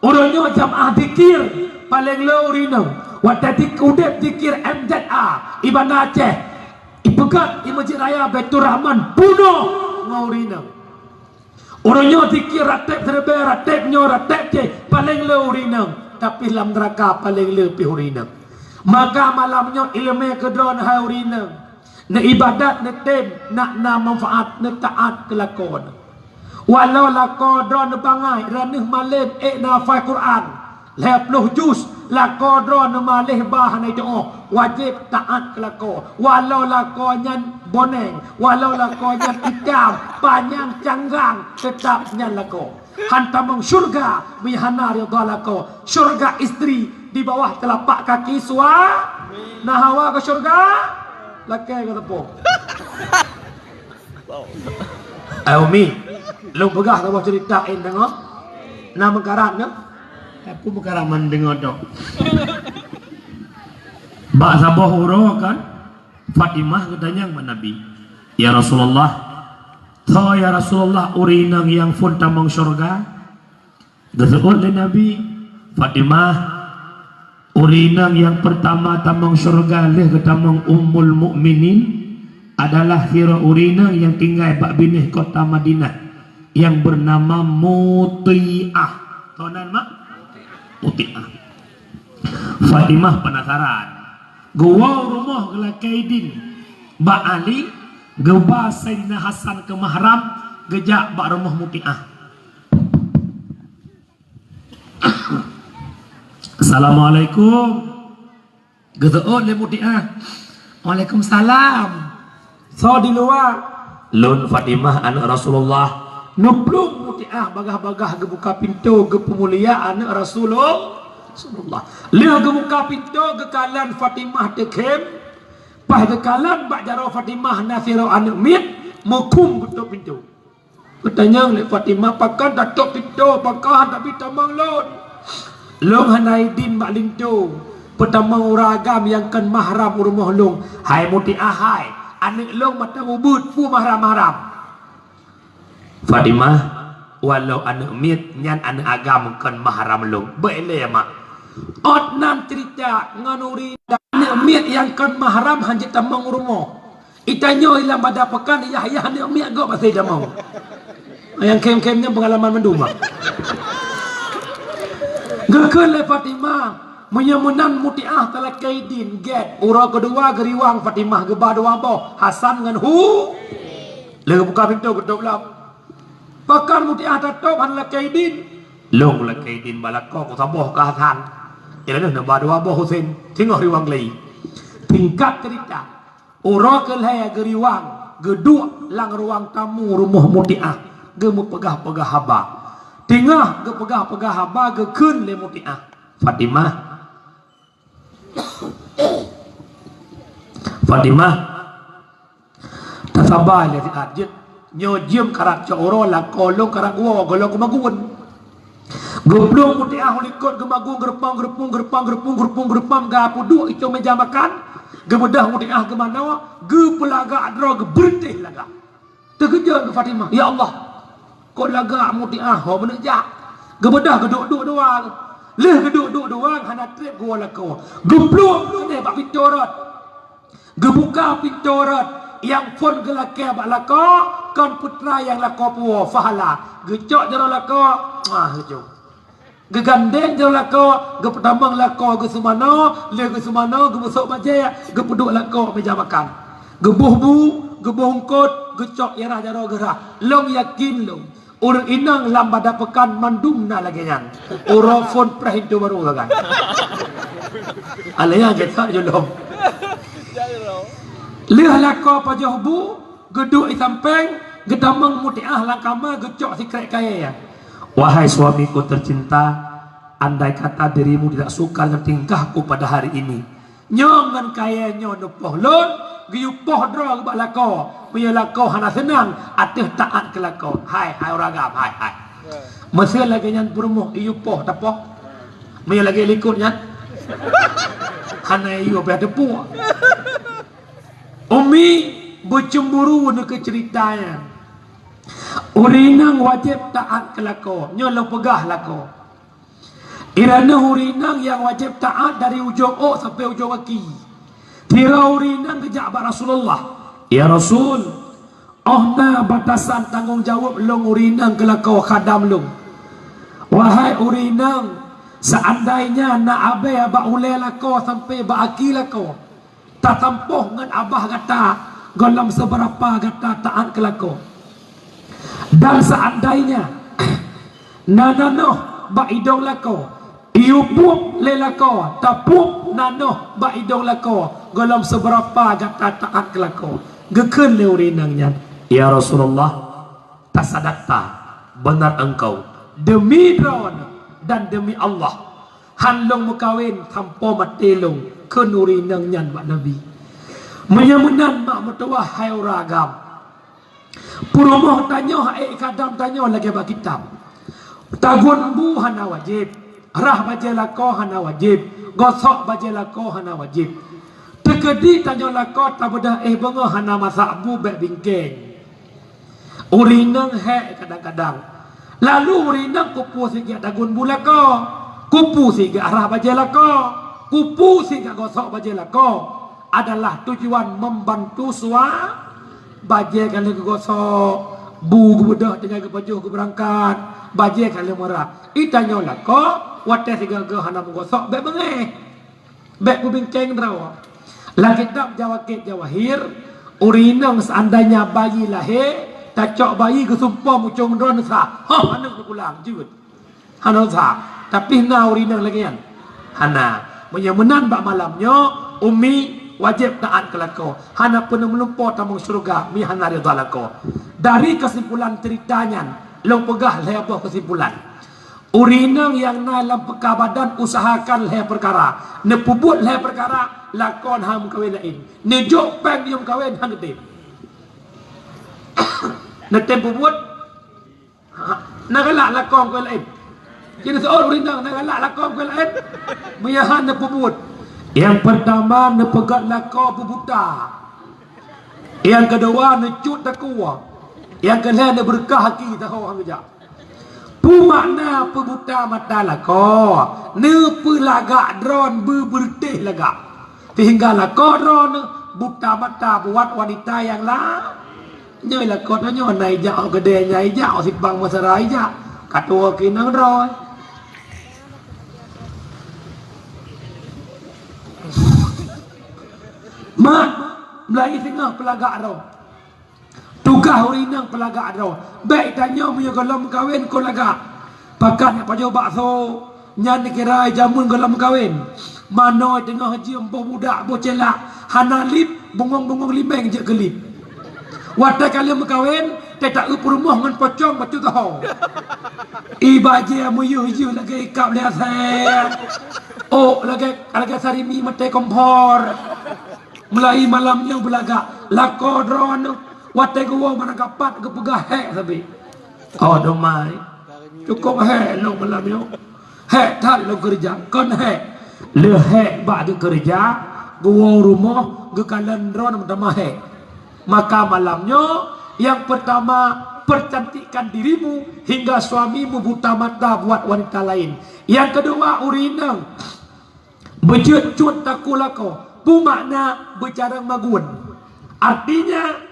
orangnya jamaah dikir paling low rina waktu udep dikir MZA ibadah Aceh ipegat di Masjid Raya Baitur Rahman bunuh ngau rina orangnya dikir ratep serbe ratep je paling low rina tapi dalam neraka paling lebih urina. Maka malamnya ilmu kedron hai urina. Na ibadat na tem nak na manfaat na taat kelakon. Walau lakodron bangai ranih malam na fai Quran. 50 juz lakodron malih bah na doa wajib taat kelakon. Walau lakonyan boneng, walau lakonyan hitam, panjang canggang tetap nyan lakon. Hantamang syurga mihana ridalako syurga istri di bawah telapak kaki sua nahawa ke syurga lakai ke tepung Umi lu begah tahu ceritain dengar nama karat no aku berkarat mendengar dok bak sabah huro kan Fatimah katanya yang Nabi ya Rasulullah ya Rasulullah urinang yang pun tamang syurga disebut oleh Nabi Fatimah urinang yang pertama tamang syurga leh ketamang ummul mukminin adalah hira urinang yang tinggal bak binih kota Madinah yang bernama Muti'ah. Tahu nama? Muti'ah. Fatimah penasaran gua rumah gelakaidin bak Ali geba Sayyidina Hasan ke mahram gejak bak rumah Muti'ah. Assalamualaikum gedeon le Muti'ah. Waalaikumsalam. So di luar lun Fatimah anak Rasulullah nuplung Muti'ah bagah-bagah gebuka pintu ke pemuliaan Rasulullah. Lihat gebuka pintu ke kalan Fatimah dekem Pah kekalan bak jaro Fatimah nasiro anak mit mukum betul pintu. Bertanya oleh Fatimah pakan datuk pintu pakan tapi tamang lon. Long hanaidin bak lintu. pertama uragam yang kan mahram rumah long hai muti ahai anak long matang ubud pu mahram Fatimah walau anak mit nyan anak agam kan mahram long boleh mak ot nam cerita nganuri anak mit yang kan mahram hanya tamang rumah itanyo ilang pada pekan ya anak mit go pasai damau yang kem-kemnya pengalaman menduma gekele Fatimah menyemenan mutiah telah kaidin get ura kedua geriwang Fatimah geba dua boh Hasan dengan hu lega buka pintu ketuk lap pakan mutiah tatok han la kaidin long la kaidin balako ko saboh ka Hasan ila na ba dua boh Husain tinggal riwang lei tingkat cerita ura kelaya geriwang gedua lang ruang tamu rumah mutiah gemu pegah-pegah haba tingah ge pegah-pegah haba ge keun le mutiah Fatimah tak sabar le ajit nyo jiem karak cho oro la kolong karak wo golong kumagun goblong mutiah likot gemagung gerpang ga pudu itu meja makan gebedah mutiah ke mana ge pelaga adro ge berteh laga terkejut ke Fatimah ya Allah kok laga mutiah ho benerja gebedah geduk-duk doang leh geduk-duk doang hana trip gua lako geblok ne bak pintorat gebuka pintorat yang pun gelake bak lako kan putra yang lako puo fahala gecok jero lako gecok gegandeng jero lako gepetamang lako ge sumano le ge sumano ge busuk baje ge peduk lako meja makan gebuh bu gebuh ungkot gecok yarah jaro gerah long yakin long orang inang lambada pekan mandum na lagi nyan orang phone prahintu baru kan alaya kita jolong leh lako pajohbu geduk i samping gedamang mutiah lakama gecok si krek kaya ya wahai suamiku tercinta andai kata dirimu tidak suka dengan tingkahku pada hari ini nyongan kaya nyon poh lon giyupoh dro ke lako punya lako hana senang atih taat ke lako hai orang agam hai mesin lagi nyan purmuh iyupoh tapoh punya lagi likut nyan hana iyu berada puh Umi bercemburu nak ceritanya urinang wajib taat ke lako nyon pegah lako irana urinang yang wajib taat dari ujung ok sampai ujung kaki tira urinang kejak Rasulullah ya Rasul na batasan tanggungjawab long urinang ke lako khadam long wahai urinang seandainya nak abai abak ulai lako sampai baki lako tak tampuh dengan abah kata golong seberapa kata taat ke lako dan seandainya nananoh bak idong lako iupup lelako tapup nanoh bak idong lako golong seberapa kata taat ke lako gekun le urinangnya ya Rasulullah tasadakta benar engkau demi drone dan demi Allah hanlong mukawin tanpa matelong kun urinangnya bak Nabi menyamunan mak mertua hai ragam purumoh tanya hai kadam tanya lagi bak kitab tagun bu hana wajib rah baca lako hana wajib gosok baca lako hana wajib tekedi tanya lako tak bedah bengo hana masak bu bek bingkeng urinang he kadang-kadang lalu urinang kupu sikit dagun bu lako kupu sikit rah baca lako kupu sikit gosok baca lako adalah tujuan membantu sua baca kalau gosok bu bedah dengan kepajuh ke berangkat baca kalau merah itanya lako wadah tiga ke hana menggosok bek bengeh bek kubingkeng draw lagi tak jawakit jawahir urinang seandainya bayi lahir tacok bayi kesumpah mucung dron sah anak pulang jut hana sah tapi na urinang lagi kan hana menyemenan bak malamnya umi wajib taat ke lako hana penuh melumpur tamu surga mi hana ridha lako dari kesimpulan ceritanya lo pegah le apa kesimpulan urinang yang dalam pekabadan usahakan le perkara ne pubut le perkara lakon ham kawin lain ne jok peng yum kawin hang gede ne tem pubut nagalak lakon kawin lain jadi seorang urinang nagalak lakon kawin lain meyahan ne pubut Yang pertama nepegat lako bubuta. Yang kedua necut takwa. Yang ketiga ne berkah haki tahu hang ja. Pu makna pebuta mata lako. Ne pelaga dron berteh laga. Sehingga lako dron buta mata buat wanita yang lah. Nhơi là con nó nhỏ này dạo cái đề nhảy dạo thịt bằng mà sờ rái dạo cả tua kia nó rồi mat mulai tengah pelaga ro tukah hari nang pelaga ro baik tanya punya kalau kawin kau laga pakat apa jawab bakso nyan kira jamun kalau kawin mano tengah jium budak bocela hanalip bongong limeng je kelip wadah kalian berkahwin tak rumah dengan pocong batu tahu ibaje muyu lagi kap lihat saya oh lagi sarimi mate kompor mulai malamnya belaga lako drone wadah gua mana kapat ke pegah hek tapi oh domai cukup hek lo malamnya hek tak lo kerja kon hek le hek bak kerja gua rumah ke kalian drone pertama hek. Maka malamnya yang pertama percantikkan dirimu hingga suamimu buta mata buat wanita lain. Yang kedua urinang bercut takulako bermakna bercarang magun. Artinya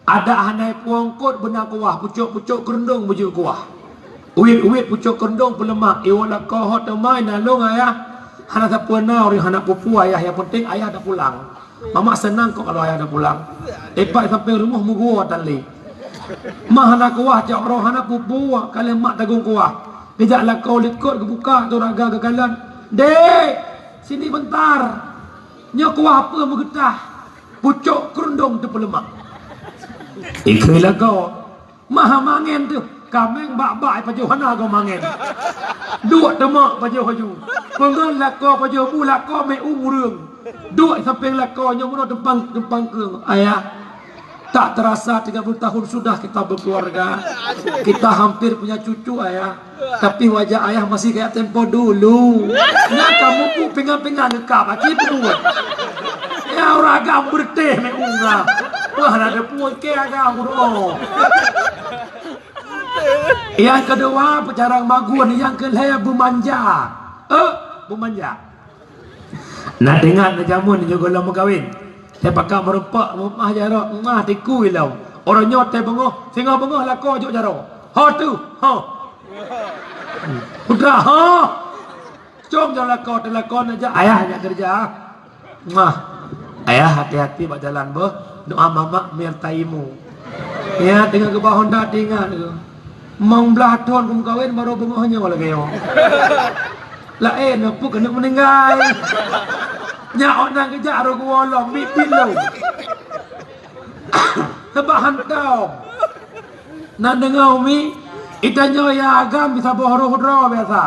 ada hanai puangkot benar kuah pucuk kerendung bujuk kuah. Uit pucuk kerendung pelemak iwalako hot mai nalung ayah hana sapuana ori hana pupu ayah yang penting ayah dah pulang. Mama senang kok kalau ayah dah pulang. Epak sampai rumah mugo tali. Mah nak kuah jak roh anak pupu kalian mak tagung kuah. Kejaklah kau likut ke buka tu raga ke kalian. Dek, sini bentar. Nya kuah apa bergetah. Pucuk kerundung tu pelemak. Ikhilah kau. Mah mangen tu. Kameng bak-bak paju hana kau mangen. Dua demak paju haju. Pengen lako paju bu lako me umurung. Dua sampai lako nyomono tempang keung. Ayah, tak terasa 30 tahun sudah kita berkeluarga. Kita hampir punya cucu ayah. Tapi wajah ayah masih kayak tempo dulu. Nah kamu pu pingan-pingan dekap. Aki buat. Ya orang agam berteh me unga. Wah ada puan ke agam bro. Yang kedua pecarang magun. Yang ketiga bermanja. Bermanja. Nak dengar nak jamun juga lama kahwin. Saya pakai merempak mah jaro, mah tikui lau. Orang nyot teh bengok, singa bengok lako juk jaro. Ha tu, ha. Putra ha. Jom jalan lako te lakon aja. Ayah nak kerja. Mah. Ayah hati-hati buat jalan boh. Doa mama menyertaimu. Ya tengah ke bawah Honda tinggal tu. Mang belah tahun kum kahwin baru bengoknya wala gayo. Lain apa kena meninggal. Nyak orang kerja aru gua mipin lo. Sebab hantau. Nak dengar umi, itanya ya agam bisa bohro-hodro biasa.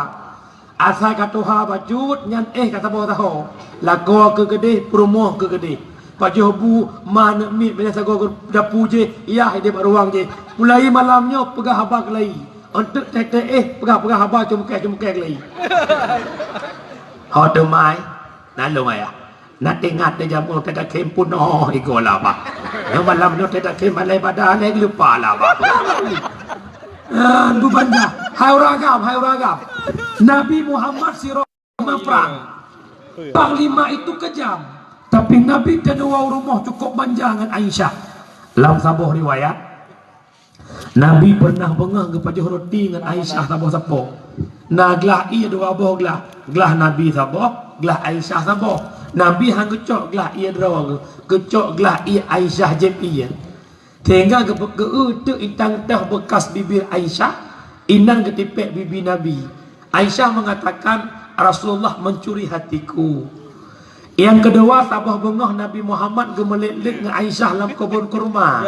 Asal katuha bacut nyan kata boh tahu. Lago ke gede, promo ke gede. Paju bu mana mi biasa gua dapu je, iya dia ruang je. Mulai malamnya pegah habak lagi. Untuk pegah haba cuma-cuma lagi. Hot mai, nalo maya. Nak ingat dia jamu tak kem pun ikola ba. Yang malam no tak kem malai pada lagi lupa lah ba. Bu banda, hai ragam. Nabi Muhammad siro perang. Panglima itu kejam. Tapi Nabi kedua rumah cukup banjangan Aisyah. Dalam sebuah riwayat Nabi pernah bengah kepada roti dengan Aisyah saboh-saboh. Nah gelah ia dua boh gelah Nabi saboh, gelah Aisyah saboh. Nabi hang kecok gelah ia dua, kecok gelah ia Aisyah jepi. Sehingga ke tu itang teh bekas bibir Aisyah, inang ketipek bibi Nabi. Aisyah mengatakan Rasulullah mencuri hatiku. Yang kedua saboh bengah Nabi Muhammad gemelik-lik dengan Aisyah dalam kebun kurma.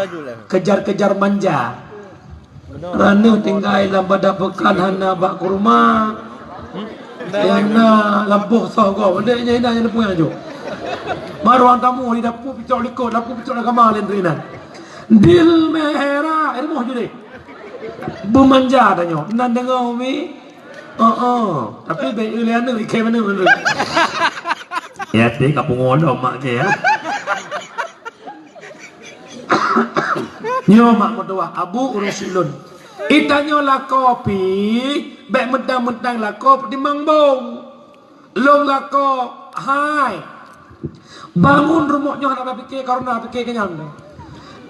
Kejar-kejar manja. Rana tinggal dalam badak pekan hana bak kurma. Yang na lampuh sogo. Benda yang punya je. Maruang tamu di dapur picok likut, dapur picok nak kamal lendrinan. Dil merah, ilmu je deh. Bermanja tanya. Nan dengar umi? Tapi baik liana ikan mana. Ya teh kapung ngono mak ke ya. Nyo mak mertua Abu Ursilun. Itanyo la kopi, bek medang-medang la kopi di mangbong. Long la ko, hai. Bangun rumahnya hana fikir karena fikir kenyang.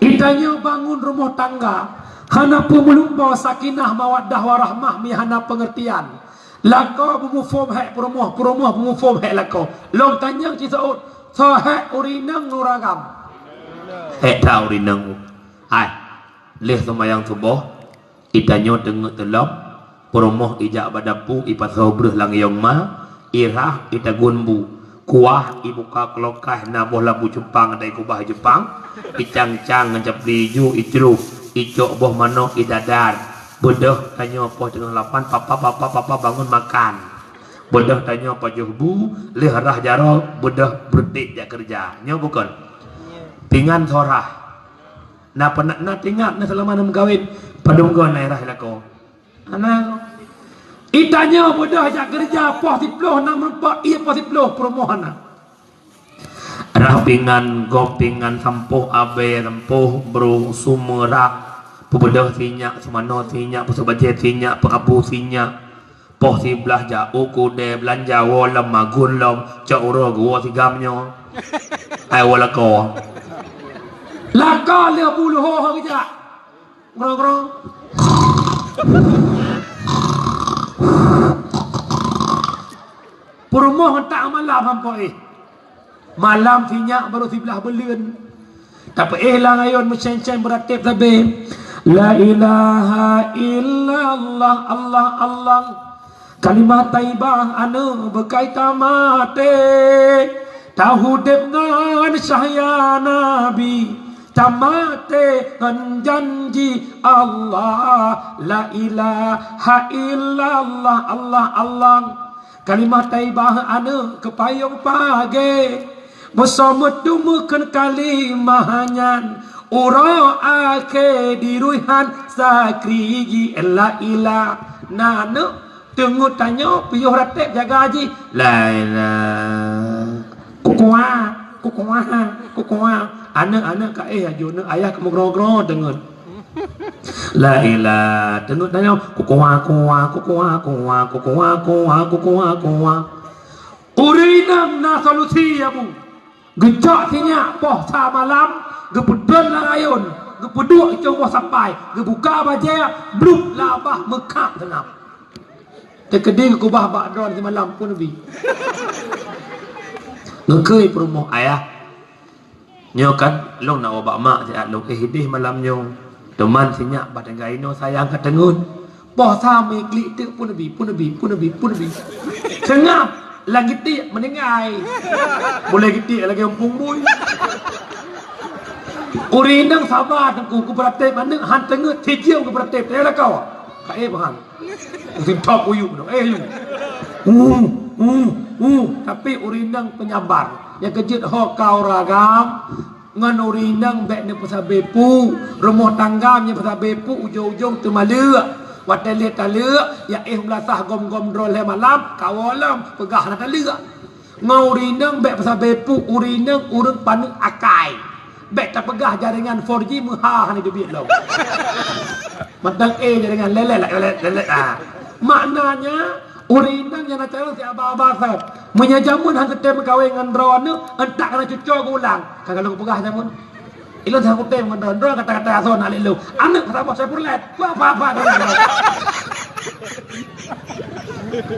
Itanyo bangun rumah tangga, hana pemulumba sakinah mawaddah warahmah mi hana pengertian. Lako bumufom hek perumah bumufom hek lako. Long tanyang ci saud, so hek urinang nuragam. Hek ta urinang. Hai. Leh semayang subuh, itanyo tengok telop, perumah ijak badapu ipat sobreh lang yong ma, irah ita gunbu, kuah ibuka kelokah naboh labu Jepang dai kubah Jepang, icang-cang ngancap liju icru, icok boh manok idadar. Bodoh tanya apa tengah 8 papa bangun makan. Bodoh tanya apa juhbu leh rah jaro bodoh berdik jak kerja. Nya bukan. Pingan sorah. Na penak na tingat na selama nam kawin padung go nairah lako. Ana itanya bodoh jak kerja poh tiploh nang mempak iya poh tiploh permohonan. Rah pingan go pingan sampuh abe sampuh bro sumerak. Pebedah sinyak, semano sinyak, pesebajet sinyak, pengabu sinyak, poh siblah jauh kude belanja walam magun lam, cak uro gua sigamnya, ay wala ko, laka le bulu ho kerja, grong, perumah tak malam hampai, malam sinyak baru siblah belian, tapi lah ngayon mencen-cen beratip tabe. La ilaha illallah Allah Allah kalimat taibah anu berkaitan mate tahudib ngan sahaya nabi tamate ngan janji Allah la ilaha illallah Allah Allah kalimat taibah anu kepayung pagi bersama dumukan kalimahanyan ura ake diruihan sakriji la ilah nanu tunggu tanya piyuh ratib jaga haji la ilah kukuah anak-anak ka ajo nak ayah kamu gro-gro dengar la ilah tunggu tanya kukuah urinam na solusi ya bu gejak sinyak poh sa malam gepudon larayon, gepuduk coba sampai, gebuka baja, bluk labah mekak tengap. Terkedih kubah bakdron semalam pun lebih. Ngekei perumah ayah. Nyo kan, long nak wabak mak siat long hidih malam nyo. Teman sinyak badan gaino sayang ketengun. Poh sami klik tu pun lebih. Tengap lagi tik menengai. Boleh gitik lagi umpung bui. Urinang sabar ku beratip mandeng han tengah tijiu ku beratip teh lah kau. Kae bahan. Mungkin top uyu no you. Tapi urinang penyabar. Yang kejut ho kau ragam ngan urinang bek ne pasal bepu, rumah tangganya pasal bepu ujung-ujung tu malek. Watale talek ya belasah gom-gom drol malam kawalam pegah na talek. Ngau urinang bek pasal bepu urinang urang paneng akai. Bek tak pegah jaringan 4G muha ni duit lo. Matang jaringan lelet ah. Maknanya urinang yang nak cari si abah-abah sah. Menyajamun hang ketem kawin dengan drone tu entak kena cucuk ke ulang. Kalau pegah jamun. Ilo hang ketem dengan drone kata-kata ason nak lu. Anak sama saya purlet. Apa-apa dia.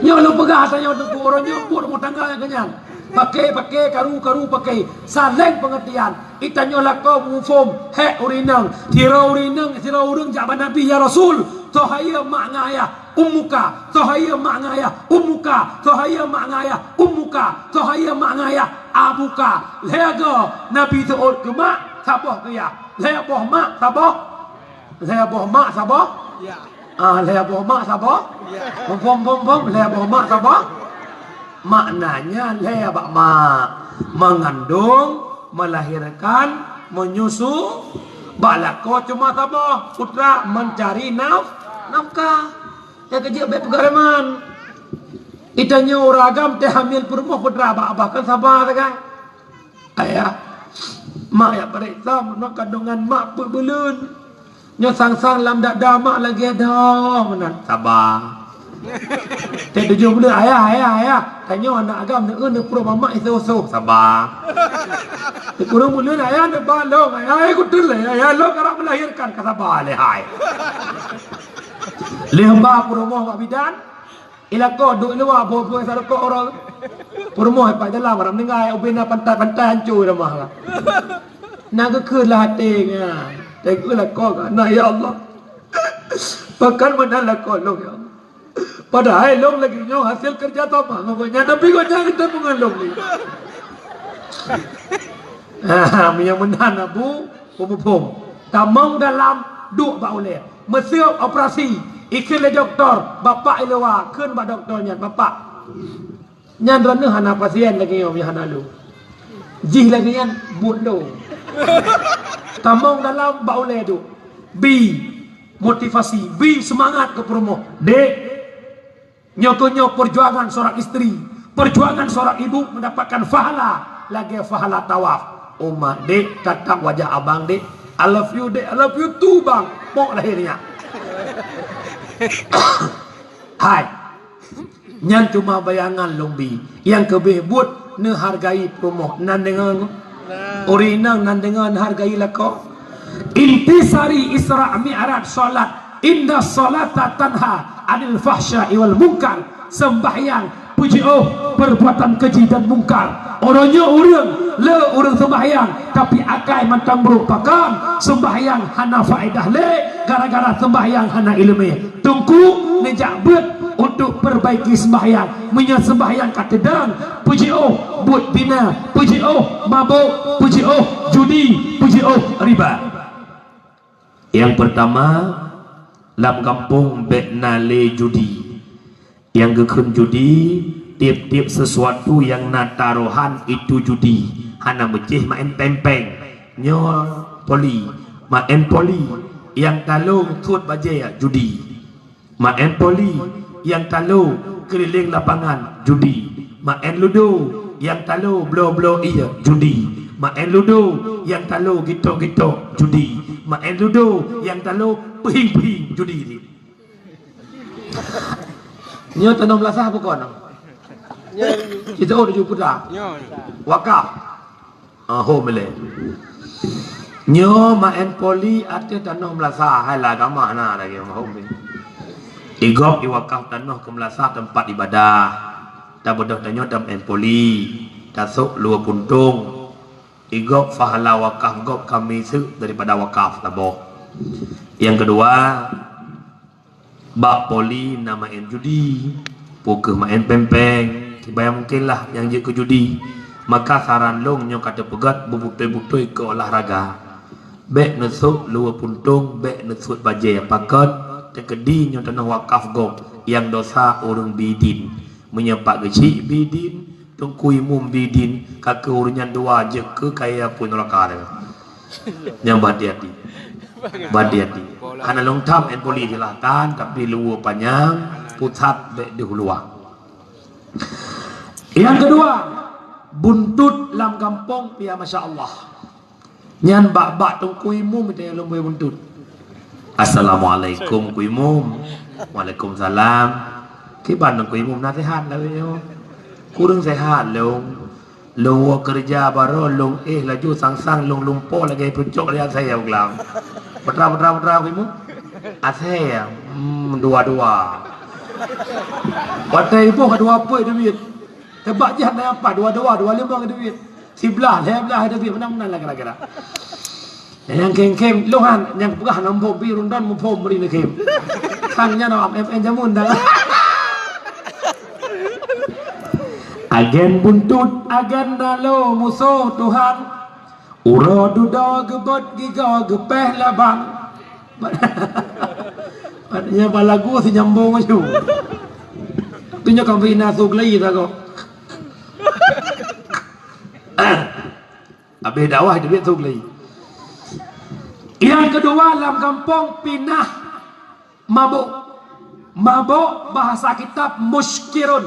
Nyo lu pegah saya untuk orangnya buat rumah tangga yang kenyang. Pakai karu pakai saling pengertian itanyo lako mufum hek urinang tira urinang tira urang jaban nabi ya rasul tohaya mak ngaya ummuka tohaya mak ngaya ummuka tohaya mak ngaya ummuka tohaya mak ngaya abuka lega nabi tuut ke mak sabah ke ya le boh mak sabah le boh mak sabah ya le boh mak sabah pom le boh mak sabah. Maknanya lebak mak mengandung, melahirkan, menyusu. Balako cuma sama putra mencari nafkah. Yang kerja baik pegaraman. Itanya orang agam teh hamil perempuan putra abah kan sabar kan. Ayah, mak ya periksa nak kandungan mak berbelun. Nyo sang-sang lam dak mak lagi ada menan. Sabar. Teh tujuh bulan ayah. Tanya anak agam nak pro mama iso-iso. Sabar. Kurang bulan ayah nak balong ayah ikut dulu ayah lo kerap melahirkan sabar lehai. Lehba promo mak bidan. Ila ko duk luar bo sar ko orang. Promo hai pai dalam ram ningai ubena pantai-pantai hancur dah mah. Nak ke lah tengah. Tengoklah kau kan ya Allah. Bahkan mana lah kau long ya Allah. Padahal long lagi nyo hasil kerja sama ngoknya tapi kau jangan kita mengalong ni. Yang menan abu pom. Tamang dalam duk ba oleh. Mesir operasi. Ikil le doktor, bapak ilawa, keun ba doktornya bapak. Nyan rana hana pasien lagi yo hana lu. Jih lagi yan but lo. Tamong dalam ba oleh tu. B motivasi, B semangat ke promo. D nyokonyo perjuangan seorang istri, perjuangan seorang ibu mendapatkan pahala, lagi pahala tawaf. Umma D tatap wajah abang D. I love you D, I love you too bang. Pok lahirnya. Hai. Nyan cuma bayangan lombi. Yang kebih buat ne hargai promo nan dengan Orinang nan dengan hargai lako. Intisari Isra Mi'raj salat. Inna salata tanha anil fahsya'i wal munkar. Sembahyang puji perbuatan keji dan mungkar. Orangnya orang sembahyang tapi akai mantang merupakan sembahyang hana faedah le gara-gara sembahyang hana ilmu. Tunggu nejak bet untuk perbaiki sembahyang. Menyat sembahyang katedang puji buat bina, puji mabuk, puji judi, puji riba. Yang pertama lam kampung beknale judi. Yang gekun judi tiap-tiap sesuatu yang nataruhan itu judi. Hana mecih main pempeng nyo poli main poli yang talung tut bajaya judi. Main poli yang talu keliling lapangan judi. Main ludo yang talu blow iya judi. Main ludo yang talu gitu-gitu judi. Main ludo yang talu ping-ping judi ni. Nyo tanam lasah apa kon? Kita tujuh putra. Wakaf. Ho mele. Nyo main poli ate tanah lasah hai lah agama na lagi ho mele. Igop iwakaf tanah ke melasah tempat ibadah. Tak bodoh tanyo tam main poli. Tasuk luar puntung. Igop fahala wakaf gop kami su daripada wakaf tabok. Yang kedua bak poli nama main judi, poker main pempeng, bayang mungkinlah yang je ke judi. Maka saran long nyo kata pegat bubutoi-butoi ke olahraga. Bek nesuk luar puntung, bek nesuk bajai pakat, tekedi nyo tanah wakaf gop yang dosa orang bidin. Menyepak kecil bidin, tungkui mum bidin, kakek urunyan dua je ke kaya pun rakar. Yang berhati-hati. Berhati-hati. Karena long tam en poli silahkan tapi luar panjang pusat di huluah. Yang kedua buntut lam kampung pia masya Allah. Nyan bak tungkui mum kita yang lomba buntut. Assalamualaikum kui mum. Waalaikumsalam. Kiban tungkui mum nasihat lah yo. Kurang sehat long. Long kerja baru long laju sang long lumpur lagi pucuk lihat saya ulang. Betra kamu? Asal dua-dua. Patai ibu kedua apa duit? Tebak je apa? Dua-dua, 25 duit. 11 duit mana-mana lah kira-kira. Yang kem lohan yang pegah nombor biru dan mupom beri nak kem. Sangnya nak MN jamun dah. Agen buntut, agen dalo musuh Tuhan. Uro duda gebot giga gepeh labang. Maknanya balagu si nyambung macam. Tunya kami nasuk lagi tak kau. Habis dakwah itu betul lagi. Yang kedua dalam kampung pinah mabuk. Mabuk bahasa kitab muskirun,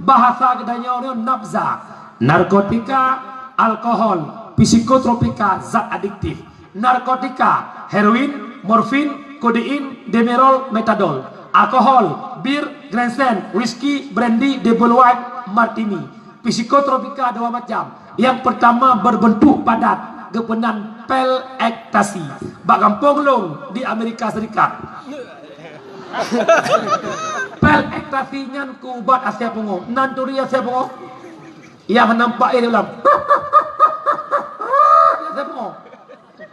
bahasa kedanya orang nafza, narkotika, alkohol, psikotropika, zat adiktif, narkotika, heroin, morfin, kodein, demerol, metadol, alkohol, bir, Grandstand, whisky, brandy, double white, martini. Psikotropika dua macam. Yang pertama berbentuk padat, gepenan pel ektasi. Bak kampung long di Amerika Serikat. Pel ektasi nyan ku ubat asia pungo, nanturi asia pungo. Yang nampak ini dalam. Asia pungo.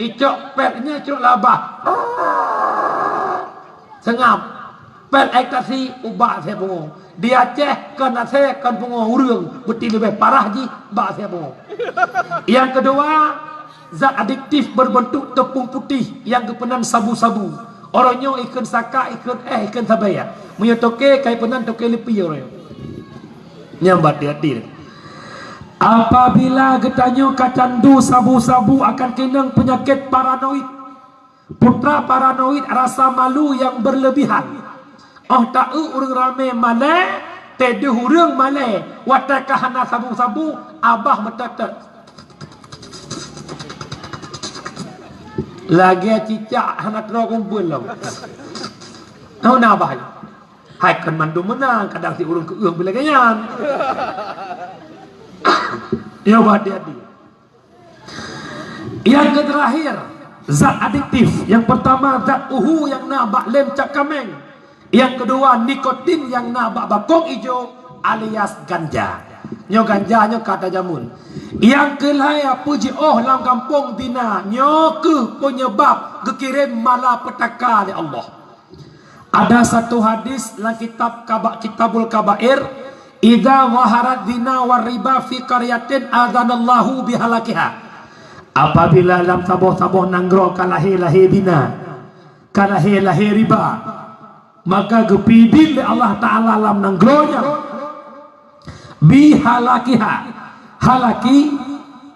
Icok pelnya icok labah. Sengam. Pel ektasi ubat asia pungo. Di Aceh kan Aceh kan pungo urang, betul lebih parah ji bak asia pungo. Yang kedua, zat adiktif berbentuk tepung putih yang kepenan sabu-sabu. Orangnya ikan saka, ikan sabaya. Punya toke kai penan toke lepi orang. Nyambat hati. Apabila getanyo kacandu sabu-sabu akan kenang penyakit paranoid. Putra paranoid rasa malu yang berlebihan. Oh tak urang rame malai, tede hurang malai. Watak kahana sabu-sabu abah metatet. Lagi cicak anak terang kumpul lah. Tahu nak apa? Hai kan mandu menang, kadang si urang keung bila ganyan. Ya hati-hati. Yang terakhir, zat adiktif. Yang pertama zat uhu yang nabak lem cakameng. Yang kedua nikotin yang nabak bakong hijau alias ganja. Nyo ganja nyo kata jamun. Yang kelaya puji dalam kampung dina nyo ke penyebab kekirim malapetaka oleh Allah. Ada satu hadis dalam kitabul kabair, idza waharat dina war riba fi qaryatin adzanallahu bihalakiha. Apabila dalam saboh-saboh nanggro kalahi-lahi dina, kalahi-lahi riba, maka gepidin oleh Allah Ta'ala dalam nanggronya bihalakiha. Halaki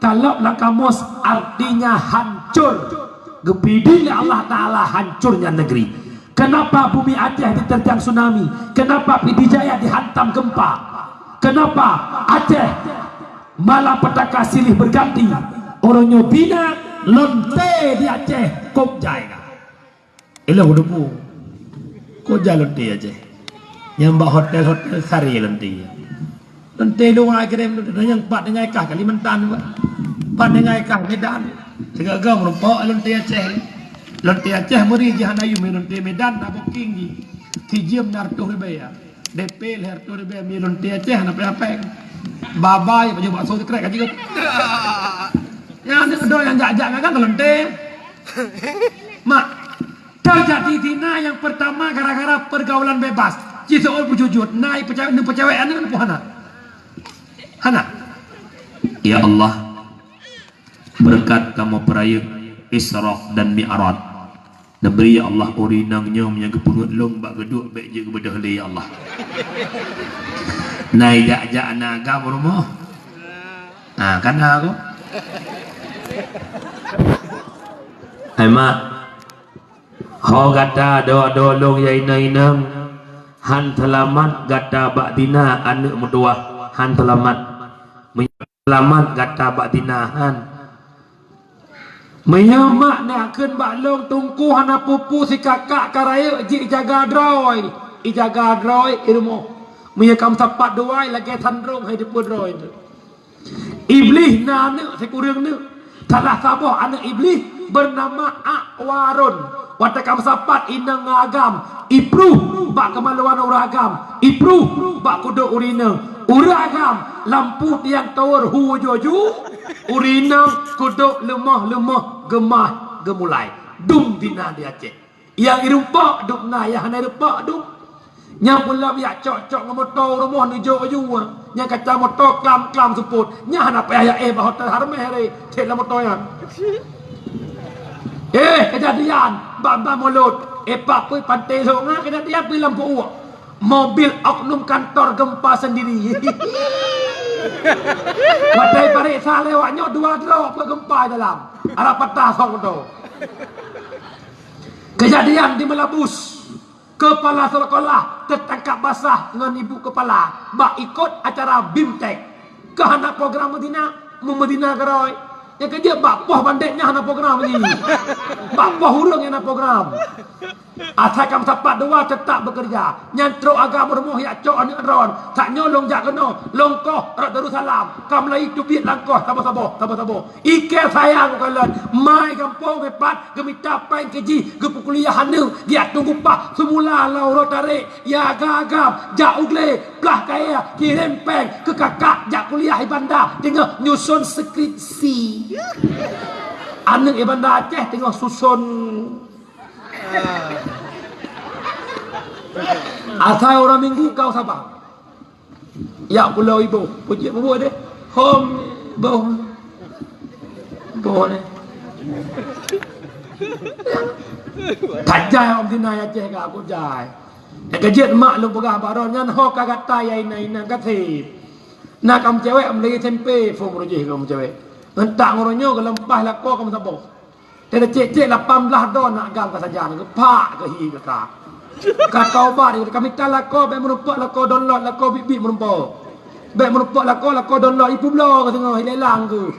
kalau lakamus artinya hancur. Gepidin oleh Allah Ta'ala hancurnya negeri. Kenapa bumi Aceh diterjang tsunami? Kenapa Pidijaya dihantam gempa? Kenapa Aceh malapetaka silih berganti? Orangnya bina lonte di Aceh kopjai. Ilah udah kau jalan dia aja, nyambak hotel sari lantai luar kirim yang empat dengan kah Kalimantan, empat dengan kah Medan, segala merupakan lantai Aceh meri jahan ayu lantai Medan tak booking di tijam narto ribaya, DP narto ribaya lantai Aceh apa babai baju bakso krek aja kan, yang ada yang jajak kan lantai, mak. Terjadi dina yang pertama gara-gara pergaulan bebas. Cisool bujujut, naik percewaan dengan puhana. Hana. Ya Allah, berkat kamu perayaan Isra dan Mi'raj. Diberi ya Allah urinang nyom yang kepurut long bak geduk baik je kebedah le ya Allah. Naik jak-jak naga rumah. Kan aku. Hai mak. Ho gata doa long ya ina han telamat gata bakdina anak mudua han telamat menyelamat gata bakdina han menyamak nak keun bak long tungku hana pupu si kakak karaya ji jaga droy ijaga droy ilmu menyekam sapat doai lagi sandrong hai depu droy iblis na anak sekurang ni salah sabah anak iblis bernama Akwarun. Watakam sapat inang agam ipruh bak kemaluan uragam ipruh bak kudo urina uragam lampu tiang tower hujoju urina kudo lemah gemah gemulai dum dina di Aceh yang irumpak duk na yang hana irumpak dum yang pula biak cok ngomotor rumah nujo ju yang kaca motor klam suput nya hana payah hotel harmeh re cek la motornya kejadian bamba mulut pak pui pantai longa kejadian pi lampu uak mobil oknum kantor gempa sendiri wadai pariksa lewatnya 2 drop ke gempa dalam arah patah song tu kejadian di Melabus Kepala sekolah tertangkap basah dengan ibu kepala. Bak ikut acara BIMTEK. Ke anak program Medina, Medina keroi. Yang kerja bak poh bandeknya anak program ni. Bak poh hurung yang anak program. Asal kamu sapat dua tetap bekerja. Nyantro agama rumah ya cok anak ron. Tak nyolong jak kena. Longkoh rak Darussalam. Kamu lagi tubit langkoh sabar. Ike sayang kalian. Mai kampung hebat. Kami tapai keji. Ke kuliah hanu. Dia tunggu pak. Semula lau rotarik. Ya gagam. Jak ugle. Pelah kaya. Kirim peng. Ke kakak. Jak kuliah ibanda. Tengah nyusun skripsi. Anak ibanda Aceh tengah susun. Asal orang minggu kau sabar. Ya pulau ibu. Puji ibu deh. Home boh. Boh ni. Tajai om dina ya ceh ka aku jai. Kejet mak lu pegah baron nyan ho kagat tay ina katip. Nak kamu cewek am lagi tempe fo rojeh kamu cewek. Entak ngoronyo ke lempah lako kamu sabar. Dia cek-cek 18 don nak gam ke saja ke pak ke hi ke ka. Kata obat dia kami tak lako be merupak lako download lako bibi merupak. Be merupak lako download ipu blo ke tengah hilang ke.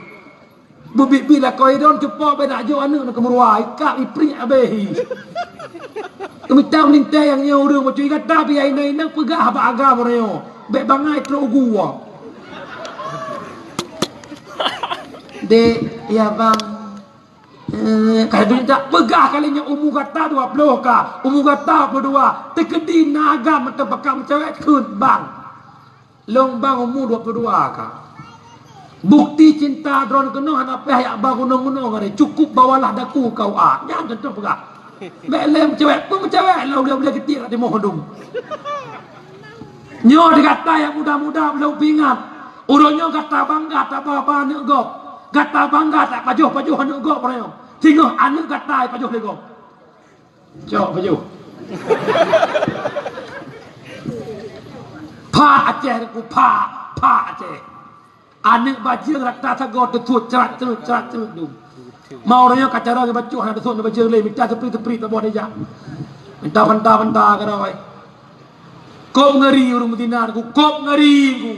Bu bibi lako idon cepak be nak jo anu nak kemurwai kak ipri abehi. Kami tak melintai yang nyo urang macam kata bi ai nang pegah ba agama reo. Be bangai tro gua. De ya bang kalau dia tak pegah kalinya umur kata 20 ka, umur kata 22, terkedi naga mata bakam cewek kun bang. Long bang umur 22 ka. Bukti cinta dron kena anak peh yak bang gunung-gunung ngare cukup bawalah daku kau ah. Jangan tentu pegah. Belem cewek pun cewek lau dia boleh ketik di mohondum. Nyo dikata yang muda-muda belum pingat. Uronyo kata bangga tak apa-apa nek gop. Kata bangga tak pajuh-pajuh anu gop reo. Tengok anu kata pajuh le gop. Cok pajuh. Pa Aceh ku pa Aceh. Anu bajing rakta sago tutut cerat dum. Mau reo kacara ke bacu hana tutut bajing le minta tepri tak boleh ja. Minta banta ke rawai. Kop ngeri urang Medina ku kop ngeri ku.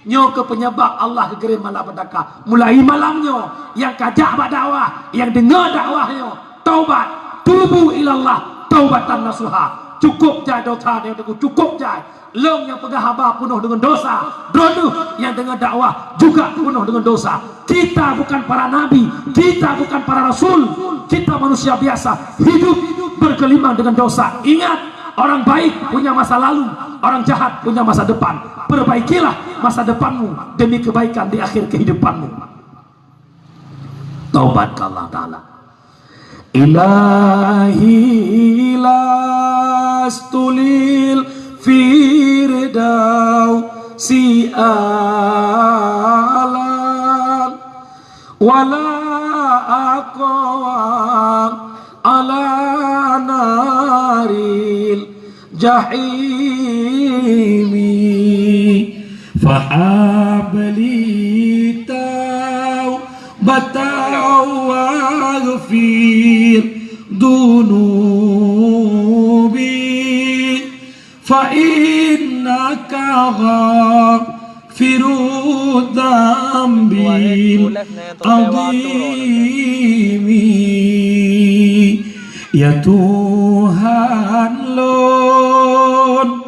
Nyo ke penyebab Allah kegerim malapetaka. Mulai malamnya yang kajak bak dakwah, yang dengar dakwahnya, taubat, tubu ilallah, taubatan nasuha. Cukup jai dosa dia cukup jai. Long yang pegah haba penuh dengan dosa. Dronuh yang dengar dakwah juga penuh dengan dosa. Kita bukan para nabi, kita bukan para rasul, kita manusia biasa, hidup bergelimang dengan dosa. Ingat, orang baik punya masa lalu, orang jahat punya masa depan. Perbaikilah masa depanmu demi kebaikan di akhir kehidupanmu. Taubat ke Allah Ta'ala. Ilahi lastulil firdau si alam wala aqwam ala naril jahimi fahabli taubatan waghfir dunubi fa innaka ghafirud dambil azimi. Ya Tuhan lon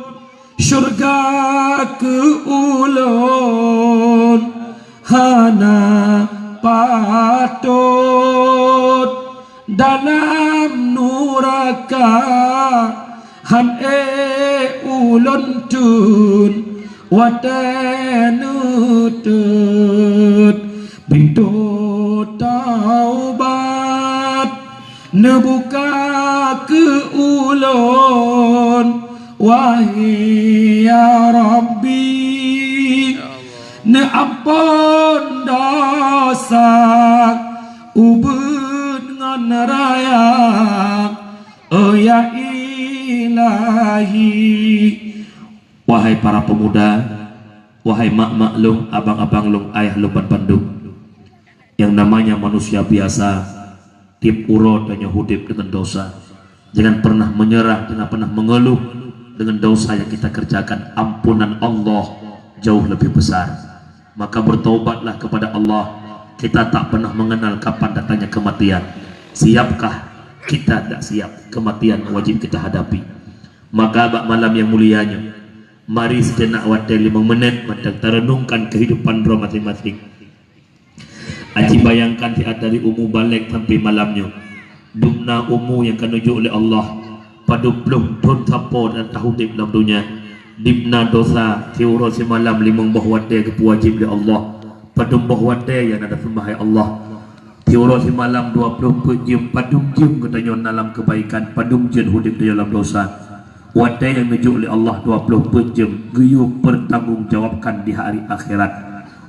syurga ke ulun hana patut dalam nuraka han ulun tun watanutut pintu taubat nebuka ke ulun wahai ya Rabbi ne ampun dosa ubun ngan raya ya ilahi. Wahai para pemuda, wahai mak-mak lung, abang-abang lung, ayah lupan Bandung, yang namanya manusia biasa tip uro dan hudip dengan dosa. Jangan pernah menyerah, jangan pernah mengeluh dengan dosa yang kita kerjakan. Ampunan Allah jauh lebih besar. Maka bertaubatlah kepada Allah. Kita tak pernah mengenal kapan datangnya kematian. Siapkah? Kita tak siap. Kematian wajib kita hadapi. Maka bak malam yang mulianya, mari sejenak wadah 5 menit macam terenungkan kehidupan roh masing-masing. Aji bayangkan tiada dari umur balik sampai malamnya. Dumna umur yang kanuju oleh Allah pada belum don tapo dan tahu di dalam dunia. Dimna dosa tiuro si malam 5 bah wadah kewajib oleh Allah. Pada bah wadah yang ada sembah Allah. Tiuro si malam 20 jam padum jam katanya dalam kebaikan, padum jam hidup di dalam dosa. Wadah yang menuju oleh Allah 24 jam geyu bertanggungjawabkan di hari akhirat.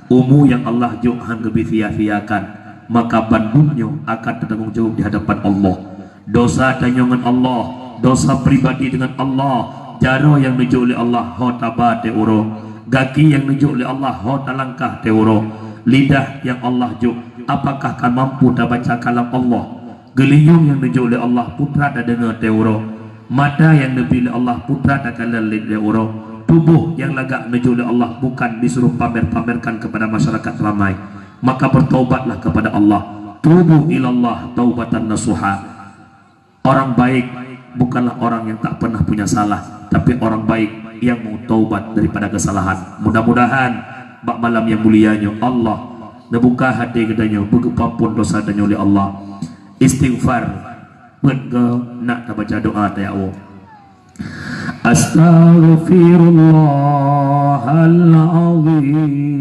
Umur yang Allah johan kebiasiakan, maka bandungnya akan bertanggungjawab di hadapan Allah. Dosa danyangan Allah, dosa pribadi dengan Allah, jaro yang menuju oleh Allah ho taba teuro, gaki yang menuju oleh Allah ho talangkah teuro, lidah yang Allah juk apakah akan mampu dah baca kalam Allah, geliyung yang menuju oleh Allah putra dah dengar teuro, mata yang dipilih Allah putra dah kalalit teuro, tubuh yang lagak menuju oleh Allah bukan disuruh pamer-pamerkan kepada masyarakat ramai. Maka bertaubatlah kepada Allah. Tubuh ilallah taubatan nasuha. Orang baik bukanlah orang yang tak pernah punya salah, tapi orang baik yang mau taubat daripada kesalahan. Mudah-mudahan bak malam yang mulianya Allah membuka hati kedanya begapapun dosa danya oleh Allah. Istighfar berga nak baca doa ta'awu. Astaghfirullahaladzim.